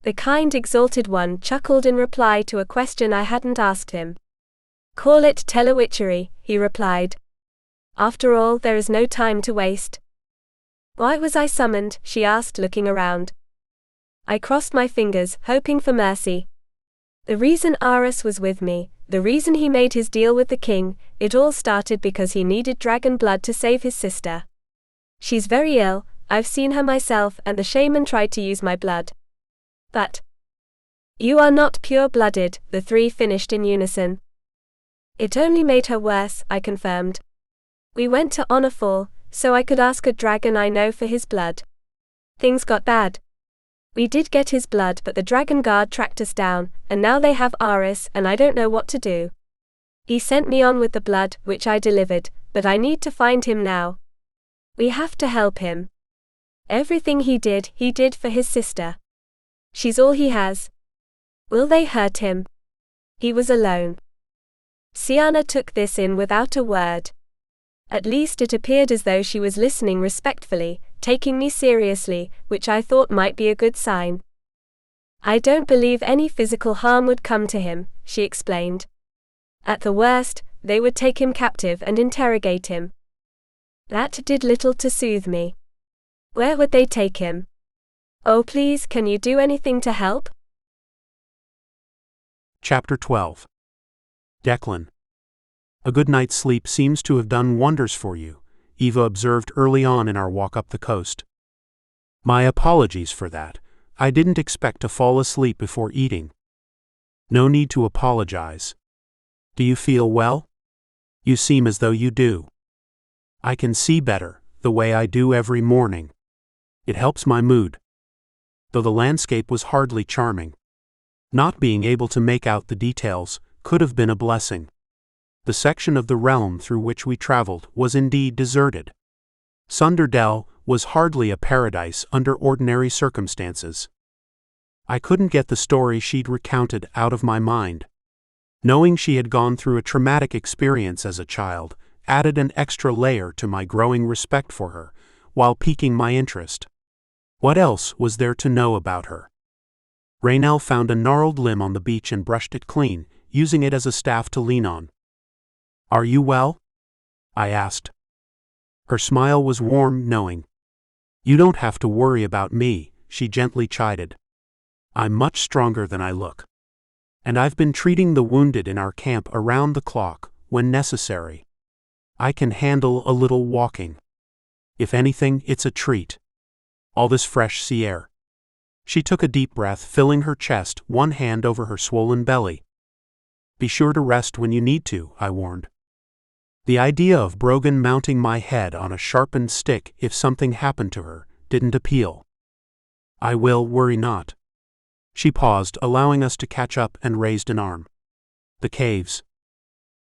The kind exalted one chuckled in reply to a question I hadn't asked him. "Call it telewitchery," he replied. "After all, there is no time to waste." "Why was I summoned?" she asked, looking around. I crossed my fingers, hoping for mercy. "The reason Aras was with me, the reason he made his deal with the king, it all started because he needed dragon blood to save his sister. She's very ill, I've seen her myself, and the shaman tried to use my blood. But you are not pure-blooded," the three finished in unison. "It only made her worse," I confirmed. "We went to Honorfall, so I could ask a dragon I know for his blood. Things got bad. We did get his blood, but the dragon guard tracked us down, and now they have Aras, and I don't know what to do. He sent me on with the blood, which I delivered, but I need to find him now. We have to help him. Everything he did for his sister. She's all he has. Will they hurt him?" He was alone. Siana took this in without a word. At least it appeared as though she was listening respectfully, taking me seriously, which I thought might be a good sign. "I don't believe any physical harm would come to him," she explained. "At the worst, they would take him captive and interrogate him." That did little to soothe me. Where would they take him? "Oh please, can you do anything to help?" Chapter 12. Declan. A good night's sleep seems to have done wonders for you, Eva observed early on in our walk up the coast. My apologies for that. I didn't expect to fall asleep before eating. No need to apologize. Do you feel well? You seem as though you do. I can see better, the way I do every morning. It helps my mood. Though the landscape was hardly charming. Not being able to make out the details could have been a blessing. The section of the realm through which we traveled was indeed deserted. Sunderdell was hardly a paradise under ordinary circumstances. I couldn't get the story she'd recounted out of my mind. Knowing she had gone through a traumatic experience as a child added an extra layer to my growing respect for her, while piquing my interest. What else was there to know about her? Raynell found a gnarled limb on the beach and brushed it clean, using it as a staff to lean on. "Are you well?" I asked. Her smile was warm, knowing. "You don't have to worry about me," she gently chided. "I'm much stronger than I look. And I've been treating the wounded in our camp around the clock, when necessary. I can handle a little walking. If anything, it's a treat. All this fresh sea air." She took a deep breath, filling her chest, one hand over her swollen belly. "Be sure to rest when you need to," I warned. The idea of Brogan mounting my head on a sharpened stick if something happened to her didn't appeal. "I will, worry not." She paused, allowing us to catch up, and raised an arm. "The caves.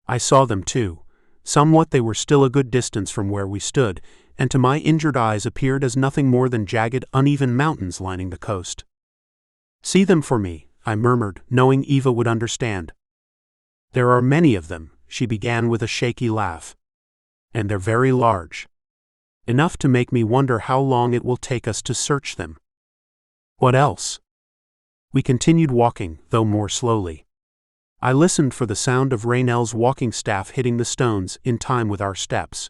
I saw them too. Somewhat they were still a good distance from where we stood, and to my injured eyes appeared as nothing more than jagged, uneven mountains lining the coast. "See them for me," I murmured, knowing Eva would understand. There are many of them, she began with a shaky laugh. And they're very large. Enough to make me wonder how long it will take us to search them. What else? We continued walking, though more slowly. I listened for the sound of Raynell's walking staff hitting the stones in time with our steps.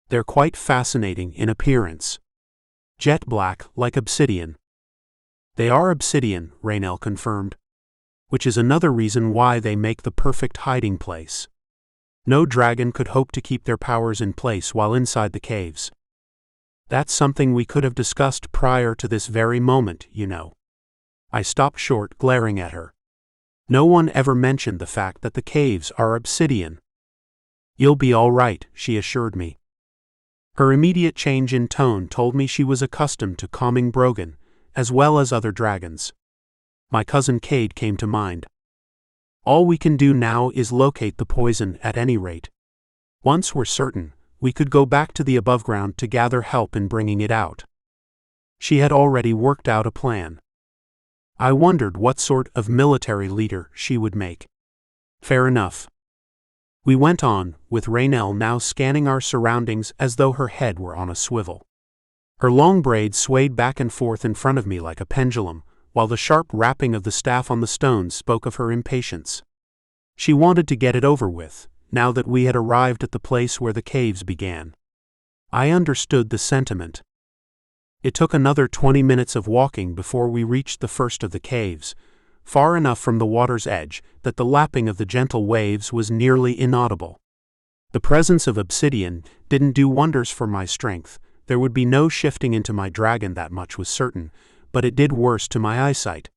They're quite fascinating in appearance. Jet black, like obsidian. They are obsidian, Raynell confirmed. Which is another reason why they make the perfect hiding place. No dragon could hope to keep their powers in place while inside the caves. That's something we could have discussed prior to this very moment, you know. I stopped short, glaring at her. No one ever mentioned the fact that the caves are obsidian. You'll be all right, she assured me. Her immediate change in tone told me she was accustomed to calming Brogan, as well as other dragons. My cousin Cade came to mind. All we can do now is locate the poison at any rate. Once we're certain, we could go back to the above ground to gather help in bringing it out. She had already worked out a plan. I wondered what sort of military leader she would make. Fair enough. We went on, with Raynell now scanning our surroundings as though her head were on a swivel. Her long braids swayed back and forth in front of me like a pendulum, while the sharp rapping of the staff on the stones spoke of her impatience. She wanted to get it over with, now that we had arrived at the place where the caves began. I understood the sentiment. It took another 20 minutes of walking before we reached the first of the caves, far enough from the water's edge that the lapping of the gentle waves was nearly inaudible. The presence of obsidian didn't do wonders for my strength. There would be no shifting into my dragon, that much was certain, but it did worse to my eyesight.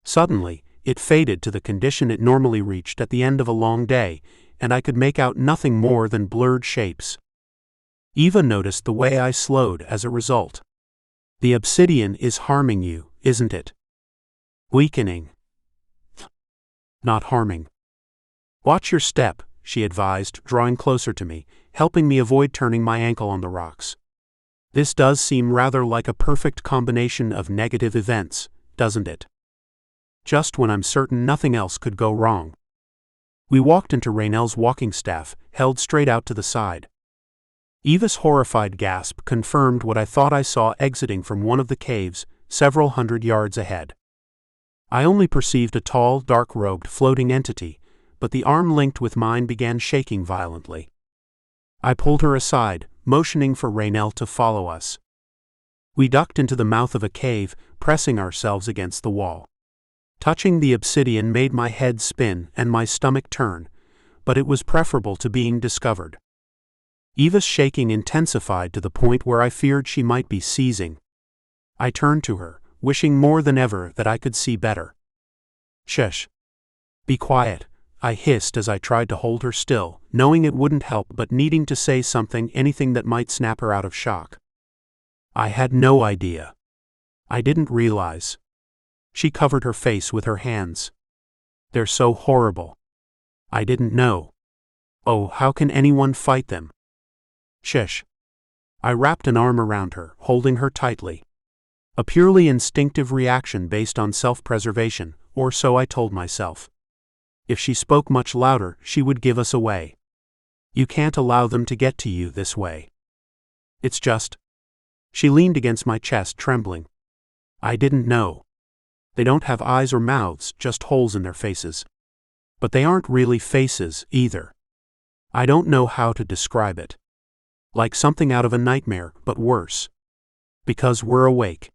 Suddenly, it faded to the condition it normally reached at the end of a long day, and I could make out nothing more than blurred shapes. Eva noticed the way I slowed as a result. The obsidian is harming you, isn't it? Weakening. Not harming. Watch your step, she advised, drawing closer to me, helping me avoid turning my ankle on the rocks. This does seem rather like a perfect combination of negative events, doesn't it? Just when I'm certain nothing else could go wrong. We walked into Raynell's walking staff, held straight out to the side. Eva's horrified gasp confirmed what I thought I saw exiting from one of the caves, several hundred yards ahead. I only perceived a tall, dark-robed floating entity, but the arm linked with mine began shaking violently. I pulled her aside, motioning for Raynell to follow us. We ducked into the mouth of a cave, pressing ourselves against the wall. Touching the obsidian made my head spin and my stomach turn, but it was preferable to being discovered. Eva's shaking intensified to the point where I feared she might be seizing. I turned to her, wishing more than ever that I could see better. Shush. Be quiet, I hissed as I tried to hold her still, knowing it wouldn't help but needing to say something, anything that might snap her out of shock. I had no idea. I didn't realize. She covered her face with her hands. They're so horrible. I didn't know. Oh, how can anyone fight them? Shush. I wrapped an arm around her, holding her tightly. A purely instinctive reaction based on self-preservation, or so I told myself. If she spoke much louder, she would give us away. You can't allow them to get to you this way. It's just. She leaned against my chest, trembling. I didn't know. They don't have eyes or mouths, just holes in their faces. But they aren't really faces, either. I don't know how to describe it. Like something out of a nightmare, but worse. Because we're awake.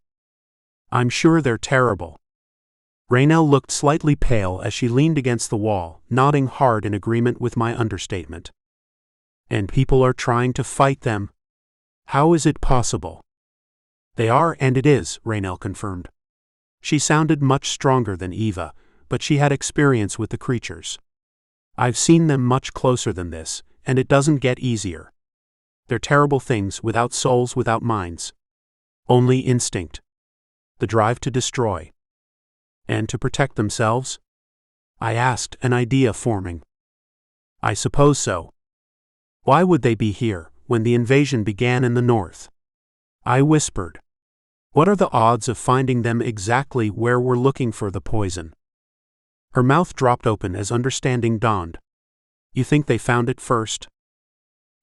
I'm sure they're terrible. Raynell looked slightly pale as she leaned against the wall, nodding hard in agreement with my understatement. And people are trying to fight them? How is it possible? They are, and it is, Raynell confirmed. She sounded much stronger than Eva, but she had experience with the creatures. I've seen them much closer than this, and it doesn't get easier. They're terrible things, without souls, without minds. Only instinct. The drive to destroy. And to protect themselves? I asked, an idea forming. I suppose so. Why would they be here, when the invasion began in the north? I whispered. What are the odds of finding them exactly where we're looking for the poison? Her mouth dropped open as understanding dawned. You think they found it first?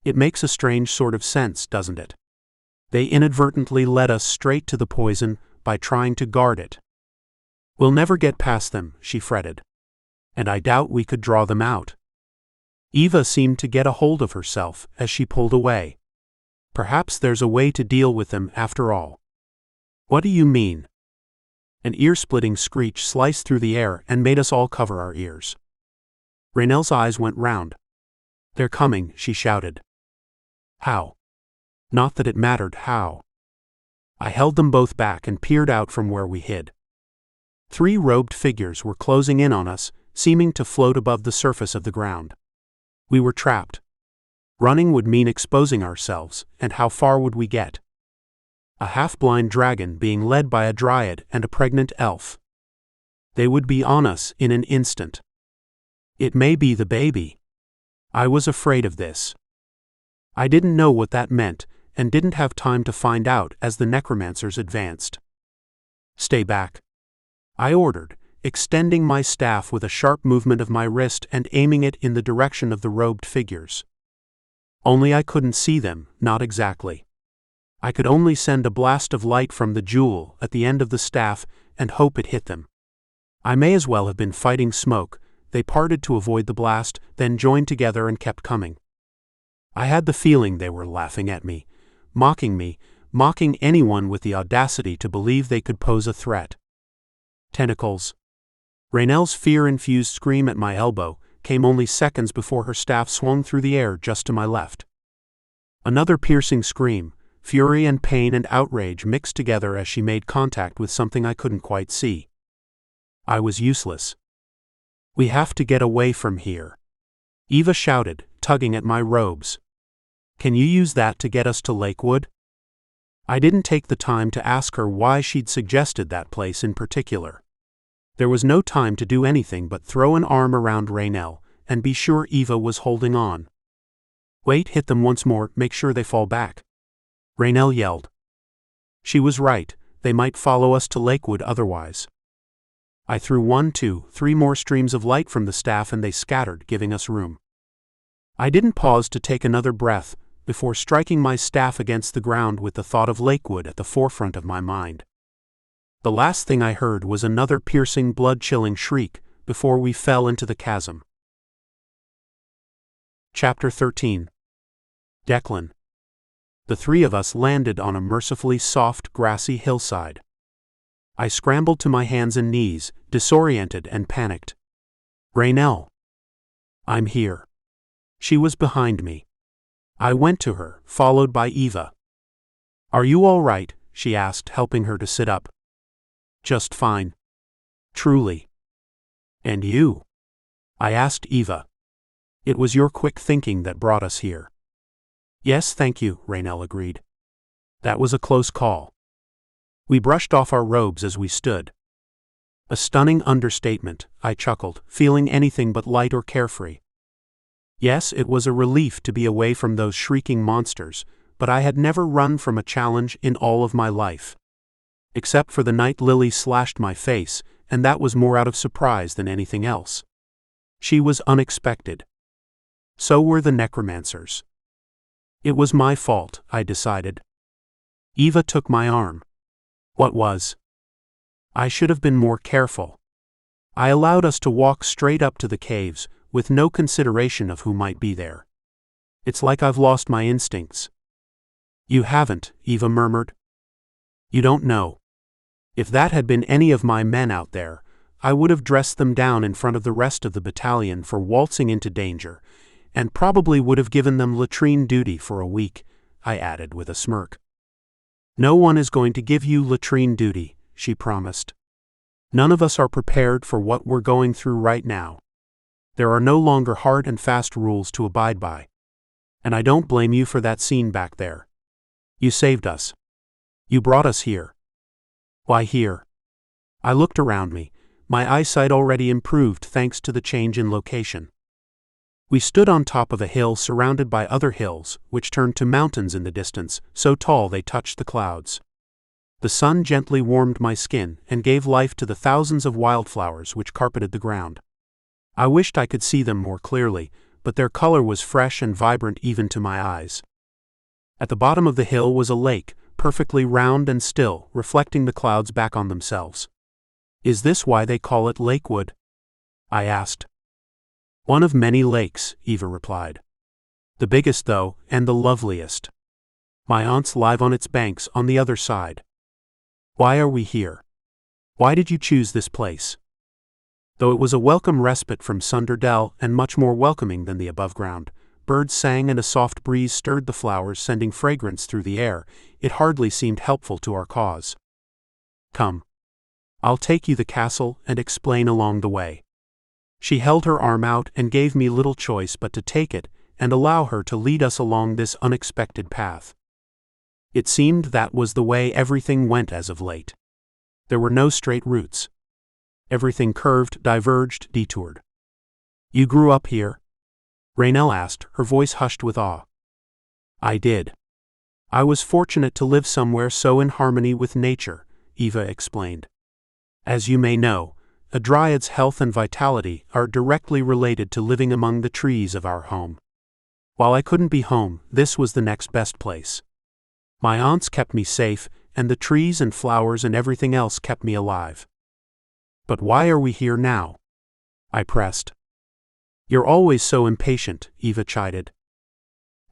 It makes a strange sort of sense, doesn't it? They inadvertently led us straight to the poison by trying to guard it. We'll never get past them, she fretted. And I doubt we could draw them out. Eva seemed to get a hold of herself as she pulled away. Perhaps there's a way to deal with them after all. What do you mean? An ear-splitting screech sliced through the air and made us all cover our ears. Raynell's eyes went round. They're coming, she shouted. How? Not that it mattered how. I held them both back and peered out from where we hid. 3 robed figures were closing in on us, seeming to float above the surface of the ground. We were trapped. Running would mean exposing ourselves, and how far would we get? A half-blind dragon being led by a dryad and a pregnant elf. They would be on us in an instant. It may be the baby. I was afraid of this. I didn't know what that meant, and didn't have time to find out as the necromancers advanced. Stay back, I ordered, extending my staff with a sharp movement of my wrist and aiming it in the direction of the robed figures. Only I couldn't see them, not exactly. I could only send a blast of light from the jewel at the end of the staff and hope it hit them. I may as well have been fighting smoke. They parted to avoid the blast, then joined together and kept coming. I had the feeling they were laughing at me, mocking anyone with the audacity to believe they could pose a threat. Tentacles. Raynell's fear-infused scream at my elbow came only seconds before her staff swung through the air just to my left. Another piercing scream, fury and pain and outrage mixed together as she made contact with something I couldn't quite see. I was useless. We have to get away from here, Eva shouted, tugging at my robes. Can you use that to get us to Lakewood? I didn't take the time to ask her why she'd suggested that place in particular. There was no time to do anything but throw an arm around Raynell and be sure Eva was holding on. Wait, hit them once more, make sure they fall back, Raynell yelled. She was right, they might follow us to Lakewood otherwise. I threw 1, 2, 3 more streams of light from the staff and they scattered, giving us room. I didn't pause to take another breath before striking my staff against the ground with the thought of Lakewood at the forefront of my mind. The last thing I heard was another piercing, blood-chilling shriek before we fell into the chasm. Chapter 13. Declan. The 3 of us landed on a mercifully soft, grassy hillside. I scrambled to my hands and knees, disoriented and panicked. Raynell. I'm here. She was behind me. I went to her, followed by Eva. Are you all right? She asked, helping her to sit up. Just fine. Truly. And you? I asked Eva. It was your quick thinking that brought us here. Yes, thank you, Raynell agreed. That was a close call. We brushed off our robes as we stood. A stunning understatement, I chuckled, feeling anything but light or carefree. Yes, it was a relief to be away from those shrieking monsters, but I had never run from a challenge in all of my life. Except for the night Lily slashed my face, and that was more out of surprise than anything else. She was unexpected. So were the necromancers. It was my fault, I decided. Eva took my arm. What was? I should have been more careful. I allowed us to walk straight up to the caves, with no consideration of who might be there. It's like I've lost my instincts. You haven't, Eva murmured. You don't know. If that had been any of my men out there, I would have dressed them down in front of the rest of the battalion for waltzing into danger, and probably would have given them latrine duty for a week, I added with a smirk. No one is going to give you latrine duty, she promised. None of us are prepared for what we're going through right now. There are no longer hard and fast rules to abide by. And I don't blame you for that scene back there. You saved us. You brought us here. Why here? I looked around me, my eyesight already improved thanks to the change in location. We stood on top of a hill surrounded by other hills, which turned to mountains in the distance, so tall they touched the clouds. The sun gently warmed my skin and gave life to the thousands of wildflowers which carpeted the ground. I wished I could see them more clearly, but their color was fresh and vibrant even to my eyes. At the bottom of the hill was a lake, perfectly round and still, reflecting the clouds back on themselves. "Is this why they call it Lakewood?" I asked. "One of many lakes," Eva replied. "The biggest, though, and the loveliest. My aunts live on its banks on the other side." "Why are we here? Why did you choose this place?" Though it was a welcome respite from Sunderdell and much more welcoming than the above ground, birds sang and a soft breeze stirred the flowers, sending fragrance through the air, it hardly seemed helpful to our cause. "Come. I'll take you to the castle and explain along the way." She held her arm out and gave me little choice but to take it and allow her to lead us along this unexpected path. It seemed that was the way everything went as of late. There were no straight routes. Everything curved, diverged, detoured. "You grew up here?" Raynell asked, her voice hushed with awe. "I did. I was fortunate to live somewhere so in harmony with nature," Eva explained. "As you may know, a dryad's health and vitality are directly related to living among the trees of our home. While I couldn't be home, this was the next best place. My aunts kept me safe, and the trees and flowers and everything else kept me alive." "But why are we here now?" I pressed. "You're always so impatient," Eva chided.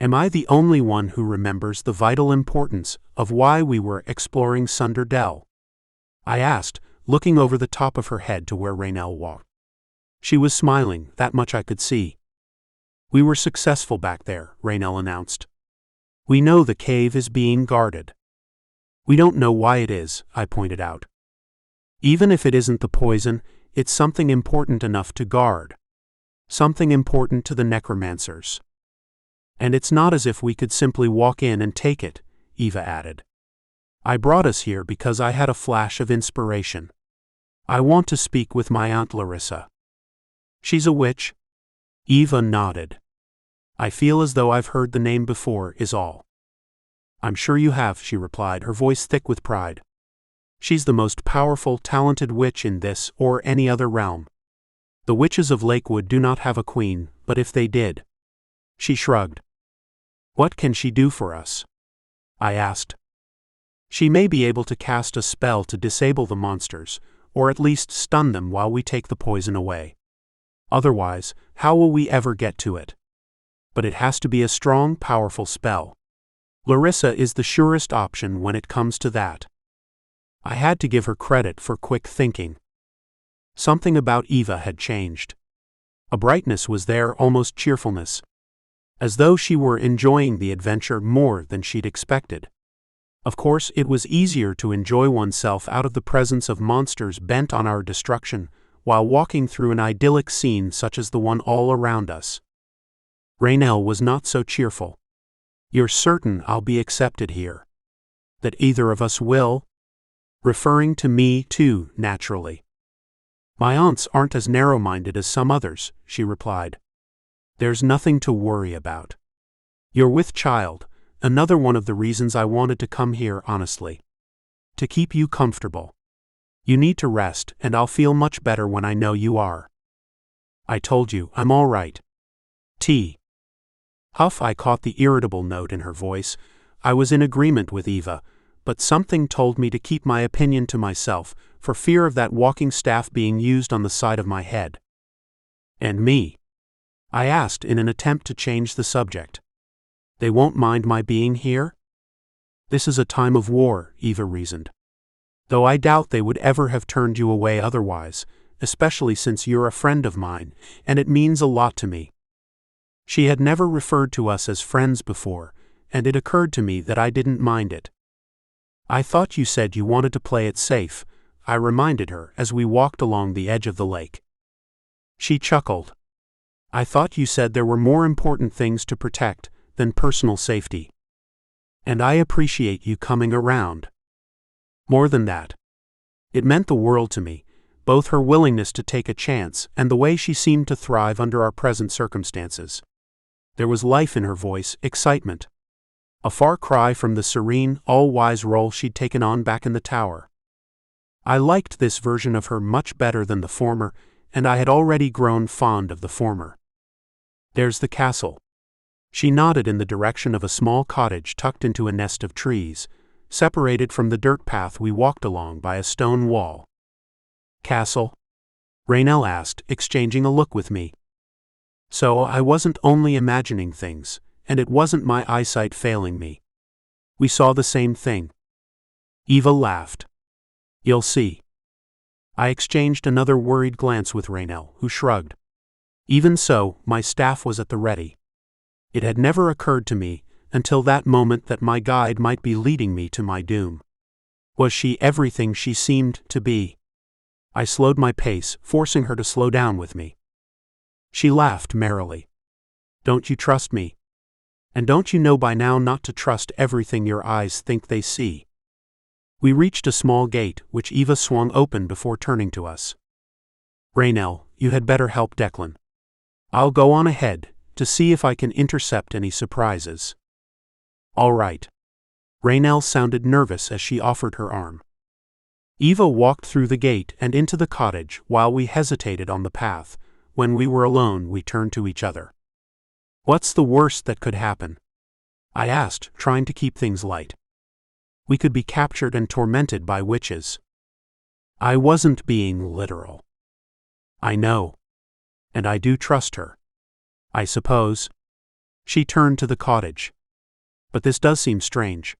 "Am I the only one who remembers the vital importance of why we were exploring Sunderdell?" I asked, looking over the top of her head to where Raynell walked. She was smiling, that much I could see. "We were successful back there," Raynell announced. "We know the cave is being guarded." "We don't know why it is," I pointed out. "Even if it isn't the poison, it's something important enough to guard. Something important to the necromancers. And it's not as if we could simply walk in and take it," Eva added. "I brought us here because I had a flash of inspiration. I want to speak with my Aunt Larissa." "She's a witch?" Eva nodded. "I feel as though I've heard the name before, is all." "I'm sure you have," she replied, her voice thick with pride. "She's the most powerful, talented witch in this or any other realm. The witches of Lakewood do not have a queen, but if they did..." She shrugged. "What can she do for us?" I asked. "She may be able to cast a spell to disable the monsters, or at least stun them while we take the poison away. Otherwise, how will we ever get to it? But it has to be a strong, powerful spell. Larissa is the surest option when it comes to that." I had to give her credit for quick thinking. Something about Eva had changed. A brightness was there, almost cheerfulness. As though she were enjoying the adventure more than she'd expected. Of course, it was easier to enjoy oneself out of the presence of monsters bent on our destruction, while walking through an idyllic scene such as the one all around us. Raynell was not so cheerful. "You're certain I'll be accepted here? That either of us will?" Referring to me, too, naturally. "My aunts aren't as narrow-minded as some others," she replied. "There's nothing to worry about. You're with child, another one of the reasons I wanted to come here, honestly. To keep you comfortable. You need to rest, and I'll feel much better when I know you are." "I told you, I'm all right." Huff, I caught the irritable note in her voice. I was in agreement with Eva, but something told me to keep my opinion to myself, for fear of that walking staff being used on the side of my head. "And me?" I asked in an attempt to change the subject. "They won't mind my being here?" "This is a time of war," Eva reasoned. "Though I doubt they would ever have turned you away otherwise, especially since you're a friend of mine, and it means a lot to me." She had never referred to us as friends before, and it occurred to me that I didn't mind it. "I thought you said you wanted to play it safe," I reminded her as we walked along the edge of the lake. She chuckled. "I thought you said there were more important things to protect than personal safety. And I appreciate you coming around." More than that. It meant the world to me, both her willingness to take a chance and the way she seemed to thrive under our present circumstances. There was life in her voice, excitement. A far cry from the serene, all-wise role she'd taken on back in the tower. I liked this version of her much better than the former, and I had already grown fond of the former. There's the castle. She nodded in the direction of a small cottage tucked into a nest of trees, separated from the dirt path we walked along by a stone wall. Castle? Raynell asked, exchanging a look with me. So I wasn't only imagining things, and it wasn't my eyesight failing me. We saw the same thing. Eva laughed. You'll see. I exchanged another worried glance with Raynell, who shrugged. Even so, my staff was at the ready. It had never occurred to me, until that moment, that my guide might be leading me to my doom. Was she everything she seemed to be? I slowed my pace, forcing her to slow down with me. She laughed merrily. Don't you trust me? And don't you know by now not to trust everything your eyes think they see? We reached a small gate, which Eva swung open before turning to us. Raynell, you had better help Declan. I'll go on ahead, to see if I can intercept any surprises. All right. Raynell sounded nervous as she offered her arm. Eva walked through the gate and into the cottage while we hesitated on the path. When we were alone, we turned to each other. What's the worst that could happen? I asked, trying to keep things light. We could be captured and tormented by witches. I wasn't being literal. I know. And I do trust her. I suppose. She turned to the cottage. But this does seem strange.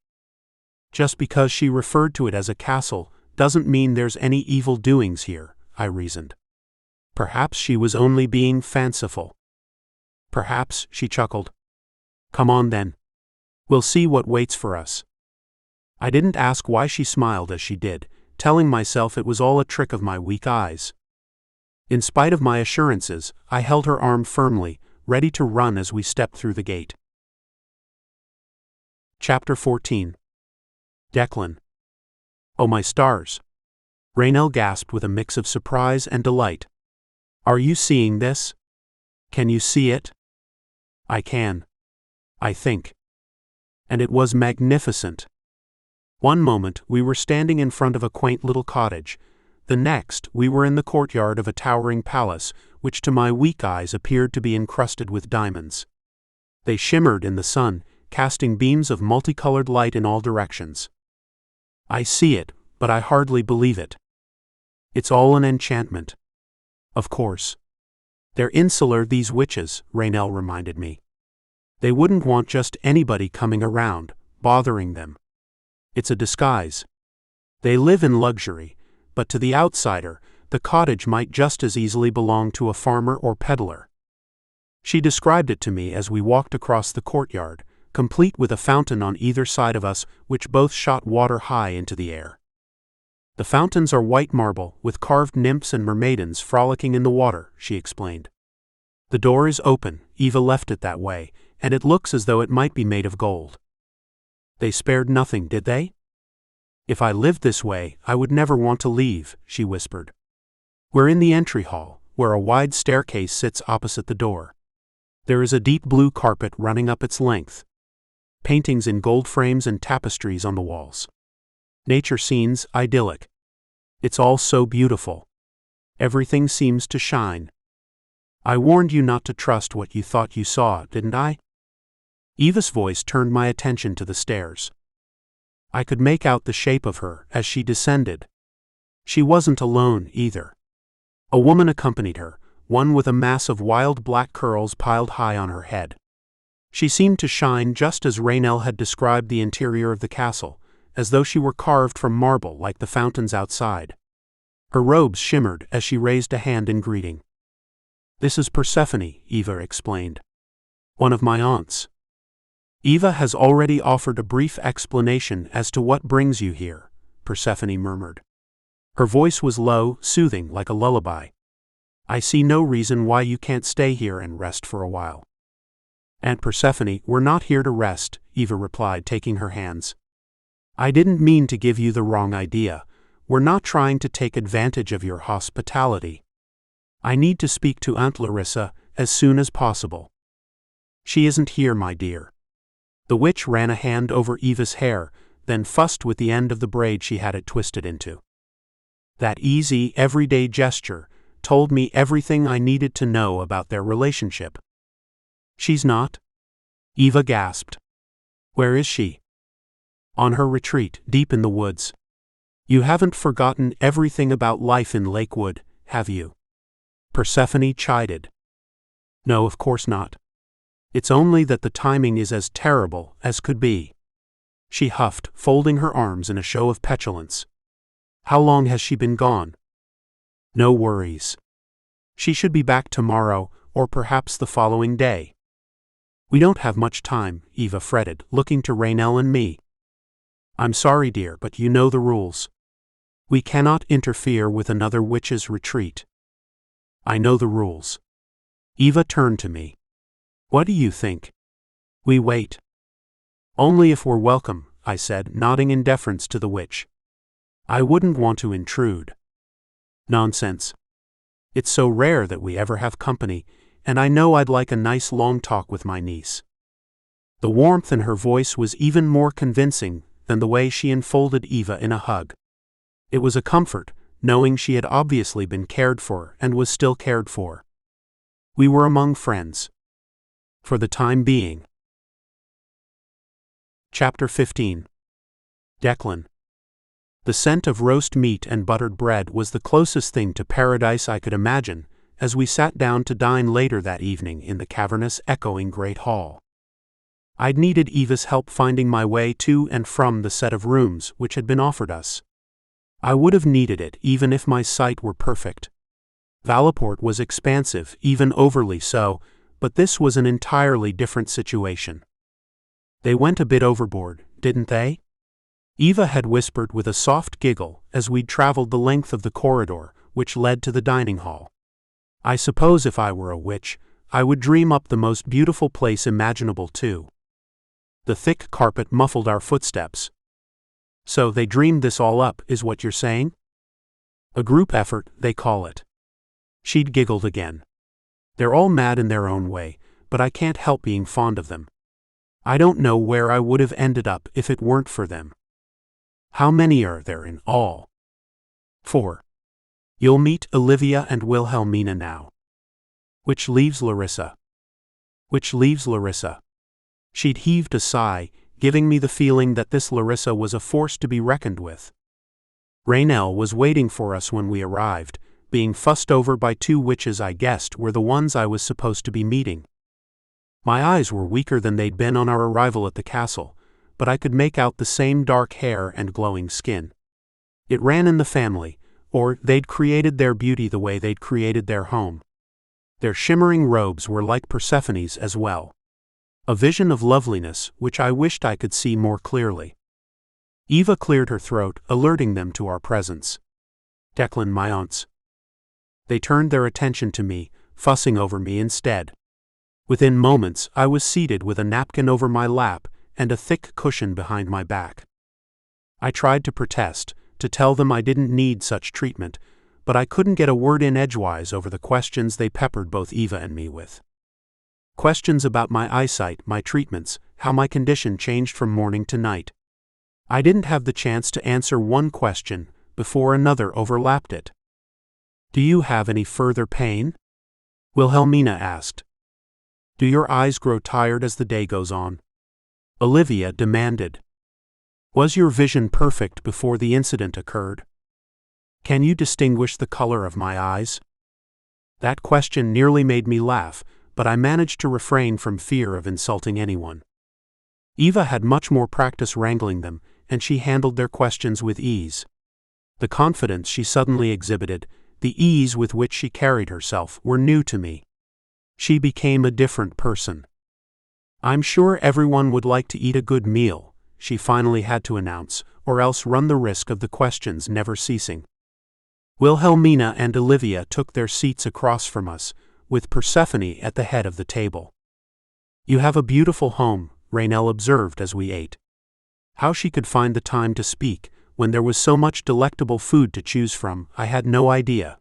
Just because she referred to it as a castle doesn't mean there's any evil doings here, I reasoned. Perhaps she was only being fanciful. Perhaps, she chuckled. Come on then. We'll see what waits for us. I didn't ask why she smiled as she did, telling myself it was all a trick of my weak eyes. In spite of my assurances, I held her arm firmly, ready to run as we stepped through the gate. Chapter 14. Declan. Oh my stars! Raynell gasped with a mix of surprise and delight. Are you seeing this? Can you see it? I can. I think. And it was magnificent. One moment we were standing in front of a quaint little cottage. The next we were in the courtyard of a towering palace, which to my weak eyes appeared to be encrusted with diamonds. They shimmered in the sun, casting beams of multicolored light in all directions. I see it, but I hardly believe it. It's all an enchantment. Of course. They're insular, these witches, Raynell reminded me. They wouldn't want just anybody coming around, bothering them. It's a disguise. They live in luxury, but to the outsider, the cottage might just as easily belong to a farmer or peddler. She described it to me as we walked across the courtyard, complete with a fountain on either side of us, which both shot water high into the air. The fountains are white marble, with carved nymphs and mermaidens frolicking in the water, she explained. The door is open, Eva left it that way, and it looks as though it might be made of gold. They spared nothing, did they? If I lived this way, I would never want to leave, she whispered. We're in the entry hall, where a wide staircase sits opposite the door. There is a deep blue carpet running up its length. Paintings in gold frames and tapestries on the walls. Nature scenes, idyllic. It's all so beautiful. Everything seems to shine. I warned you not to trust what you thought you saw, didn't I? Eva's voice turned my attention to the stairs. I could make out the shape of her as she descended. She wasn't alone, either. A woman accompanied her, one with a mass of wild black curls piled high on her head. She seemed to shine just as Raynell had described the interior of the castle, as though she were carved from marble like the fountains outside. Her robes shimmered as she raised a hand in greeting. This is Persephone, Eva explained. One of my aunts. Eva has already offered a brief explanation as to what brings you here, Persephone murmured. Her voice was low, soothing like a lullaby. I see no reason why you can't stay here and rest for a while. Aunt Persephone, we're not here to rest, Eva replied, taking her hands. I didn't mean to give you the wrong idea. We're not trying to take advantage of your hospitality. I need to speak to Aunt Larissa as soon as possible. She isn't here, my dear. The witch ran a hand over Eva's hair, then fussed with the end of the braid she had it twisted into. That easy, everyday gesture told me everything I needed to know about their relationship. "She's not?" Eva gasped. "Where is she?" "On her retreat, deep in the woods." "You haven't forgotten everything about life in Lakewood, have you?" Persephone chided. "No, of course not. It's only that the timing is as terrible as could be." She huffed, folding her arms in a show of petulance. "How long has she been gone?" "No worries. She should be back tomorrow, or perhaps the following day." "We don't have much time," Eva fretted, looking to Raynell and me. "I'm sorry, dear, but you know the rules. We cannot interfere with another witch's retreat." "I know the rules." Eva turned to me. "What do you think?" "We wait." "Only if we're welcome," I said, nodding in deference to the witch. "I wouldn't want to intrude." "Nonsense. It's so rare that we ever have company, and I know I'd like a nice long talk with my niece." The warmth in her voice was even more convincing than the way she enfolded Eva in a hug. It was a comfort, knowing she had obviously been cared for and was still cared for. We were among friends. For the time being. Chapter 15. Declan. The scent of roast meat and buttered bread was the closest thing to paradise I could imagine as we sat down to dine later that evening in the cavernous, echoing great hall. I'd needed Eva's help finding my way to and from the set of rooms which had been offered us. I would have needed it even if my sight were perfect. Valleport was expansive, even overly so, but this was an entirely different situation. "They went a bit overboard, didn't they?" Eva had whispered with a soft giggle as we'd traveled the length of the corridor which led to the dining hall. I suppose if I were a witch, I would dream up the most beautiful place imaginable too. The thick carpet muffled our footsteps. "So they dreamed this all up, is what you're saying?" "A group effort, they call it." She'd giggled again. "They're all mad in their own way, but I can't help being fond of them. I don't know where I would have ended up if it weren't for them." "How many are there in all?" "4. You'll meet Olivia and Wilhelmina now." "Which leaves Larissa." "Which leaves Larissa." She'd heaved a sigh, giving me the feeling that this Larissa was a force to be reckoned with. Raynell was waiting for us when we arrived, being fussed over by 2 witches I guessed were the ones I was supposed to be meeting. My eyes were weaker than they'd been on our arrival at the castle, but I could make out the same dark hair and glowing skin. It ran in the family, or they'd created their beauty the way they'd created their home. Their shimmering robes were like Persephone's as well. A vision of loveliness which I wished I could see more clearly. Eva cleared her throat, alerting them to our presence. "Declan, my aunts." They turned their attention to me, fussing over me instead. Within moments, I was seated with a napkin over my lap and a thick cushion behind my back. I tried to protest, to tell them I didn't need such treatment, but I couldn't get a word in edgewise over the questions they peppered both Eva and me with. Questions about my eyesight, my treatments, how my condition changed from morning to night. I didn't have the chance to answer one question before another overlapped it. "Do you have any further pain?" Wilhelmina asked. "Do your eyes grow tired as the day goes on?" Olivia demanded. "Was your vision perfect before the incident occurred?" "Can you distinguish the color of my eyes?" That question nearly made me laugh, but I managed to refrain from fear of insulting anyone. Eva had much more practice wrangling them, and she handled their questions with ease. The confidence she suddenly exhibited, the ease with which she carried herself, were new to me. She became a different person. "I'm sure everyone would like to eat a good meal," she finally had to announce, or else run the risk of the questions never ceasing. Wilhelmina and Olivia took their seats across from us, with Persephone at the head of the table. "You have a beautiful home," Raynell observed as we ate. How she could find the time to speak, when there was so much delectable food to choose from, I had no idea.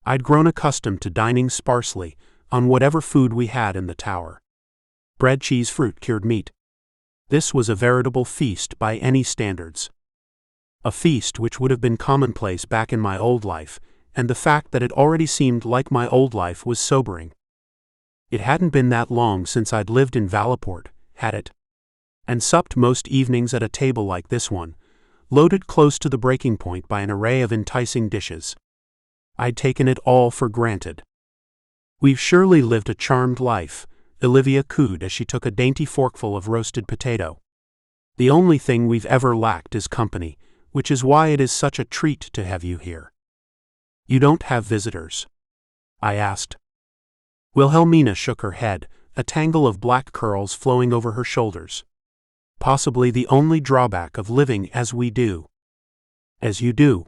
I'd grown accustomed to dining sparsely, on whatever food we had in the tower. Bread, cheese, fruit, cured meat. This was a veritable feast by any standards. A feast which would have been commonplace back in my old life, and the fact that it already seemed like my old life was sobering. It hadn't been that long since I'd lived in Valleport, had it? And supped most evenings at a table like this one, loaded close to the breaking point by an array of enticing dishes. I'd taken it all for granted. We've surely lived a charmed life, Olivia cooed as she took a dainty forkful of roasted potato. The only thing we've ever lacked is company, which is why it is such a treat to have you here. You don't have visitors? I asked. Wilhelmina shook her head, a tangle of black curls flowing over her shoulders. Possibly the only drawback of living as we do. As you do.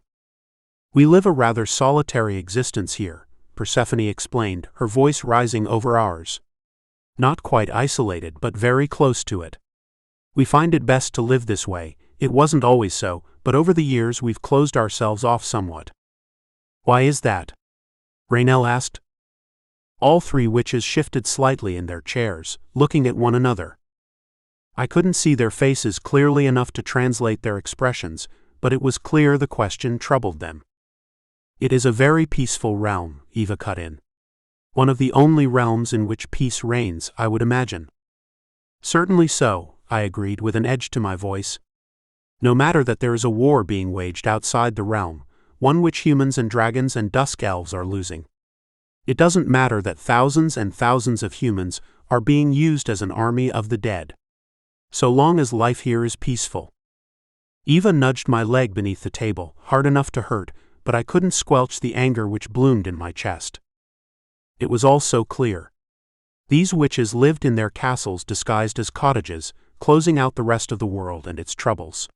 We live a rather solitary existence here, Persephone explained, her voice rising over ours. Not quite isolated, but very close to it. We find it best to live this way. It wasn't always so, but over the years we've closed ourselves off somewhat. Why is that? Raynell asked. All three witches shifted slightly in their chairs, looking at one another. I couldn't see their faces clearly enough to translate their expressions, but it was clear the question troubled them. It is a very peaceful realm, Eva cut in. One of the only realms in which peace reigns, I would imagine. Certainly so, I agreed with an edge to my voice. No matter that there is a war being waged outside the realm, one which humans and dragons and dusk elves are losing. It doesn't matter that thousands and thousands of humans are being used as an army of the dead. So long as life here is peaceful. Eva nudged my leg beneath the table, hard enough to hurt, but I couldn't squelch the anger which bloomed in my chest. It was all so clear. These witches lived in their castles disguised as cottages, closing out the rest of the world and its troubles.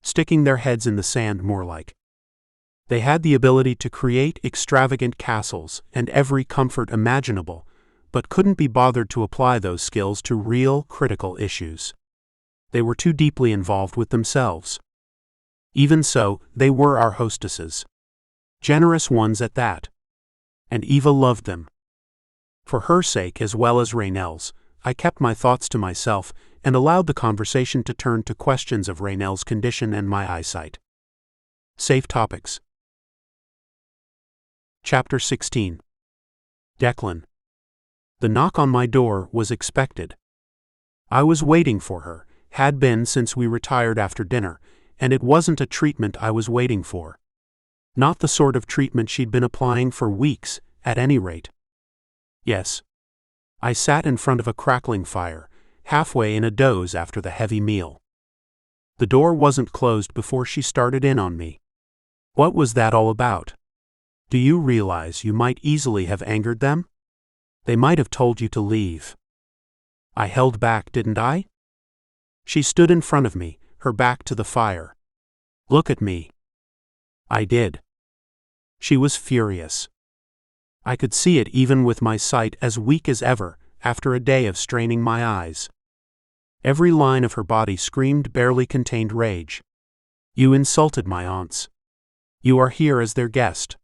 Sticking their heads in the sand more like. They had the ability to create extravagant castles and every comfort imaginable, but couldn't be bothered to apply those skills to real, critical issues. They were too deeply involved with themselves. Even so, they were our hostesses. Generous ones at that. And Eva loved them. For her sake as well as Raynell's, I kept my thoughts to myself and allowed the conversation to turn to questions of Raynell's condition and my eyesight. Safe topics. Chapter 16. Declan. The knock on my door was expected. I was waiting for her, had been since we retired after dinner, and it wasn't a treatment I was waiting for. Not the sort of treatment she'd been applying for weeks, at any rate. Yes. I sat in front of a crackling fire, halfway in a doze after the heavy meal. The door wasn't closed before she started in on me. What was that all about? Do you realize you might easily have angered them? They might have told you to leave. I held back, didn't I? She stood in front of me, her back to the fire. Look at me. I did. She was furious. I could see it even with my sight as weak as ever, after a day of straining my eyes. Every line of her body screamed barely contained rage. You insulted my aunts. You are here as their guest.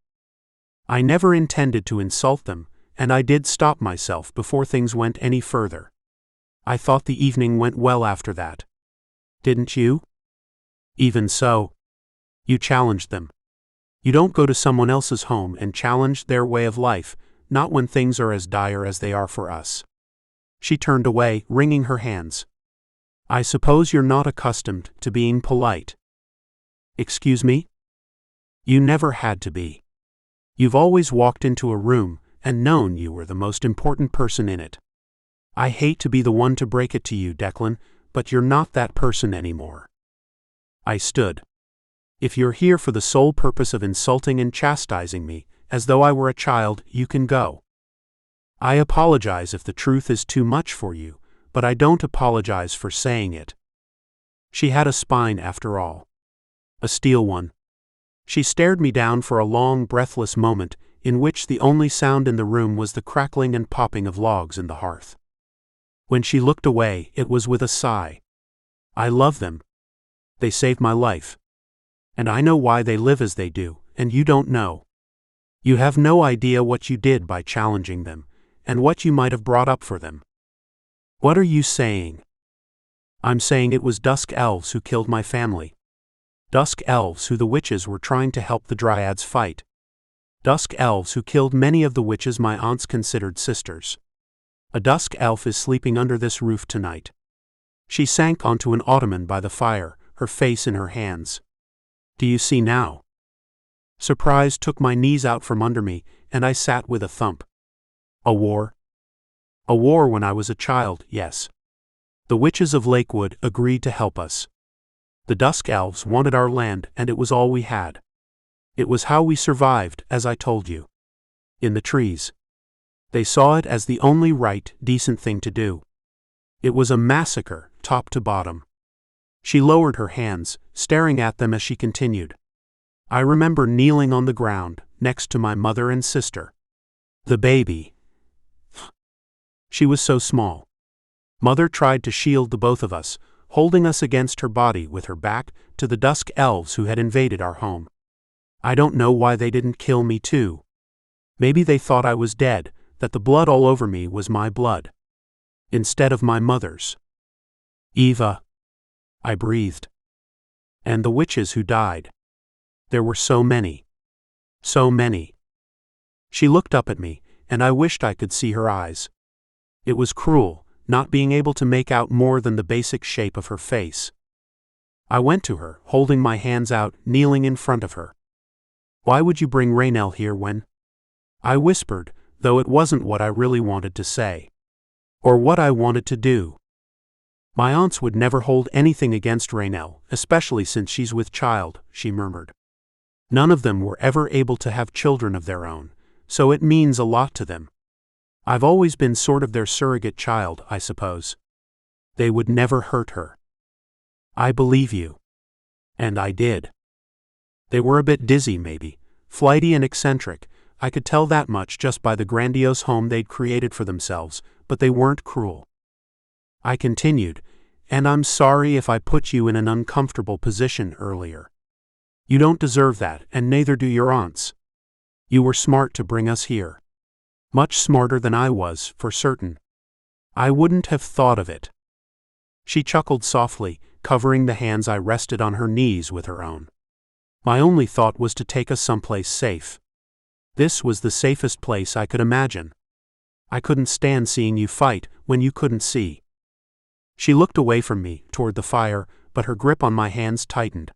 I never intended to insult them, and I did stop myself before things went any further. I thought the evening went well after that. Didn't you? Even so. You challenged them. You don't go to someone else's home and challenge their way of life, not when things are as dire as they are for us. She turned away, wringing her hands. I suppose you're not accustomed to being polite. Excuse me? You never had to be. You've always walked into a room and known you were the most important person in it. I hate to be the one to break it to you, Declan, but you're not that person anymore. I stood. If you're here for the sole purpose of insulting and chastising me, as though I were a child, you can go. I apologize if the truth is too much for you, but I don't apologize for saying it. She had a spine after all. A steel one. She stared me down for a long, breathless moment, in which the only sound in the room was the crackling and popping of logs in the hearth. When she looked away, it was with a sigh. I love them. They saved my life. And I know why they live as they do, and you don't know. You have no idea what you did by challenging them, and what you might have brought up for them. What are you saying? I'm saying it was dusk elves who killed my family. Dusk elves who the witches were trying to help the dryads fight. Dusk elves who killed many of the witches my aunts considered sisters. A dusk elf is sleeping under this roof tonight. She sank onto an ottoman by the fire, her face in her hands. Do you see now? Surprise took my knees out from under me, and I sat with a thump. A war? A war when I was a child, yes. The witches of Lakewood agreed to help us. The dusk elves wanted our land, and it was all we had. It was how we survived, as I told you. In the trees. They saw it as the only right, decent thing to do. It was a massacre, top to bottom. She lowered her hands, staring at them as she continued. I remember kneeling on the ground, next to my mother and sister. The baby. She was so small. Mother tried to shield the both of us, holding us against her body with her back to the dusk elves who had invaded our home. I don't know why they didn't kill me too. Maybe they thought I was dead, that the blood all over me was my blood. Instead of my mother's. Eva. I breathed. And the witches who died. There were so many. So many. She looked up at me, and I wished I could see her eyes. It was cruel, not being able to make out more than the basic shape of her face. I went to her, holding my hands out, kneeling in front of her. Why would you bring Raynell here when? I whispered, though it wasn't what I really wanted to say. Or what I wanted to do. My aunts would never hold anything against Raynell, especially since she's with child, she murmured. None of them were ever able to have children of their own, so it means a lot to them. I've always been sort of their surrogate child, I suppose. They would never hurt her. I believe you. And I did. They were a bit dizzy maybe, flighty and eccentric, I could tell that much just by the grandiose home they'd created for themselves, but they weren't cruel. I continued, and I'm sorry if I put you in an uncomfortable position earlier. You don't deserve that, and neither do your aunts. You were smart to bring us here. Much smarter than I was, for certain. I wouldn't have thought of it. She chuckled softly, covering the hands I rested on her knees with her own. My only thought was to take us someplace safe. This was the safest place I could imagine. I couldn't stand seeing you fight when you couldn't see. She looked away from me, toward the fire, but her grip on my hands tightened.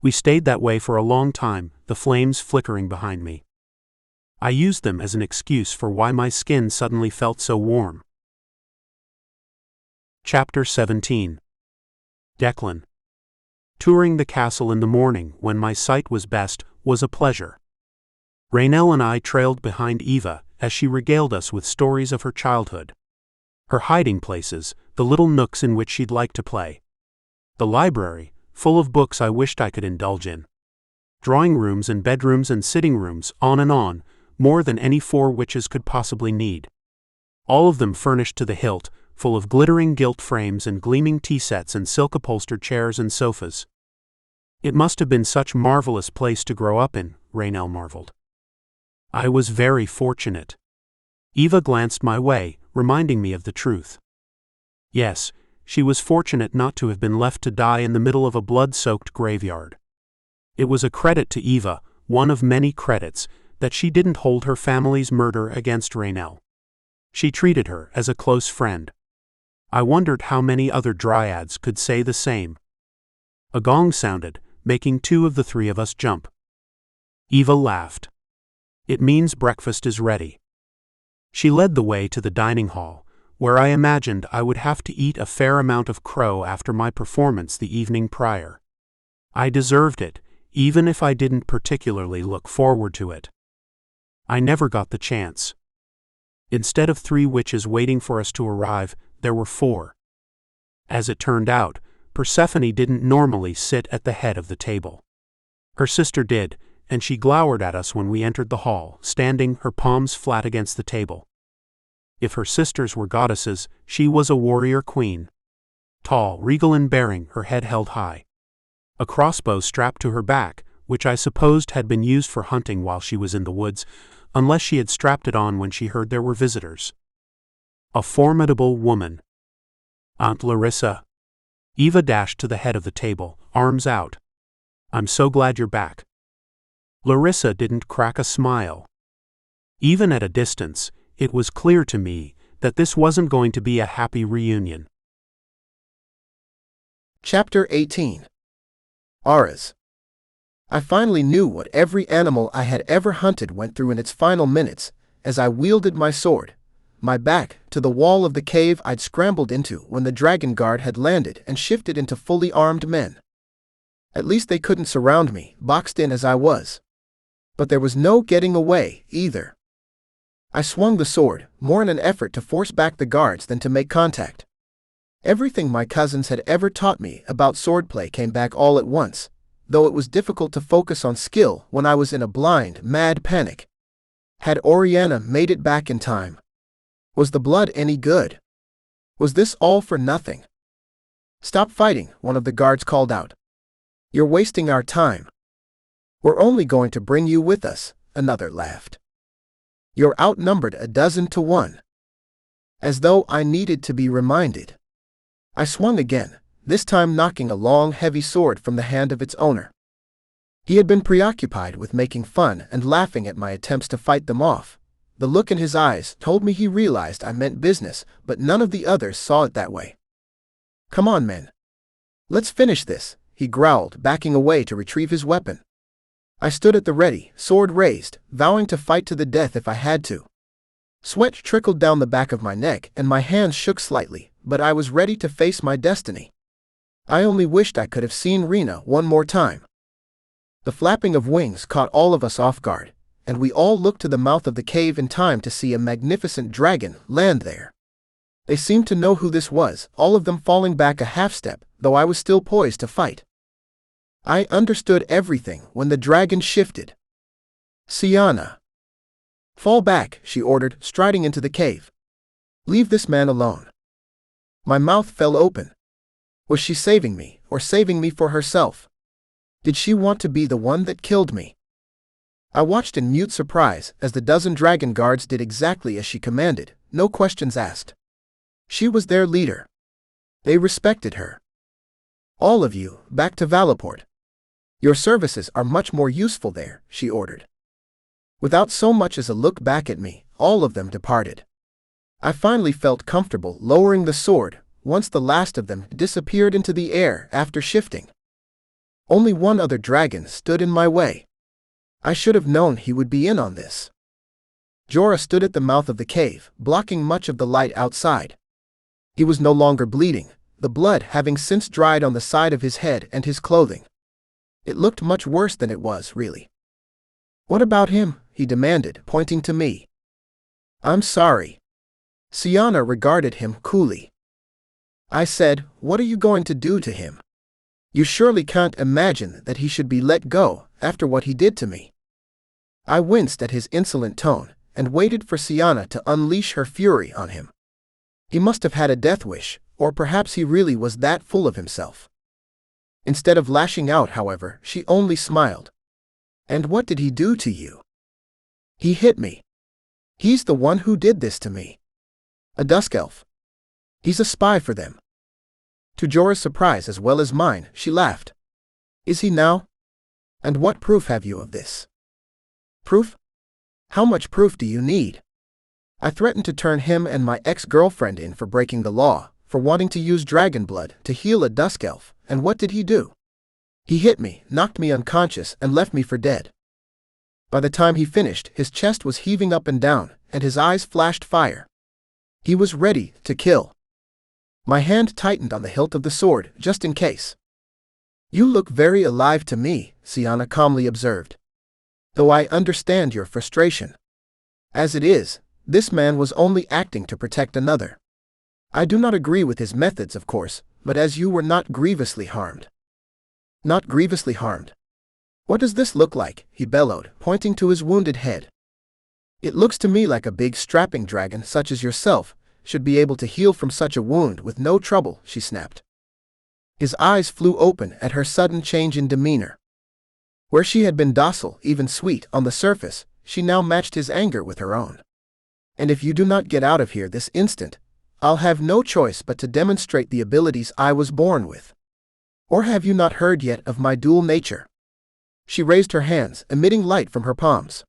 We stayed that way for a long time, the flames flickering behind me. I used them as an excuse for why my skin suddenly felt so warm. Chapter 17. Declan. Touring the castle in the morning, when my sight was best, was a pleasure. Raynell and I trailed behind Eva, as she regaled us with stories of her childhood. Her hiding places, the little nooks in which she'd like to play. The library, full of books I wished I could indulge in. Drawing rooms and bedrooms and sitting rooms, on, more than any 4 witches could possibly need. All of them furnished to the hilt, full of glittering gilt frames and gleaming tea sets and silk-upholstered chairs and sofas. It must have been such a marvelous place to grow up in, Raynell marveled. I was very fortunate. Eva glanced my way, reminding me of the truth. Yes, she was fortunate not to have been left to die in the middle of a blood-soaked graveyard. It was a credit to Eva, one of many credits, that she didn't hold her family's murder against Raynell. She treated her as a close friend. I wondered how many other dryads could say the same. A gong sounded, making 2 of the 3 of us jump. Eva laughed. It means breakfast is ready. She led the way to the dining hall, where I imagined I would have to eat a fair amount of crow after my performance the evening prior. I deserved it, even if I didn't particularly look forward to it. I never got the chance. Instead of 3 witches waiting for us to arrive, there were 4. As it turned out, Persephone didn't normally sit at the head of the table. Her sister did, and she glowered at us when we entered the hall, standing, her palms flat against the table. If her sisters were goddesses, she was a warrior queen. Tall, regal in bearing, her head held high. A crossbow strapped to her back, which I supposed had been used for hunting while she was in the woods, unless she had strapped it on when she heard there were visitors. A formidable woman. Aunt Larissa. Eva dashed to the head of the table, arms out. I'm so glad you're back. Larissa didn't crack a smile. Even at a distance, it was clear to me that this wasn't going to be a happy reunion. Chapter 18. Aras. I finally knew what every animal I had ever hunted went through in its final minutes, as I wielded my sword, my back to the wall of the cave I'd scrambled into when the dragon guard had landed and shifted into fully armed men. At least they couldn't surround me, boxed in as I was. But there was no getting away, either. I swung the sword, more in an effort to force back the guards than to make contact. Everything my cousins had ever taught me about swordplay came back all at once, though it was difficult to focus on skill when I was in a blind, mad panic. Had Oriana made it back in time? Was the blood any good? Was this all for nothing? Stop fighting, one of the guards called out. You're wasting our time. We're only going to bring you with us, another laughed. You're outnumbered 12 to 1. As though I needed to be reminded. I swung again, this time knocking a long, heavy sword from the hand of its owner. He had been preoccupied with making fun and laughing at my attempts to fight them off. The look in his eyes told me he realized I meant business, but none of the others saw it that way. Come on, men. Let's finish this, he growled, backing away to retrieve his weapon. I stood at the ready, sword raised, vowing to fight to the death if I had to. Sweat trickled down the back of my neck and my hands shook slightly, but I was ready to face my destiny. I only wished I could have seen Rena one more time. The flapping of wings caught all of us off guard, and we all looked to the mouth of the cave in time to see a magnificent dragon land there. They seemed to know who this was, all of them falling back a half step, though I was still poised to fight. I understood everything when the dragon shifted. Sienna. Fall back, she ordered, striding into the cave. Leave this man alone. My mouth fell open. Was she saving me, or saving me for herself? Did she want to be the one that killed me? I watched in mute surprise as the 12 dragon guards did exactly as she commanded, no questions asked. She was their leader. They respected her. All of you, back to Valaport. Your services are much more useful there, she ordered. Without so much as a look back at me, all of them departed. I finally felt comfortable lowering the sword once the last of them disappeared into the air after shifting. Only one other dragon stood in my way. I should have known he would be in on this. Jorah stood at the mouth of the cave, blocking much of the light outside. He was no longer bleeding, the blood having since dried on the side of his head and his clothing. It looked much worse than it was, really. What about him? He demanded, pointing to me. I'm sorry. Sienna regarded him coolly. I said, what are you going to do to him? You surely can't imagine that he should be let go after what he did to me. I winced at his insolent tone and waited for Sienna to unleash her fury on him. He must have had a death wish, or perhaps he really was that full of himself. Instead of lashing out, however, she only smiled. And what did he do to you? He hit me. He's the one who did this to me. A dusk elf. He's a spy for them. To Jorah's surprise as well as mine, she laughed. Is he now? And what proof have you of this? Proof? How much proof do you need? I threatened to turn him and my ex-girlfriend in for breaking the law, for wanting to use dragon blood to heal a dusk elf, and what did he do? He hit me, knocked me unconscious, and left me for dead. By the time he finished, his chest was heaving up and down, and his eyes flashed fire. He was ready to kill. My hand tightened on the hilt of the sword, just in case. You look very alive to me, Sienna calmly observed. Though I understand your frustration. As it is, this man was only acting to protect another. I do not agree with his methods, of course, but as you were not grievously harmed. Not grievously harmed. What does this look like? He bellowed, pointing to his wounded head. It looks to me like a big strapping dragon such as yourself should be able to heal from such a wound with no trouble, she snapped. His eyes flew open at her sudden change in demeanor. Where she had been docile, even sweet, on the surface, she now matched his anger with her own. And if you do not get out of here this instant, I'll have no choice but to demonstrate the abilities I was born with. Or have you not heard yet of my dual nature? She raised her hands, emitting light from her palms.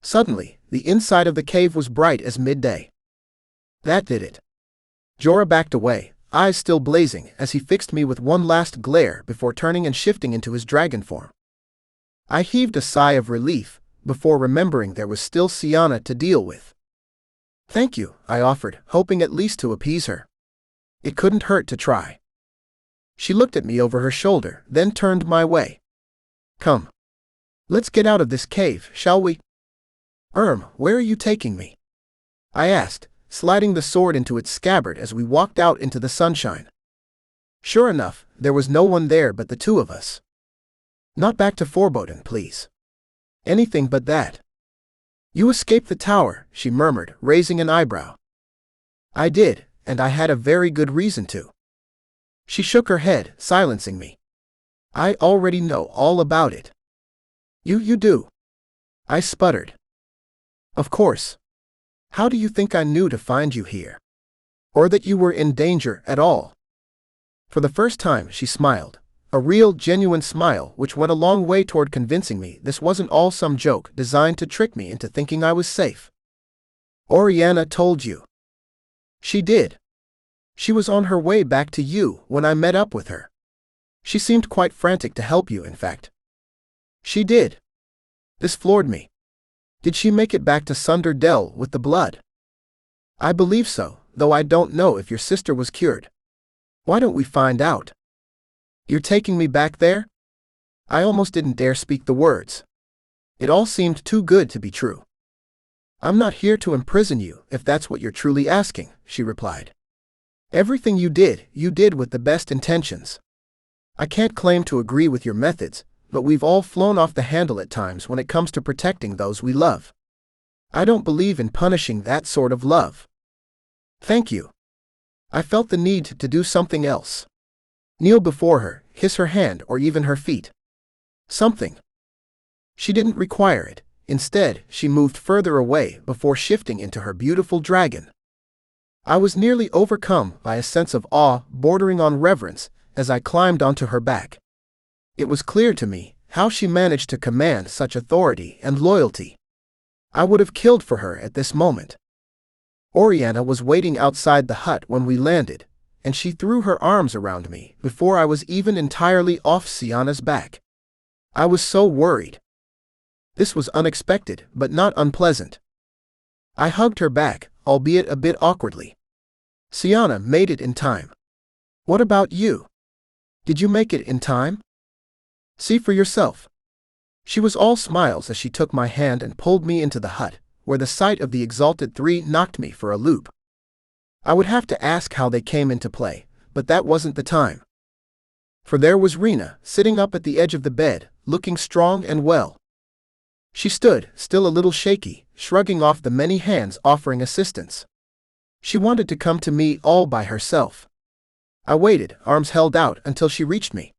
Suddenly, the inside of the cave was bright as midday. That did it. Jorah backed away, eyes still blazing as he fixed me with one last glare before turning and shifting into his dragon form. I heaved a sigh of relief, before remembering there was still Siana to deal with. Thank you, I offered, hoping at least to appease her. It couldn't hurt to try. She looked at me over her shoulder, then turned my way. Come. Let's get out of this cave, shall we? Where are you taking me? I asked, sliding the sword into its scabbard as we walked out into the sunshine. Sure enough, there was no one there but the two of us. Not back to Forbodden, please. Anything but that. You escaped the tower, she murmured, raising an eyebrow. I did, and I had a very good reason to. She shook her head, silencing me. I already know all about it. You do? I sputtered. Of course. How do you think I knew to find you here? Or that you were in danger at all? For the first time, she smiled. A real, genuine smile which went a long way toward convincing me this wasn't all some joke designed to trick me into thinking I was safe. Oriana told you. She did. She was on her way back to you when I met up with her. She seemed quite frantic to help you, in fact. She did. This floored me. Did she make it back to Sunder Dell with the blood? I believe so, though I don't know if your sister was cured. Why don't we find out? You're taking me back there? I almost didn't dare speak the words. It all seemed too good to be true. I'm not here to imprison you, if that's what you're truly asking, she replied. Everything you did with the best intentions. I can't claim to agree with your methods, but we've all flown off the handle at times when it comes to protecting those we love. I don't believe in punishing that sort of love. Thank you. I felt the need to do something else. Kneel before her, kiss her hand or even her feet. Something. She didn't require it. Instead, she moved further away before shifting into her beautiful dragon. I was nearly overcome by a sense of awe bordering on reverence as I climbed onto her back. It was clear to me how she managed to command such authority and loyalty. I would have killed for her at this moment. Oriana was waiting outside the hut when we landed, and she threw her arms around me before I was even entirely off Siana's back. I was so worried. This was unexpected, but not unpleasant. I hugged her back, albeit a bit awkwardly. Siana made it in time. What about you? Did you make it in time? See for yourself. She was all smiles as she took my hand and pulled me into the hut, where the sight of the exalted three knocked me for a loop. I would have to ask how they came into play, but that wasn't the time. For there was Rena, sitting up at the edge of the bed, looking strong and well. She stood, still a little shaky, shrugging off the many hands offering assistance. She wanted to come to me all by herself. I waited, arms held out, until she reached me.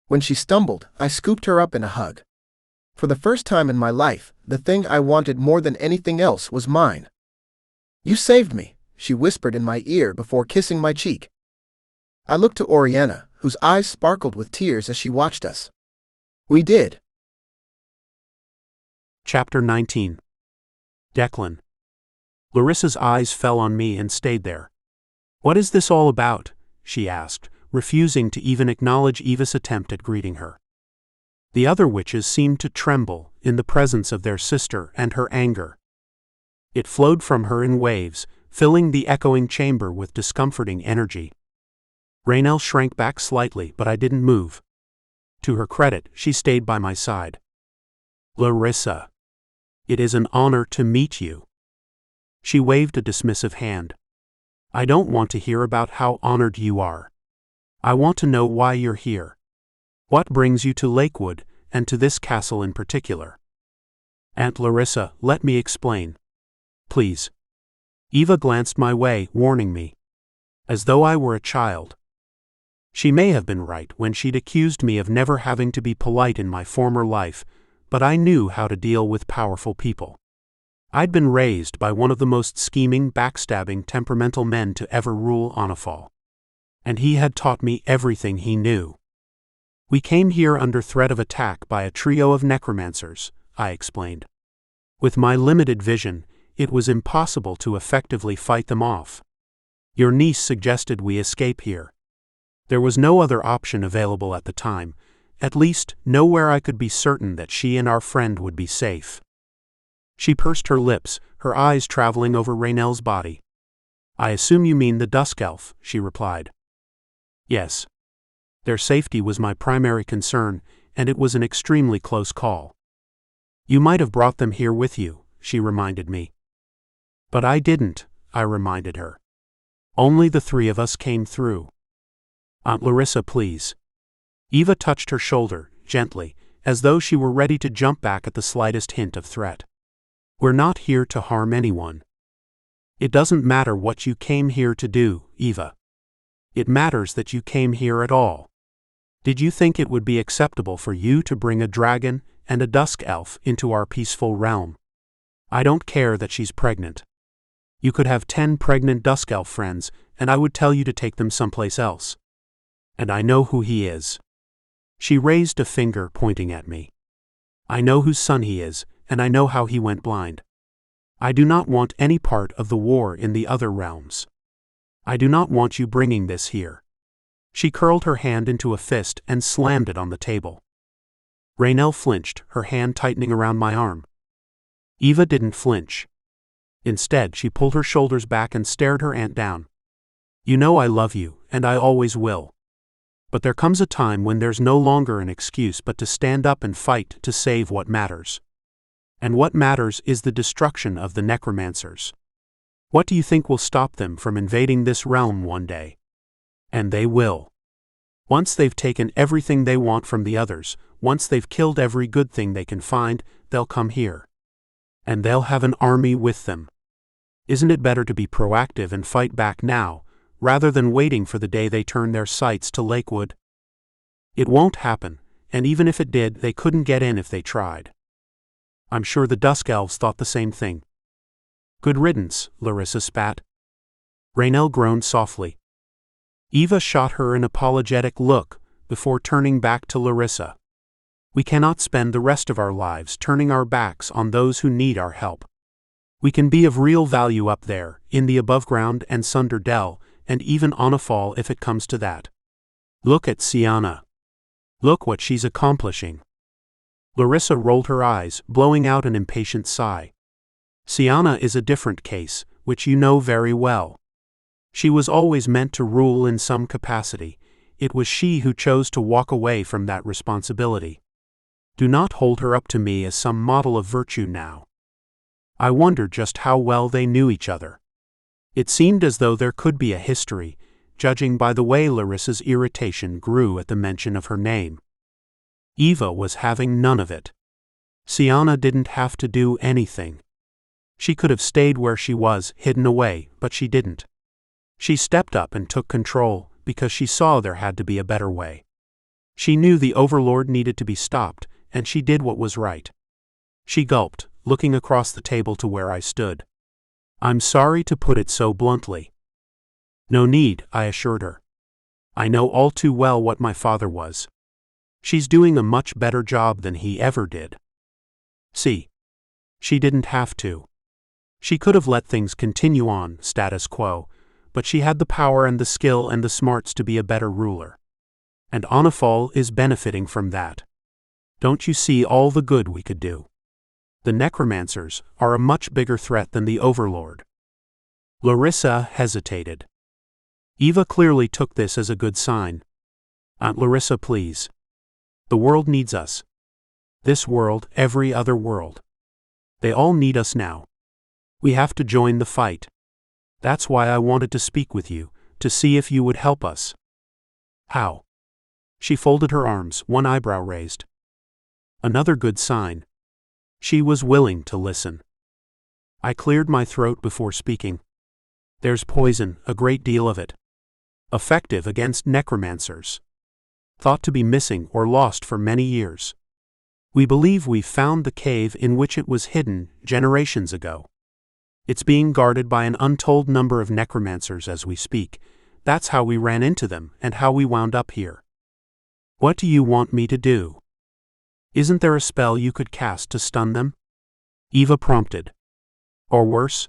When she stumbled, I scooped her up in a hug. For the first time in my life, the thing I wanted more than anything else was mine. You saved me, she whispered in my ear before kissing my cheek. I looked to Oriana, whose eyes sparkled with tears as she watched us. We did. Chapter 19. Declan. Larissa's eyes fell on me and stayed there. What is this all about? She asked, refusing to even acknowledge Eva's attempt at greeting her. The other witches seemed to tremble in the presence of their sister and her anger. It flowed from her in waves, filling the echoing chamber with discomforting energy. Raynell shrank back slightly, but I didn't move. To her credit, she stayed by my side. Larissa. It is an honor to meet you. She waved a dismissive hand. I don't want to hear about how honored you are. I want to know why you're here. What brings you to Lakewood, and to this castle in particular? Aunt Larissa, let me explain. Please. Eva glanced my way, warning me. As though I were a child. She may have been right when she'd accused me of never having to be polite in my former life, but I knew how to deal with powerful people. I'd been raised by one of the most scheming, backstabbing, temperamental men to ever rule Onifal. And he had taught me everything he knew. We came here under threat of attack by a trio of necromancers, I explained. With my limited vision, it was impossible to effectively fight them off. Your niece suggested we escape here. There was no other option available at the time, at least nowhere I could be certain that she and our friend would be safe. She pursed her lips, her eyes traveling over Raynell's body. I assume you mean the Dusk Elf, she replied. Yes. Their safety was my primary concern, and it was an extremely close call. You might have brought them here with you, she reminded me. But I didn't, I reminded her. Only the three of us came through. Aunt Larissa, please. Eva touched her shoulder, gently, as though she were ready to jump back at the slightest hint of threat. We're not here to harm anyone. It doesn't matter what you came here to do, Eva. It matters that you came here at all. Did you think it would be acceptable for you to bring a dragon and a dusk elf into our peaceful realm? I don't care that she's pregnant. You could have 10 pregnant dusk elf friends, and I would tell you to take them someplace else. And I know who he is. She raised a finger, pointing at me. I know whose son he is, and I know how he went blind. I do not want any part of the war in the other realms. I do not want you bringing this here. She curled her hand into a fist and slammed it on the table. Raynell flinched, her hand tightening around my arm. Eva didn't flinch. Instead, she pulled her shoulders back and stared her aunt down. You know I love you, and I always will. But there comes a time when there's no longer an excuse but to stand up and fight to save what matters. And what matters is the destruction of the necromancers. What do you think will stop them from invading this realm one day? And they will. Once they've taken everything they want from the others, once they've killed every good thing they can find, they'll come here. And they'll have an army with them. Isn't it better to be proactive and fight back now, rather than waiting for the day they turn their sights to Lakewood? It won't happen, and even if it did, they couldn't get in if they tried. I'm sure the Dusk Elves thought the same thing. Good riddance, Larissa spat. Raynell groaned softly. Eva shot her an apologetic look, before turning back to Larissa. We cannot spend the rest of our lives turning our backs on those who need our help. We can be of real value up there, in the above-ground and Sunder Dell, and even Onifal if it comes to that. Look at Sienna. Look what she's accomplishing. Larissa rolled her eyes, blowing out an impatient sigh. Sienna is a different case, which you know very well. She was always meant to rule in some capacity. It was she who chose to walk away from that responsibility. Do not hold her up to me as some model of virtue now. I wonder just how well they knew each other. It seemed as though there could be a history, judging by the way Larissa's irritation grew at the mention of her name. Eva was having none of it. Sienna didn't have to do anything. She could have stayed where she was, hidden away, but she didn't. She stepped up and took control, because she saw there had to be a better way. She knew the Overlord needed to be stopped, and she did what was right. She gulped, looking across the table to where I stood. I'm sorry to put it so bluntly. No need, I assured her. I know all too well what my father was. She's doing a much better job than he ever did. See? She didn't have to. She could have let things continue on, status quo, but she had the power and the skill and the smarts to be a better ruler. And Onifal is benefiting from that. Don't you see all the good we could do? The necromancers are a much bigger threat than the Overlord. Larissa hesitated. Eva clearly took this as a good sign. Aunt Larissa, please. The world needs us. This world, every other world. They all need us now. We have to join the fight. That's why I wanted to speak with you, to see if you would help us. How? She folded her arms, one eyebrow raised. Another good sign. She was willing to listen. I cleared my throat before speaking. There's poison, a great deal of it. Effective against necromancers. Thought to be missing or lost for many years. We believe we've found the cave in which it was hidden generations ago. It's being guarded by an untold number of necromancers as we speak. That's how we ran into them and how we wound up here. What do you want me to do? Isn't there a spell you could cast to stun them? Eva prompted. Or worse?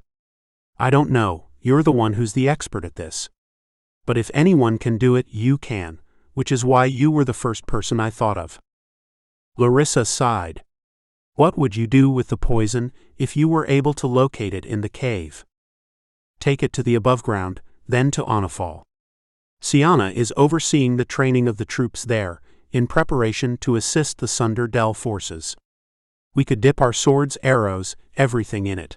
I don't know, you're the one who's the expert at this. But if anyone can do it, you can, which is why you were the first person I thought of. Larissa sighed. What would you do with the poison if you were able to locate it in the cave? Take it to the above ground, then to Onifal. Siana is overseeing the training of the troops there, in preparation to assist the Sunder Del forces. We could dip our swords, arrows, everything in it.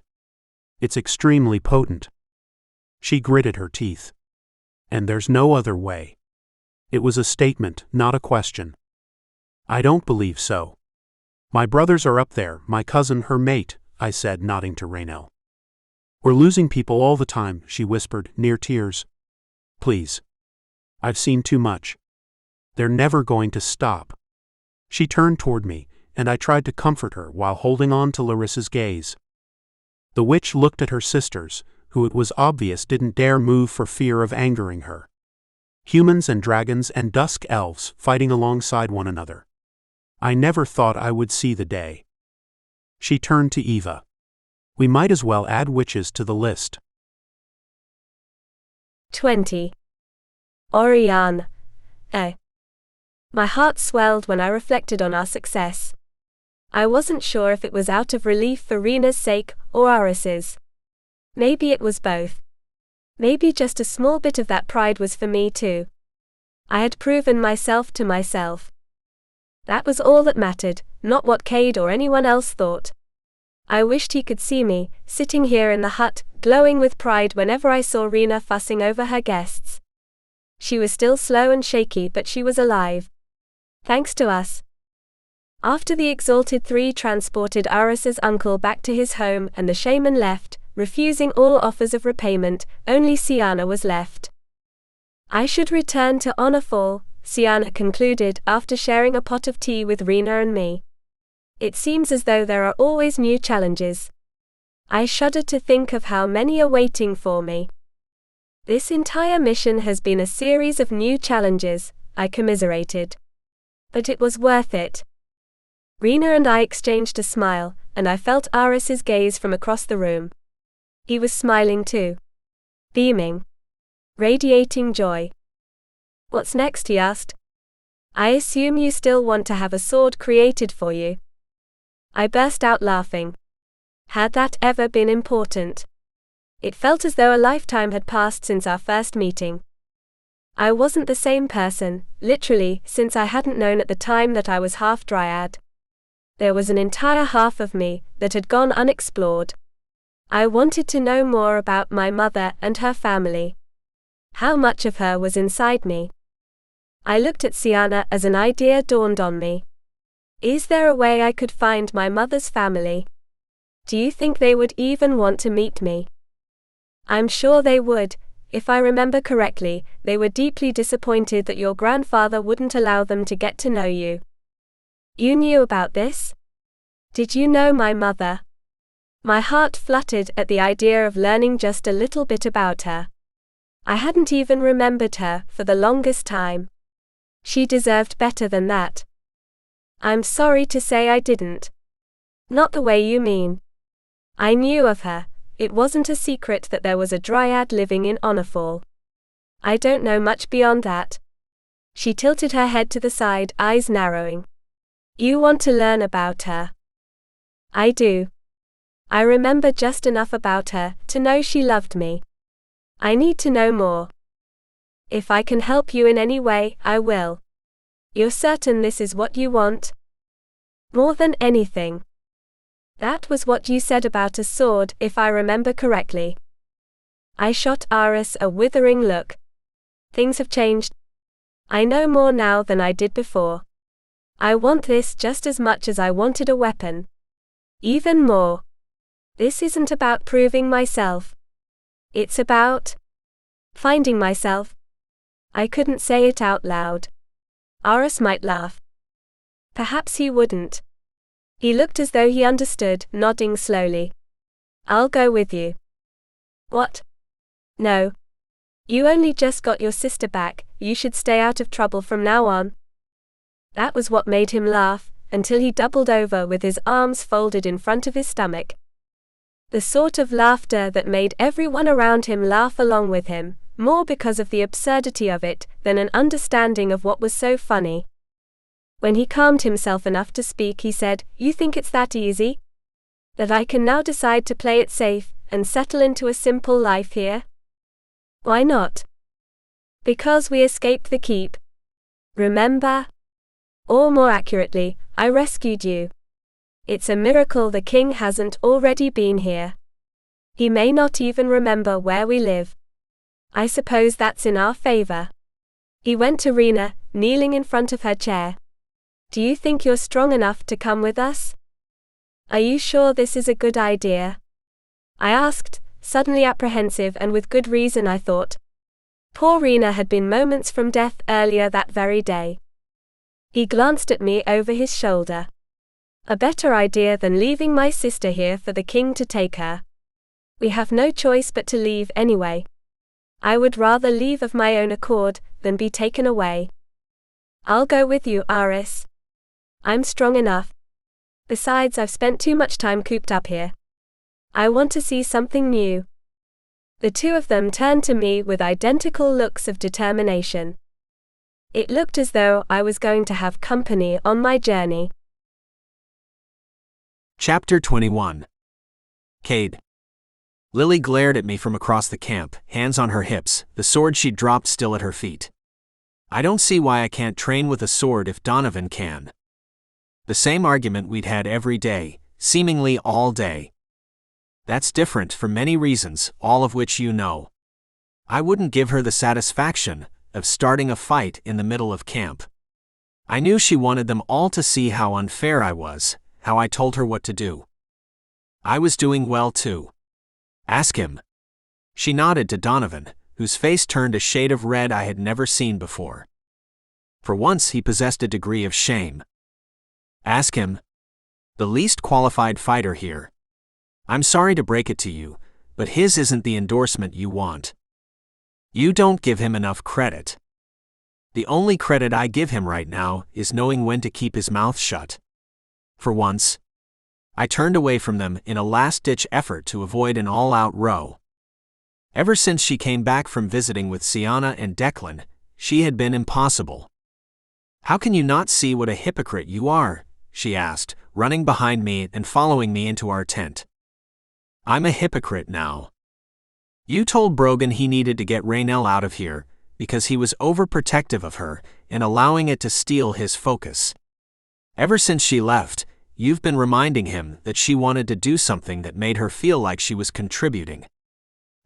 It's extremely potent. She gritted her teeth. And there's no other way. It was a statement, not a question. I don't believe so. My brothers are up there, my cousin, her mate, I said, nodding to Raynell. We're losing people all the time, she whispered, near tears. Please. I've seen too much. They're never going to stop. She turned toward me, and I tried to comfort her while holding on to Larissa's gaze. The witch looked at her sisters, who it was obvious didn't dare move for fear of angering her. Humans and dragons and dusk elves fighting alongside one another. I never thought I would see the day. She turned to Eva. We might as well add witches to the list. 20. Oriana. My heart swelled when I reflected on our success. I wasn't sure if it was out of relief for Rena's sake or Aras's. Maybe it was both. Maybe just a small bit of that pride was for me too. I had proven myself to myself. That was all that mattered, not what Cade or anyone else thought. I wished he could see me, sitting here in the hut, glowing with pride whenever I saw Rena fussing over her guests. She was still slow and shaky, but she was alive. Thanks to us. After the exalted three transported Aras's uncle back to his home and the shaman left, refusing all offers of repayment, only Siana was left. I should return to Onifal, Siana concluded after sharing a pot of tea with Rena and me. It seems as though there are always new challenges. I shudder to think of how many are waiting for me. This entire mission has been a series of new challenges, I commiserated. But it was worth it. Rena and I exchanged a smile, and I felt Aras's gaze from across the room. He was smiling too. Beaming. Radiating joy. What's next? He asked. I assume you still want to have a sword created for you. I burst out laughing. Had that ever been important? It felt as though a lifetime had passed since our first meeting. I wasn't the same person, literally, since I hadn't known at the time that I was half dryad. There was an entire half of me that had gone unexplored. I wanted to know more about my mother and her family. How much of her was inside me? I looked at Siana as an idea dawned on me. Is there a way I could find my mother's family? Do you think they would even want to meet me? I'm sure they would. If I remember correctly, they were deeply disappointed that your grandfather wouldn't allow them to get to know you. You knew about this? Did you know my mother? My heart fluttered at the idea of learning just a little bit about her. I hadn't even remembered her for the longest time. She deserved better than that. I'm sorry to say I didn't. Not the way you mean. I knew of her. It wasn't a secret that there was a dryad living in Onifal. I don't know much beyond that. She tilted her head to the side, eyes narrowing. You want to learn about her? I do. I remember just enough about her to know she loved me. I need to know more. If I can help you in any way, I will. You're certain this is what you want? More than anything. That was what you said about a sword, if I remember correctly. I shot Aras a withering look. Things have changed. I know more now than I did before. I want this just as much as I wanted a weapon. Even more. This isn't about proving myself. It's about finding myself. I couldn't say it out loud. Aras might laugh. Perhaps he wouldn't. He looked as though he understood, nodding slowly. I'll go with you. What? No. You only just got your sister back, you should stay out of trouble from now on. That was what made him laugh, until he doubled over with his arms folded in front of his stomach. The sort of laughter that made everyone around him laugh along with him, more because of the absurdity of it than an understanding of what was so funny. When he calmed himself enough to speak, he said, "You think it's that easy? That I can now decide to play it safe and settle into a simple life here? Why not? Because we escaped the keep. Remember? Or more accurately, I rescued you. It's a miracle the king hasn't already been here. He may not even remember where we live. I suppose that's in our favor." He went to Rena, kneeling in front of her chair. "Do you think you're strong enough to come with us? Are you sure this is a good idea?" I asked, suddenly apprehensive, and with good reason, I thought. Poor Rena had been moments from death earlier that very day. He glanced at me over his shoulder. "A better idea than leaving my sister here for the king to take her. We have no choice but to leave anyway. I would rather leave of my own accord than be taken away. I'll go with you, Aras. I'm strong enough. Besides, I've spent too much time cooped up here. I want to see something new." The two of them turned to me with identical looks of determination. It looked as though I was going to have company on my journey. Chapter 21. Cade. Lily glared at me from across the camp, hands on her hips, the sword she'd dropped still at her feet. "I don't see why I can't train with a sword if Donovan can." The same argument we'd had every day, seemingly all day. That's different for many reasons, all of which you know. I wouldn't give her the satisfaction of starting a fight in the middle of camp. I knew she wanted them all to see how unfair I was, how I told her what to do. I was doing well too. "Ask him." She nodded to Donovan, whose face turned a shade of red I had never seen before. For once he possessed a degree of shame. "Ask him. The least qualified fighter here. I'm sorry to break it to you, but his isn't the endorsement you want. You don't give him enough credit. The only credit I give him right now is knowing when to keep his mouth shut." For once, I turned away from them in a last-ditch effort to avoid an all-out row. Ever since she came back from visiting with Sienna and Declan, she had been impossible. "How can you not see what a hypocrite you are?" she asked, running behind me and following me into our tent. "I'm a hypocrite now. You told Brogan he needed to get Raynell out of here because he was overprotective of her and allowing it to steal his focus. Ever since she left, you've been reminding him that she wanted to do something that made her feel like she was contributing.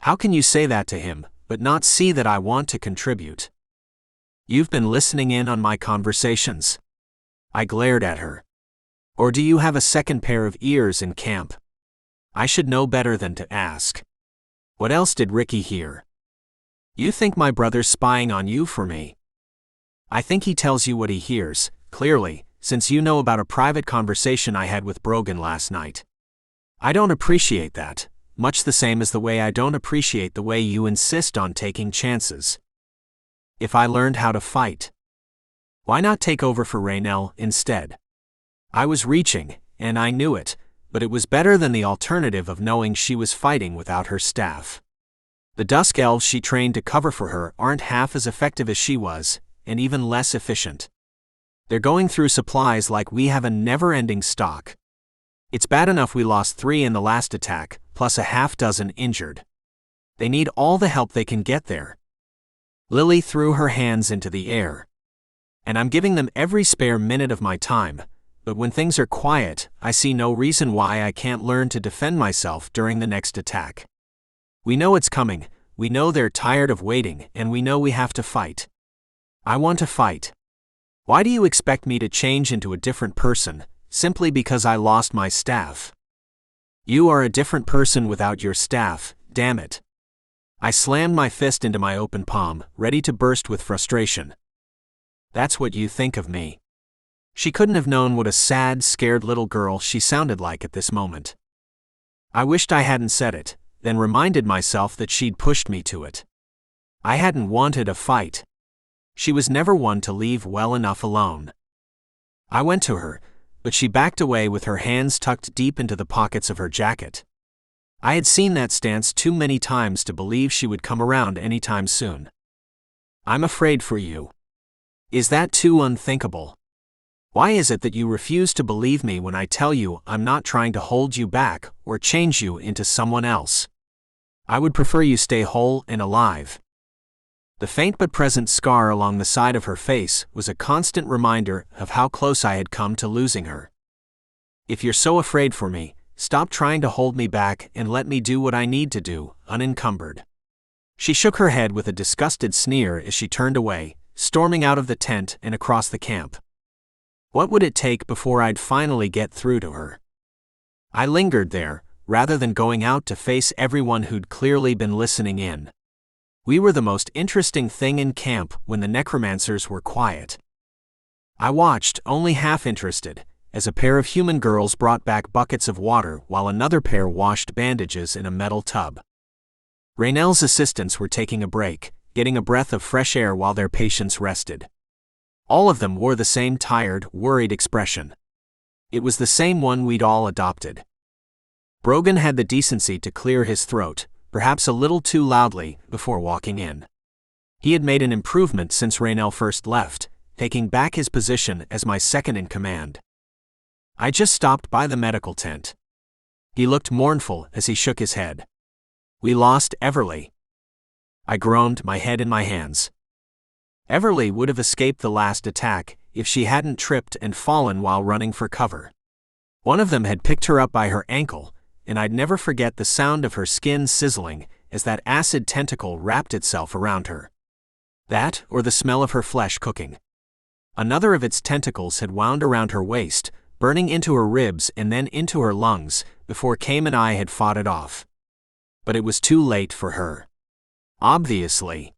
How can you say that to him, but not see that I want to contribute? You've been listening in on my conversations?" I glared at her. "Or do you have a second pair of ears in camp? I should know better than to ask. What else did Ricky hear? You think my brother's spying on you for me? I think he tells you what he hears, clearly, since you know about a private conversation I had with Brogan last night. I don't appreciate that, much the same as the way I don't appreciate the way you insist on taking chances. If I learned how to fight, why not take over for Raynell instead?" I was reaching, and I knew it, but it was better than the alternative of knowing she was fighting without her staff. The Dusk Elves she trained to cover for her aren't half as effective as she was, and even less efficient. They're going through supplies like we have a never-ending stock. It's bad enough we lost 3 in the last attack, plus a half-dozen injured. They need all the help they can get there. Lily threw her hands into the air. "And I'm giving them every spare minute of my time, but when things are quiet, I see no reason why I can't learn to defend myself during the next attack. We know it's coming, we know they're tired of waiting, and we know we have to fight. I want to fight. Why do you expect me to change into a different person, simply because I lost my staff? You are a different person without your staff, damn it." I slammed my fist into my open palm, ready to burst with frustration. "That's what you think of me." She couldn't have known what a sad, scared little girl she sounded like at this moment. I wished I hadn't said it, then reminded myself that she'd pushed me to it. I hadn't wanted a fight. She was never one to leave well enough alone. I went to her, but she backed away with her hands tucked deep into the pockets of her jacket. I had seen that stance too many times to believe she would come around anytime soon. I'm afraid for you. Is that too unthinkable? Why is it that you refuse to believe me when I tell you I'm not trying to hold you back or change you into someone else? I would prefer you stay whole and alive. The faint but present scar along the side of her face was a constant reminder of how close I had come to losing her. If you're so afraid for me, stop trying to hold me back and let me do what I need to do, unencumbered. She shook her head with a disgusted sneer as she turned away, storming out of the tent and across the camp. What would it take before I'd finally get through to her? I lingered there, rather than going out to face everyone who'd clearly been listening in. We were the most interesting thing in camp when the necromancers were quiet. I watched, only half interested, as a pair of human girls brought back buckets of water while another pair washed bandages in a metal tub. Raynell's assistants were taking a break, getting a breath of fresh air while their patients rested. All of them wore the same tired, worried expression. It was the same one we'd all adopted. Brogan had the decency to clear his throat, perhaps a little too loudly, before walking in. He had made an improvement since Raynell first left, taking back his position as my second in command. I just stopped by the medical tent. He looked mournful as he shook his head. We lost Everly. I groaned, my head in my hands. Everly would have escaped the last attack if she hadn't tripped and fallen while running for cover. One of them had picked her up by her ankle, and I'd never forget the sound of her skin sizzling as that acid tentacle wrapped itself around her. That, or the smell of her flesh cooking. Another of its tentacles had wound around her waist, burning into her ribs and then into her lungs, before Cade and I had fought it off. But it was too late for her. Obviously.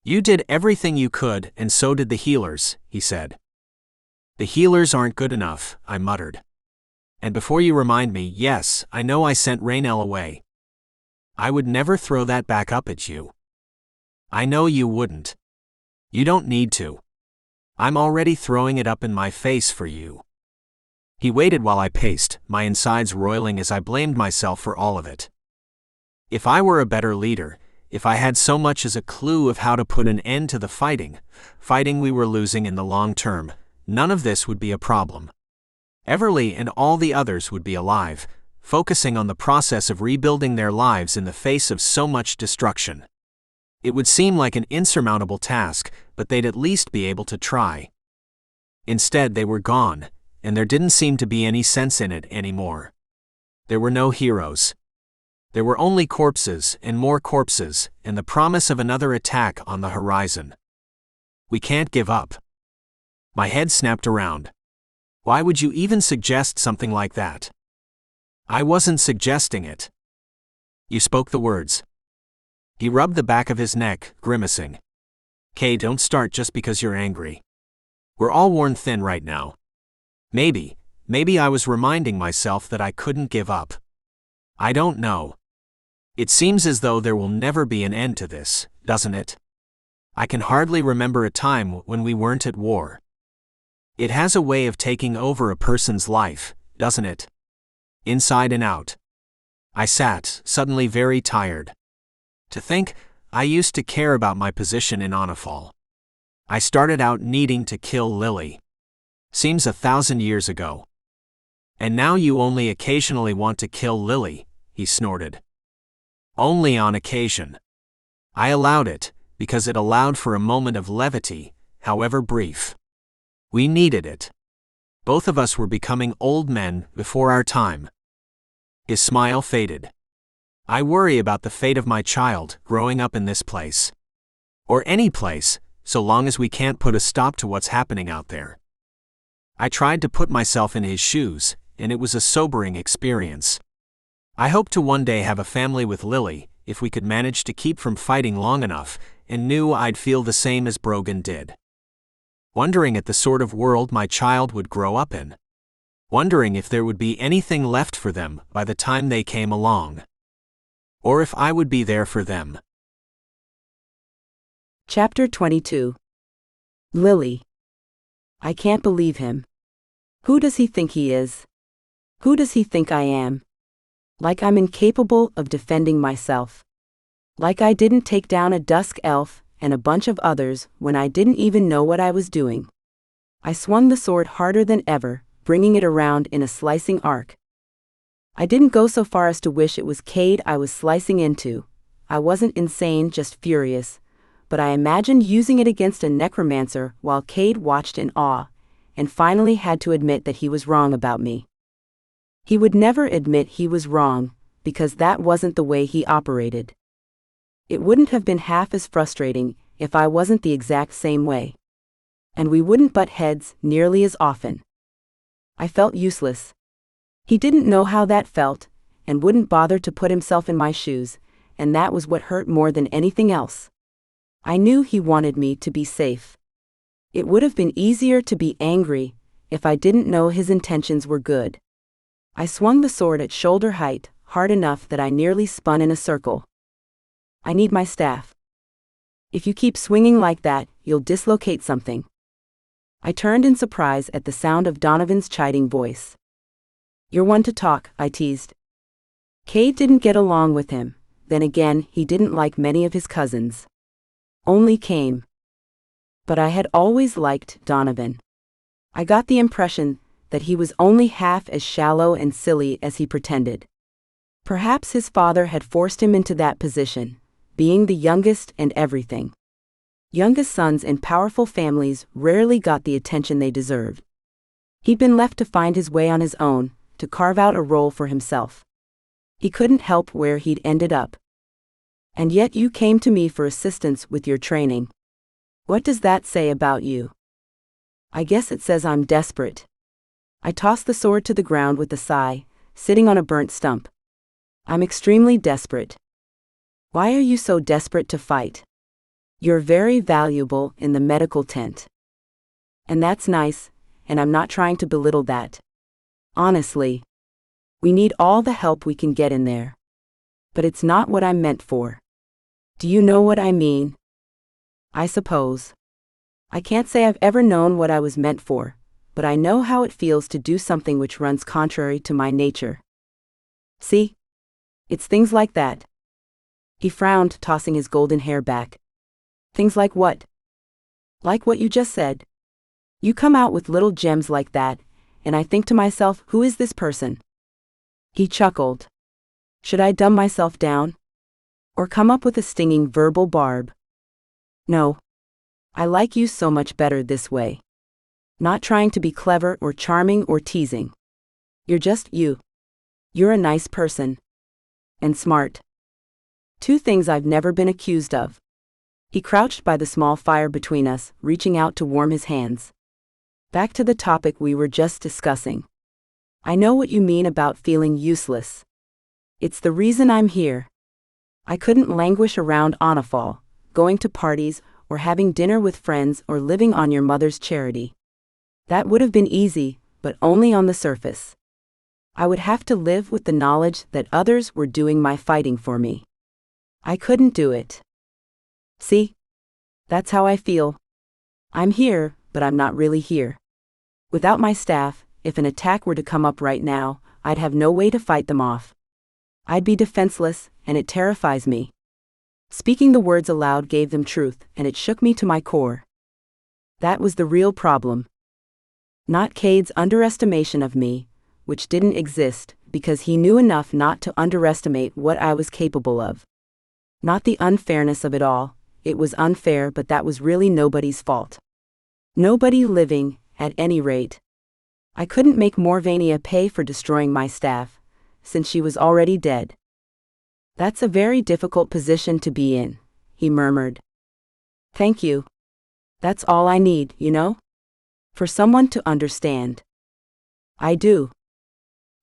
You did everything you could, and so did the healers, he said. The healers aren't good enough, I muttered. And before you remind me, yes, I know I sent Raynell away. I would never throw that back up at you. I know you wouldn't. You don't need to. I'm already throwing it up in my face for you. He waited while I paced, my insides roiling as I blamed myself for all of it. If I were a better leader, if I had so much as a clue of how to put an end to the fighting we were losing in the long term, none of this would be a problem. Everly and all the others would be alive, focusing on the process of rebuilding their lives in the face of so much destruction. It would seem like an insurmountable task, but they'd at least be able to try. Instead, they were gone, and there didn't seem to be any sense in it anymore. There were no heroes. There were only corpses and more corpses, and the promise of another attack on the horizon. We can't give up. My head snapped around. Why would you even suggest something like that? I wasn't suggesting it. You spoke the words. He rubbed the back of his neck, grimacing. Cade, don't start just because you're angry. We're all worn thin right now. Maybe I was reminding myself that I couldn't give up. I don't know. It seems as though there will never be an end to this, doesn't it? I can hardly remember a time when we weren't at war. It has a way of taking over a person's life, doesn't it? Inside and out. I sat, suddenly very tired. To think, I used to care about my position in Onifal. I started out needing to kill Lily. Seems 1,000 years ago. And now you only occasionally want to kill Lily, he snorted. Only on occasion. I allowed it, because it allowed for a moment of levity, however brief. We needed it. Both of us were becoming old men before our time. His smile faded. I worry about the fate of my child growing up in this place. Or any place, so long as we can't put a stop to what's happening out there. I tried to put myself in his shoes, and it was a sobering experience. I hoped to one day have a family with Lily, if we could manage to keep from fighting long enough, and knew I'd feel the same as Brogan did. wondering at the sort of world my child would grow up in, wondering if there would be anything left for them by the time they came along, or if I would be there for them. Chapter 22. Lily. I can't believe him. Who does he think he is? Who does he think I am? Like I'm incapable of defending myself. Like I didn't take down a dusk elf and a bunch of others when I didn't even know what I was doing. I swung the sword harder than ever, bringing it around in a slicing arc. I didn't go so far as to wish it was Cade I was slicing into. I wasn't insane, just furious, but I imagined using it against a necromancer while Cade watched in awe, and finally had to admit that he was wrong about me. He would never admit he was wrong, because that wasn't the way he operated. It wouldn't have been half as frustrating if I wasn't the exact same way. And we wouldn't butt heads nearly as often. I felt useless. He didn't know how that felt, and wouldn't bother to put himself in my shoes, and that was what hurt more than anything else. I knew he wanted me to be safe. It would have been easier to be angry if I didn't know his intentions were good. I swung the sword at shoulder height, hard enough that I nearly spun in a circle. I need my staff. If you keep swinging like that, you'll dislocate something. I turned in surprise at the sound of Donovan's chiding voice. You're one to talk, I teased. Cade didn't get along with him. Then again, he didn't like many of his cousins. Only came. But I had always liked Donovan. I got the impression that he was only half as shallow and silly as he pretended. Perhaps his father had forced him into that position, being the youngest and everything. Youngest sons in powerful families rarely got the attention they deserved. He'd been left to find his way on his own, to carve out a role for himself. He couldn't help where he'd ended up. And yet you came to me for assistance with your training. What does that say about you? I guess it says I'm desperate. I tossed the sword to the ground with a sigh, sitting on a burnt stump. I'm extremely desperate. Why are you so desperate to fight? You're very valuable in the medical tent. And that's nice, and I'm not trying to belittle that. Honestly. We need all the help we can get in there. But it's not what I'm meant for. Do you know what I mean? I suppose. I can't say I've ever known what I was meant for, but I know how it feels to do something which runs contrary to my nature. See? It's things like that. He frowned, tossing his golden hair back. Things like what? Like what you just said. You come out with little gems like that, and I think to myself, who is this person? He chuckled. Should I dumb myself down? Or come up with a stinging verbal barb? No. I like you so much better this way. Not trying to be clever or charming or teasing. You're just you. You're a nice person. And smart. Two things I've never been accused of. He crouched by the small fire between us, reaching out to warm his hands. Back to the topic we were just discussing. I know what you mean about feeling useless. It's the reason I'm here. I couldn't languish around Onifal, going to parties, or having dinner with friends, or living on your mother's charity. That would have been easy, but only on the surface. I would have to live with the knowledge that others were doing my fighting for me. I couldn't do it. See? That's how I feel. I'm here, but I'm not really here. Without my staff, if an attack were to come up right now, I'd have no way to fight them off. I'd be defenseless, and it terrifies me. Speaking the words aloud gave them truth, and it shook me to my core. That was the real problem. Not Cade's underestimation of me, which didn't exist, because he knew enough not to underestimate what I was capable of. Not the unfairness of it all. It was unfair, but that was really nobody's fault. Nobody living, at any rate. I couldn't make Morvania pay for destroying my staff, since she was already dead. That's a very difficult position to be in, he murmured. Thank you. That's all I need, you know? For someone to understand. I do.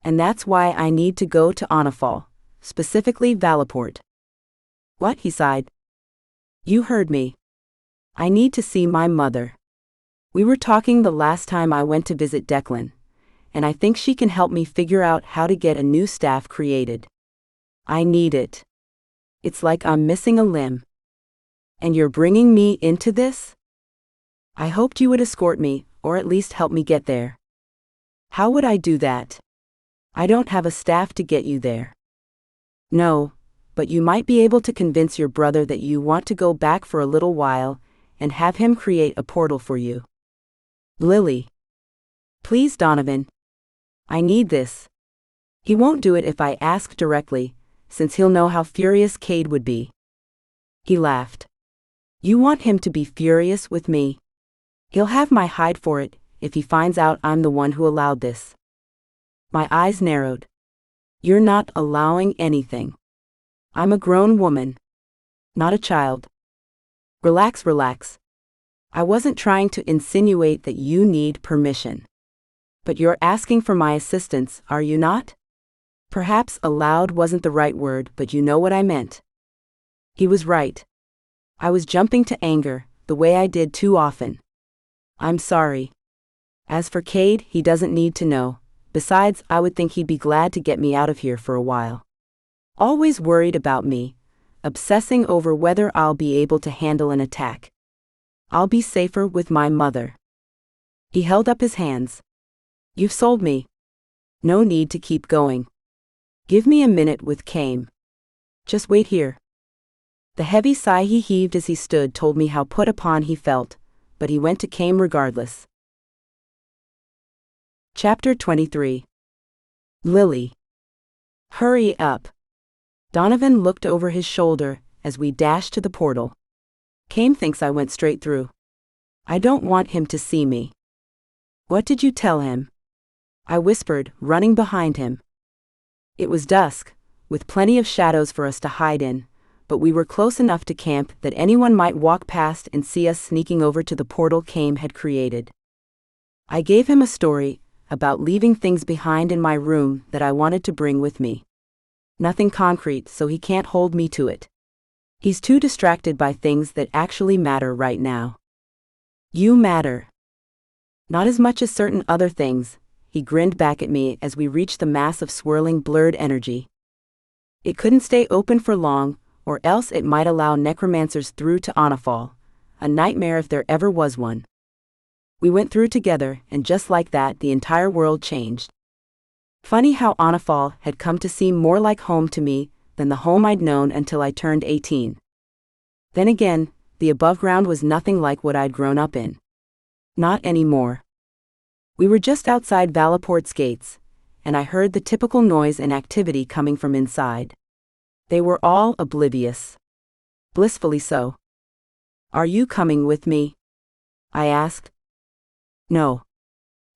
And that's why I need to go to Onifal, specifically Valaport. What? He sighed. You heard me. I need to see my mother. We were talking the last time I went to visit Declan, and I think she can help me figure out how to get a new staff created. I need it. It's like I'm missing a limb. And you're bringing me into this? I hoped you would escort me, or at least help me get there. How would I do that? I don't have a staff to get you there. No, but you might be able to convince your brother that you want to go back for a little while, and have him create a portal for you. Lily. Please, Donovan. I need this. He won't do it if I ask directly, since he'll know how furious Cade would be. He laughed. You want him to be furious with me? He'll have my hide for it, if he finds out I'm the one who allowed this. My eyes narrowed. You're not allowing anything. I'm a grown woman. Not a child. Relax, relax. I wasn't trying to insinuate that you need permission. But you're asking for my assistance, are you not? Perhaps allowed wasn't the right word, but you know what I meant. He was right. I was jumping to anger, the way I did too often. I'm sorry. As for Cade, he doesn't need to know. Besides, I would think he'd be glad to get me out of here for a while. Always worried about me, obsessing over whether I'll be able to handle an attack. I'll be safer with my mother. He held up his hands. You've sold me. No need to keep going. Give me a minute with Cade. Just wait here. The heavy sigh he heaved as he stood told me how put upon he felt, but he went to Cade regardless. Chapter 23. Lily. Hurry up. Donovan looked over his shoulder as we dashed to the portal. Cade thinks I went straight through. I don't want him to see me. What did you tell him? I whispered, running behind him. It was dusk, with plenty of shadows for us to hide in, but we were close enough to camp that anyone might walk past and see us sneaking over to the portal Cade had created. I gave him a story about leaving things behind in my room that I wanted to bring with me. Nothing concrete, so he can't hold me to it. He's too distracted by things that actually matter right now. You matter. Not as much as certain other things, he grinned back at me as we reached the mass of swirling blurred energy. It couldn't stay open for long, or else it might allow necromancers through to Onifal, a nightmare if there ever was one. We went through together, and just like that the entire world changed. Funny how Onifal had come to seem more like home to me than the home I'd known until I turned 18. Then again, the above ground was nothing like what I'd grown up in. Not anymore. We were just outside Valaport's gates, and I heard the typical noise and activity coming from inside. They were all oblivious. Blissfully so. Are you coming with me? I asked. No.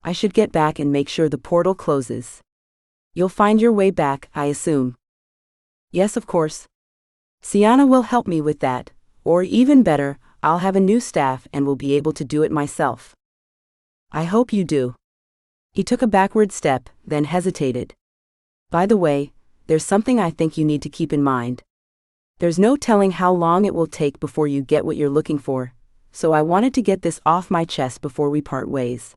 I should get back and make sure the portal closes. You'll find your way back, I assume. Yes, of course. Sienna will help me with that, or even better, I'll have a new staff and will be able to do it myself. I hope you do. He took a backward step, then hesitated. By the way, there's something I think you need to keep in mind. There's no telling how long it will take before you get what you're looking for, so I wanted to get this off my chest before we part ways.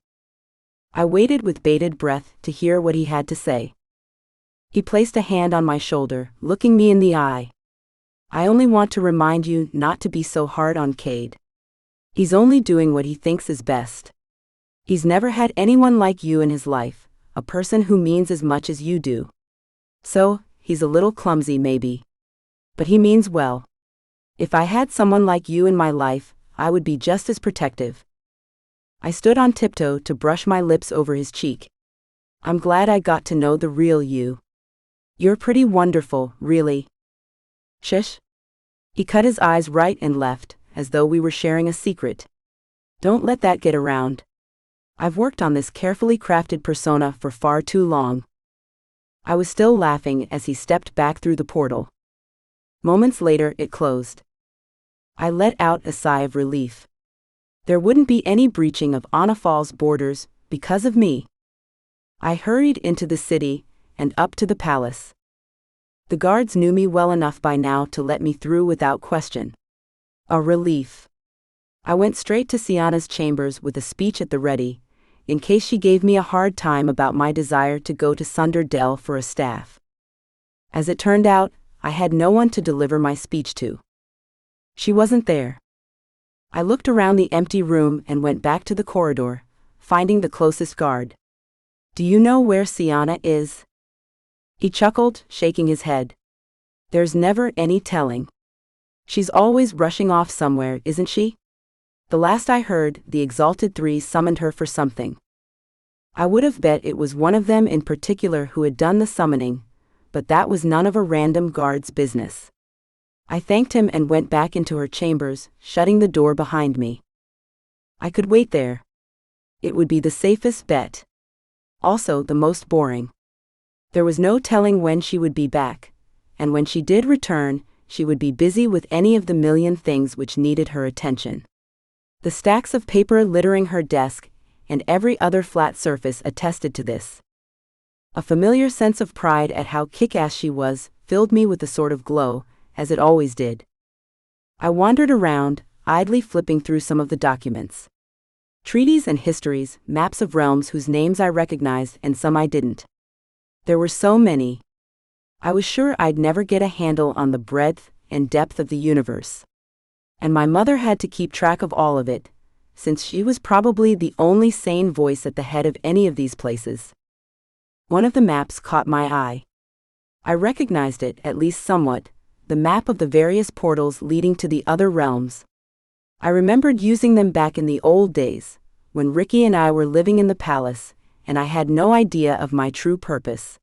I waited with bated breath to hear what he had to say. He placed a hand on my shoulder, looking me in the eye. I only want to remind you not to be so hard on Cade. He's only doing what he thinks is best. He's never had anyone like you in his life, a person who means as much as you do. So, he's a little clumsy maybe. But he means well. If I had someone like you in my life, I would be just as protective. I stood on tiptoe to brush my lips over his cheek. I'm glad I got to know the real you. You're pretty wonderful, really. Shush. He cut his eyes right and left, as though we were sharing a secret. Don't let that get around. I've worked on this carefully crafted persona for far too long. I was still laughing as he stepped back through the portal. Moments later, it closed. I let out a sigh of relief. There wouldn't be any breaching of Onifal's borders because of me. I hurried into the city and up to the palace. The guards knew me well enough by now to let me through without question. A relief. I went straight to Sienna's chambers with a speech at the ready, in case she gave me a hard time about my desire to go to Sunder Dell for a staff. As it turned out, I had no one to deliver my speech to. She wasn't there. I looked around the empty room and went back to the corridor, finding the closest guard. "Do you know where Sienna is?" He chuckled, shaking his head. "There's never any telling. She's always rushing off somewhere, isn't she? The last I heard, the Exalted Three summoned her for something. I would have bet it was one of them in particular who had done the summoning, but that was none of a random guard's business." I thanked him and went back into her chambers, shutting the door behind me. I could wait there. It would be the safest bet. Also the most boring. There was no telling when she would be back, and when she did return, she would be busy with any of the million things which needed her attention. The stacks of paper littering her desk, and every other flat surface attested to this. A familiar sense of pride at how kick-ass she was filled me with a sort of glow, as it always did. I wandered around, idly flipping through some of the documents. Treaties and histories, maps of realms whose names I recognized and some I didn't. There were so many. I was sure I'd never get a handle on the breadth and depth of the universe. And my mother had to keep track of all of it, since she was probably the only sane voice at the head of any of these places. One of the maps caught my eye. I recognized it, at least somewhat, the map of the various portals leading to the other realms. I remembered using them back in the old days, when Ricky and I were living in the palace, and I had no idea of my true purpose.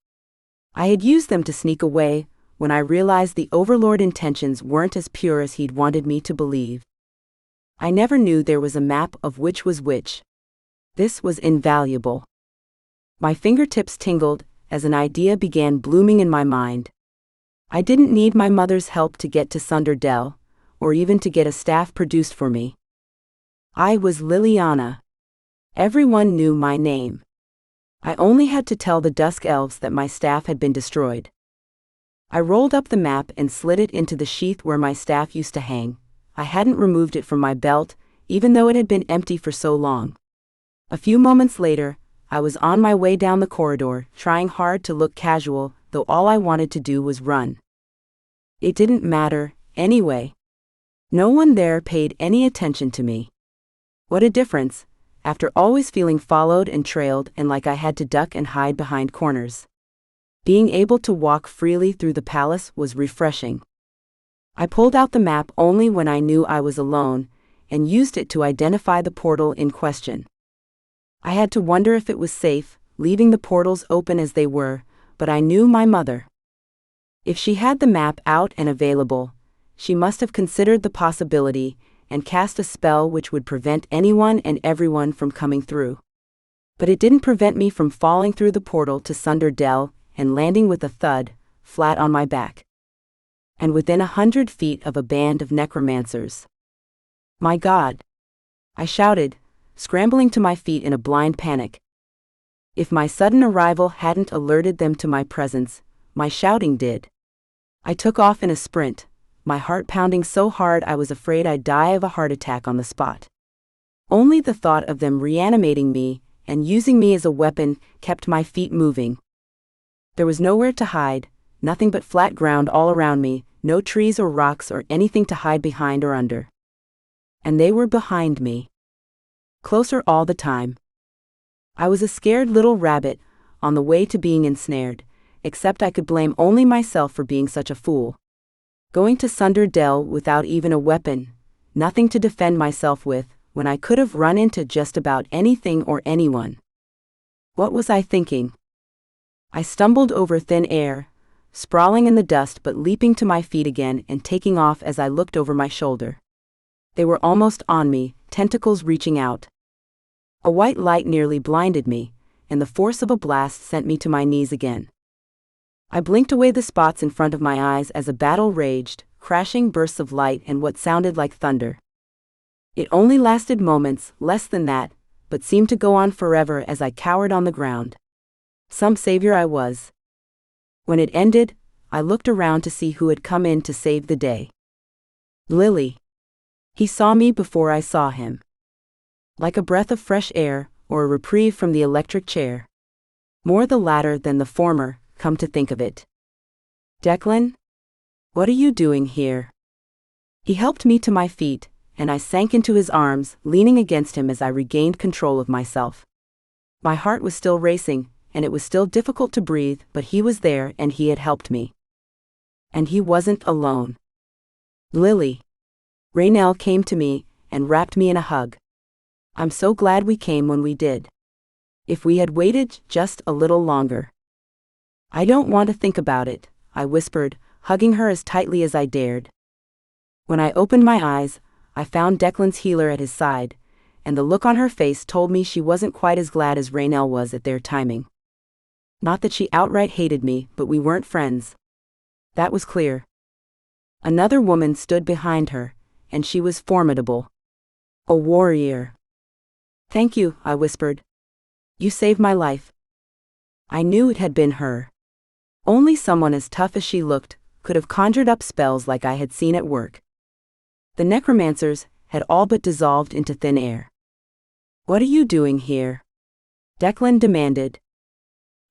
I had used them to sneak away, when I realized the Overlord intentions weren't as pure as he'd wanted me to believe. I never knew there was a map of which was which. This was invaluable. My fingertips tingled, as an idea began blooming in my mind. I didn't need my mother's help to get to Sunder Dell, or even to get a staff produced for me. I was Liliana. Everyone knew my name. I only had to tell the Dusk Elves that my staff had been destroyed. I rolled up the map and slid it into the sheath where my staff used to hang. I hadn't removed it from my belt, even though it had been empty for so long. A few moments later, I was on my way down the corridor, trying hard to look casual, though all I wanted to do was run. It didn't matter, anyway. No one there paid any attention to me. What a difference, after always feeling followed and trailed and like I had to duck and hide behind corners. Being able to walk freely through the palace was refreshing. I pulled out the map only when I knew I was alone, and used it to identify the portal in question. I had to wonder if it was safe, leaving the portals open as they were, but I knew my mother. If she had the map out and available, she must have considered the possibility, and cast a spell which would prevent anyone and everyone from coming through. But it didn't prevent me from falling through the portal to Sunder Dell, and landing with a thud, flat on my back. And within 100 feet of a band of necromancers. My God! I shouted, scrambling to my feet in a blind panic. If my sudden arrival hadn't alerted them to my presence, my shouting did. I took off in a sprint, my heart pounding so hard I was afraid I'd die of a heart attack on the spot. Only the thought of them reanimating me and using me as a weapon kept my feet moving. There was nowhere to hide, nothing but flat ground all around me, no trees or rocks or anything to hide behind or under. And they were behind me. Closer all the time. I was a scared little rabbit, on the way to being ensnared, except I could blame only myself for being such a fool. Going to Sunder Dell without even a weapon, nothing to defend myself with, when I could have run into just about anything or anyone. What was I thinking? I stumbled over thin air, sprawling in the dust but leaping to my feet again and taking off as I looked over my shoulder. They were almost on me, tentacles reaching out. A white light nearly blinded me, and the force of a blast sent me to my knees again. I blinked away the spots in front of my eyes as a battle raged, crashing bursts of light and what sounded like thunder. It only lasted moments, less than that, but seemed to go on forever as I cowered on the ground. Some savior I was. When it ended, I looked around to see who had come in to save the day. Lily. He saw me before I saw him. Like a breath of fresh air, or a reprieve from the electric chair. More the latter than the former, come to think of it. Declan? What are you doing here? He helped me to my feet, and I sank into his arms, leaning against him as I regained control of myself. My heart was still racing, and it was still difficult to breathe, but he was there and he had helped me. And he wasn't alone. Lily. Raynell came to me and wrapped me in a hug. I'm so glad we came when we did. If we had waited just a little longer. I don't want to think about it, I whispered, hugging her as tightly as I dared. When I opened my eyes, I found Declan's healer at his side, and the look on her face told me she wasn't quite as glad as Raynell was at their timing. Not that she outright hated me, but we weren't friends. That was clear. Another woman stood behind her, and she was formidable. A warrior. Thank you, I whispered. You saved my life. I knew it had been her. Only someone as tough as she looked could have conjured up spells like I had seen at work. The necromancers had all but dissolved into thin air. What are you doing here? Declan demanded.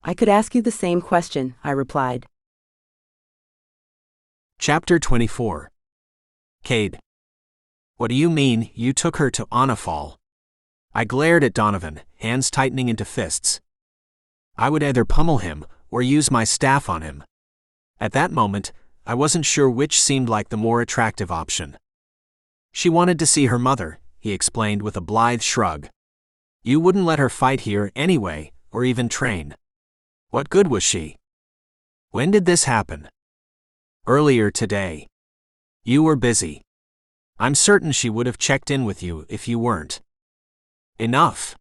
I could ask you the same question, I replied. Chapter 24. Cade. What do you mean, you took her to Onifal? I glared at Donovan, hands tightening into fists. I would either pummel him, or use my staff on him. At that moment, I wasn't sure which seemed like the more attractive option. She wanted to see her mother, he explained with a blithe shrug. You wouldn't let her fight here anyway, or even train. What good was she? When did this happen? Earlier today. You were busy. I'm certain she would have checked in with you if you weren't. Enough.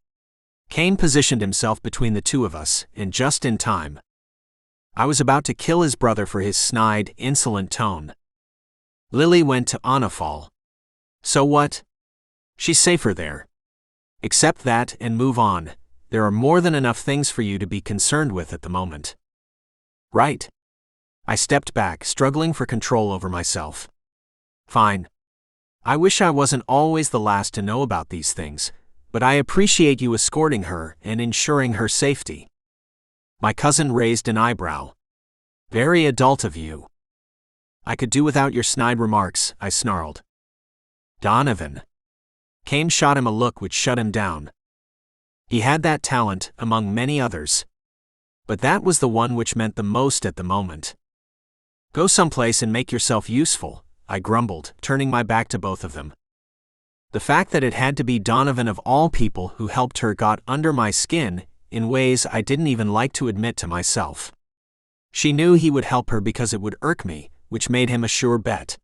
Cade positioned himself between the two of us, and just in time. I was about to kill his brother for his snide, insolent tone. Lily went to Onifal. So what? She's safer there. Accept that and move on. There are more than enough things for you to be concerned with at the moment. Right. I stepped back, struggling for control over myself. Fine. I wish I wasn't always the last to know about these things, but I appreciate you escorting her and ensuring her safety. My cousin raised an eyebrow. Very adult of you. I could do without your snide remarks, I snarled. Donovan. Cade shot him a look which shut him down. He had that talent, among many others. But that was the one which meant the most at the moment. Go someplace and make yourself useful, I grumbled, turning my back to both of them. The fact that it had to be Donovan of all people who helped her got under my skin in ways I didn't even like to admit to myself. She knew he would help her because it would irk me, which made him a sure bet.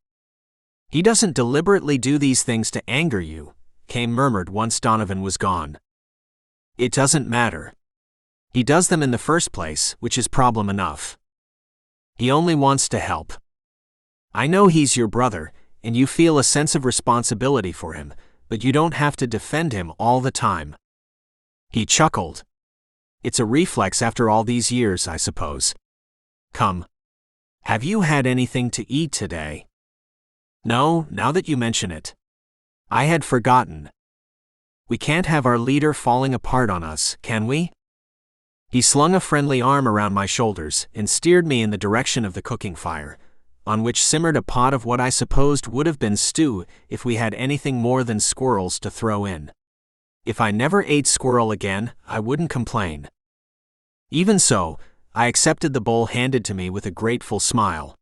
He doesn't deliberately do these things to anger you, Cade murmured once Donovan was gone. It doesn't matter. He does them in the first place, which is problem enough. He only wants to help. I know he's your brother, and you feel a sense of responsibility for him, but you don't have to defend him all the time. He chuckled. It's a reflex after all these years, I suppose. Come. Have you had anything to eat today? No, now that you mention it. I had forgotten. We can't have our leader falling apart on us, can we? He slung a friendly arm around my shoulders and steered me in the direction of the cooking fire, on which simmered a pot of what I supposed would have been stew if we had anything more than squirrels to throw in. If I never ate squirrel again, I wouldn't complain. Even so, I accepted the bowl handed to me with a grateful smile.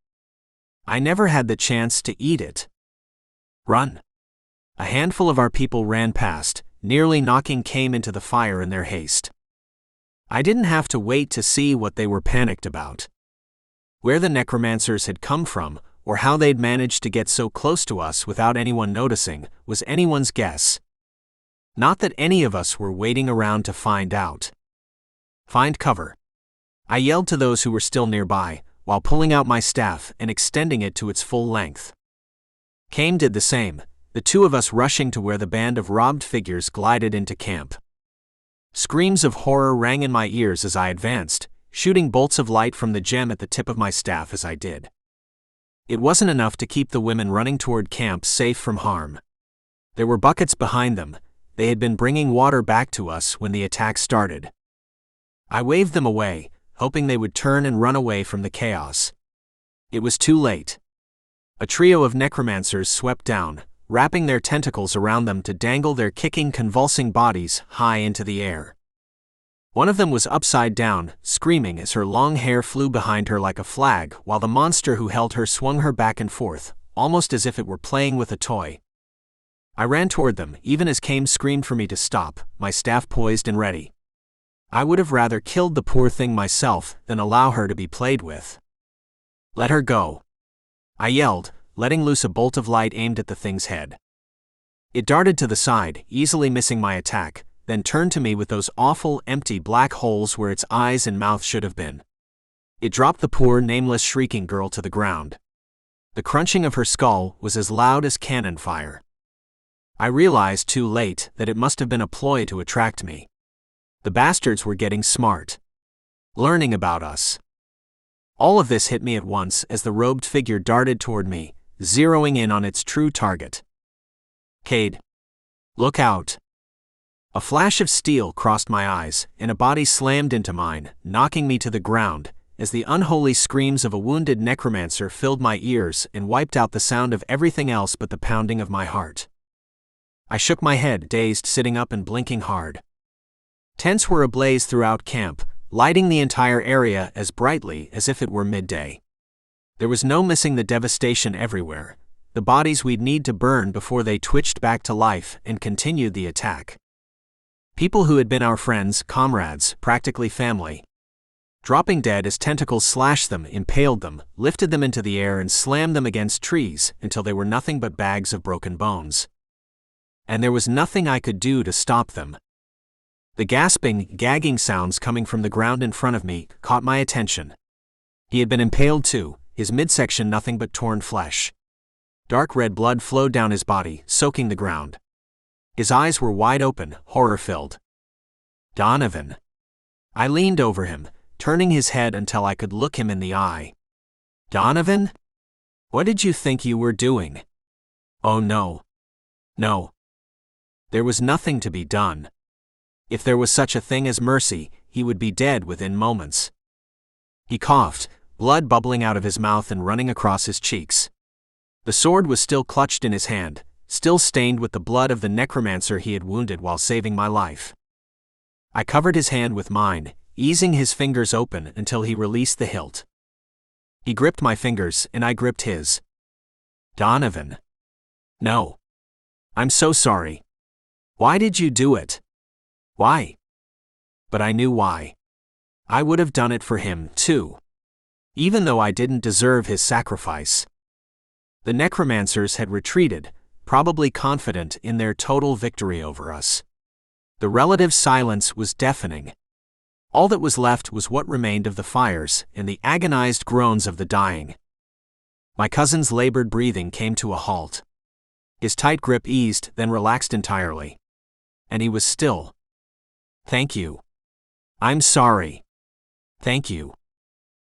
I never had the chance to eat it. Run. A handful of our people ran past, nearly knocking Cade into the fire in their haste. I didn't have to wait to see what they were panicked about. Where the necromancers had come from, or how they'd managed to get so close to us without anyone noticing, was anyone's guess. Not that any of us were waiting around to find out. Find cover. I yelled to those who were still nearby, while pulling out my staff and extending it to its full length. Cade did the same, the two of us rushing to where the band of robbed figures glided into camp. Screams of horror rang in my ears as I advanced, shooting bolts of light from the gem at the tip of my staff as I did. It wasn't enough to keep the women running toward camp safe from harm. There were buckets behind them. They had been bringing water back to us when the attack started. I waved them away, hoping they would turn and run away from the chaos. It was too late. A trio of necromancers swept down, wrapping their tentacles around them to dangle their kicking, convulsing bodies high into the air. One of them was upside down, screaming as her long hair flew behind her like a flag, while the monster who held her swung her back and forth, almost as if it were playing with a toy. I ran toward them, even as Cade screamed for me to stop, my staff poised and ready. I would have rather killed the poor thing myself than allow her to be played with. "Let her go," I yelled, letting loose a bolt of light aimed at the thing's head. It darted to the side, easily missing my attack, then turned to me with those awful, empty black holes where its eyes and mouth should have been. It dropped the poor, nameless, shrieking girl to the ground. The crunching of her skull was as loud as cannon fire. I realized too late that it must have been a ploy to attract me. The bastards were getting smart. Learning about us. All of this hit me at once as the robed figure darted toward me, zeroing in on its true target. "Cade. Look out." A flash of steel crossed my eyes, and a body slammed into mine, knocking me to the ground, as the unholy screams of a wounded necromancer filled my ears and wiped out the sound of everything else but the pounding of my heart. I shook my head, dazed, sitting up and blinking hard. Tents were ablaze throughout camp, lighting the entire area as brightly as if it were midday. There was no missing the devastation everywhere, the bodies we'd need to burn before they twitched back to life and continued the attack. People who had been our friends, comrades, practically family. Dropping dead as tentacles slashed them, impaled them, lifted them into the air and slammed them against trees until they were nothing but bags of broken bones. And there was nothing I could do to stop them. The gasping, gagging sounds coming from the ground in front of me caught my attention. He had been impaled too, his midsection nothing but torn flesh. Dark red blood flowed down his body, soaking the ground. His eyes were wide open, horror-filled. "Donovan." I leaned over him, turning his head until I could look him in the eye. "Donovan? What did you think you were doing?" "Oh no. No. There was nothing to be done. If there was such a thing as mercy, he would be dead within moments." He coughed, blood bubbling out of his mouth and running across his cheeks. The sword was still clutched in his hand, still stained with the blood of the necromancer he had wounded while saving my life. I covered his hand with mine, easing his fingers open until he released the hilt. He gripped my fingers and I gripped his. "Donovan. No. I'm so sorry. Why did you do it? Why?" But I knew why. I would have done it for him, too. Even though I didn't deserve his sacrifice. The necromancers had retreated, probably confident in their total victory over us. The relative silence was deafening. All that was left was what remained of the fires and the agonized groans of the dying. My cousin's labored breathing came to a halt. His tight grip eased, then relaxed entirely. And he was still. "Thank you. I'm sorry. Thank you.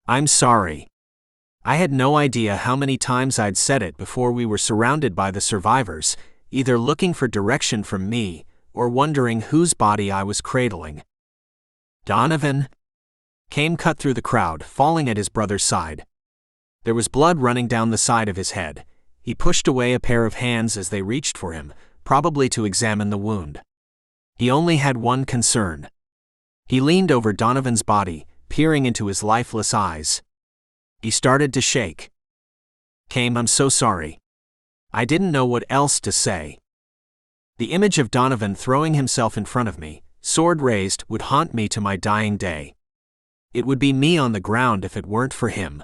I'm sorry." I had no idea how many times I'd said it before we were surrounded by the survivors, either looking for direction from me or wondering whose body I was cradling. "Donovan?" Cade cut through the crowd, falling at his brother's side. There was blood running down the side of his head. He pushed away a pair of hands as they reached for him, probably to examine the wound. He only had one concern. He leaned over Donovan's body, peering into his lifeless eyes. He started to shake. "Cade, I'm so sorry." I didn't know what else to say. The image of Donovan throwing himself in front of me, sword raised, would haunt me to my dying day. It would be me on the ground if it weren't for him.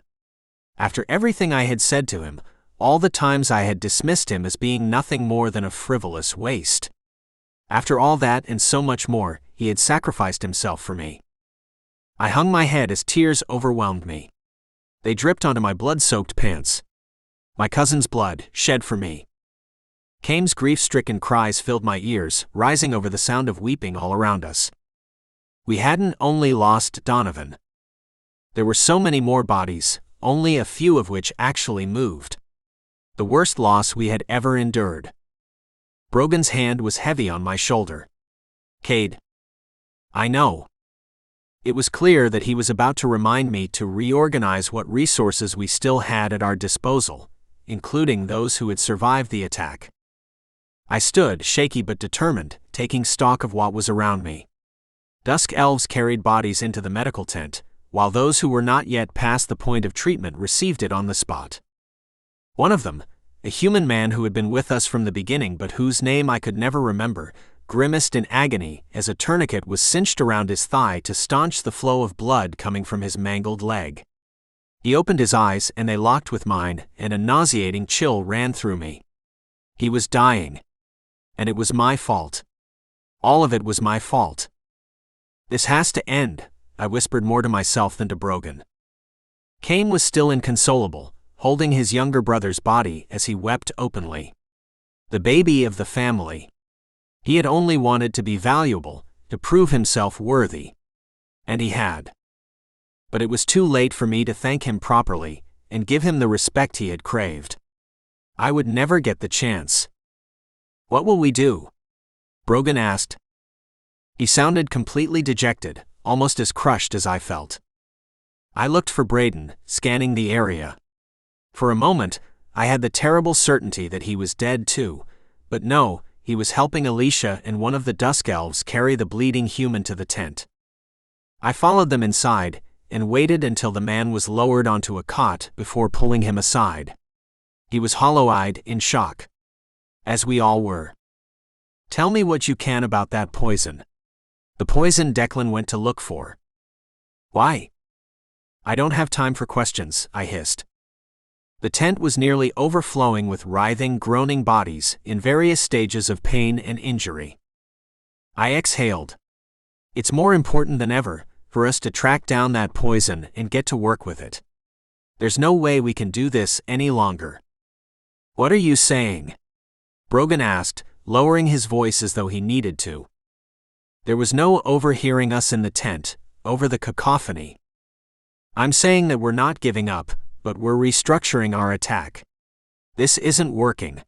After everything I had said to him, all the times I had dismissed him as being nothing more than a frivolous waste. After all that and so much more, he had sacrificed himself for me. I hung my head as tears overwhelmed me. They dripped onto my blood-soaked pants. My cousin's blood, shed for me. Cade's grief-stricken cries filled my ears, rising over the sound of weeping all around us. We hadn't only lost Donovan. There were so many more bodies, only a few of which actually moved. The worst loss we had ever endured. Brogan's hand was heavy on my shoulder. Cade. I know. It was clear that he was about to remind me to reorganize what resources we still had at our disposal, including those who had survived the attack. I stood, shaky but determined, taking stock of what was around me. Dusk elves carried bodies into the medical tent, while those who were not yet past the point of treatment received it on the spot. One of them, a human man who had been with us from the beginning but whose name I could never remember, grimaced in agony as a tourniquet was cinched around his thigh to staunch the flow of blood coming from his mangled leg. He opened his eyes and they locked with mine, and a nauseating chill ran through me. He was dying. And it was my fault. All of it was my fault. This has to end, I whispered more to myself than to Brogan. Cain was still inconsolable, holding his younger brother's body as he wept openly. The baby of the family. He had only wanted to be valuable, to prove himself worthy. And he had. But it was too late for me to thank him properly and give him the respect he had craved. I would never get the chance. What will we do? Brogan asked. He sounded completely dejected, almost as crushed as I felt. I looked for Braden, scanning the area. For a moment, I had the terrible certainty that he was dead too, but no, he was helping Alicia and one of the Dusk Elves carry the bleeding human to the tent. I followed them inside, and waited until the man was lowered onto a cot before pulling him aside. He was hollow-eyed, in shock. As we all were. Tell me what you can about that poison. The poison Declan went to look for. Why? I don't have time for questions, I hissed. The tent was nearly overflowing with writhing, groaning bodies in various stages of pain and injury. I exhaled. It's more important than ever for us to track down that poison and get to work with it. There's no way we can do this any longer. What are you saying? Brogan asked, lowering his voice as though he needed to. There was no overhearing us in the tent, over the cacophony. I'm saying that we're not giving up, but we're restructuring our attack. This isn't working.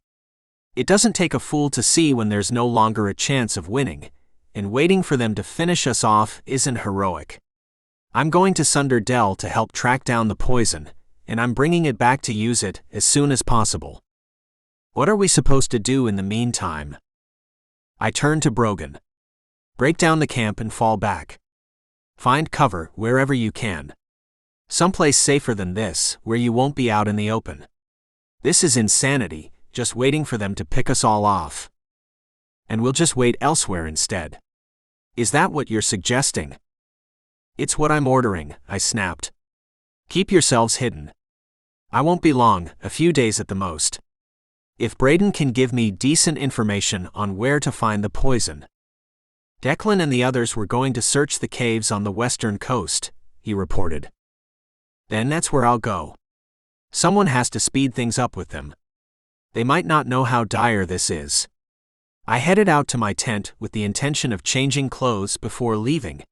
It doesn't take a fool to see when there's no longer a chance of winning, and waiting for them to finish us off isn't heroic. I'm going to Sunder Dell to help track down the poison, and I'm bringing it back to use it as soon as possible. What are we supposed to do in the meantime? I turned to Brogan. Break down the camp and fall back. Find cover wherever you can. Someplace safer than this, where you won't be out in the open. This is insanity, just waiting for them to pick us all off. And we'll just wait elsewhere instead. Is that what you're suggesting? It's what I'm ordering, I snapped. Keep yourselves hidden. I won't be long, a few days at the most. If Braden can give me decent information on where to find the poison. Declan and the others were going to search the caves on the western coast, he reported. Then that's where I'll go. Someone has to speed things up with them. They might not know how dire this is. I headed out to my tent with the intention of changing clothes before leaving.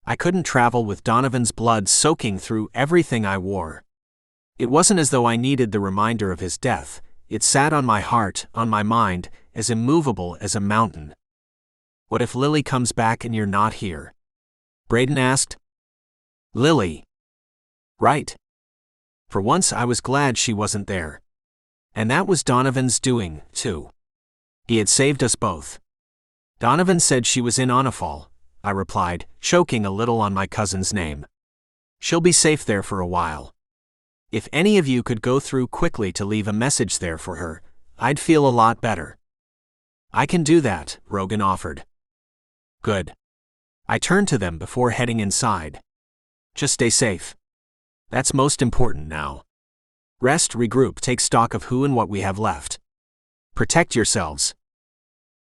I couldn't travel with Donovan's blood soaking through everything I wore. It wasn't as though I needed the reminder of his death. It sat on my heart, on my mind, as immovable as a mountain. What if Lily comes back and you're not here? Braden asked. Lily. Right. For once I was glad she wasn't there. And that was Donovan's doing, too. He had saved us both. Donovan said she was in Onifal, I replied, choking a little on my cousin's name. She'll be safe there for a while. If any of you could go through quickly to leave a message there for her, I'd feel a lot better. I can do that, Rogan offered. Good. I turned to them before heading inside. Just stay safe. That's most important now. Rest, regroup, take stock of who and what we have left. Protect yourselves.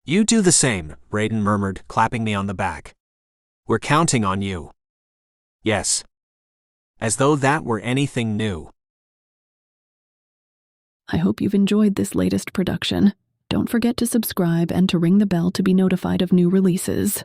You do the same, Braden murmured, clapping me on the back. We're counting on you. Yes. As though that were anything new. I hope you've enjoyed this latest production. Don't forget to subscribe and to ring the bell to be notified of new releases.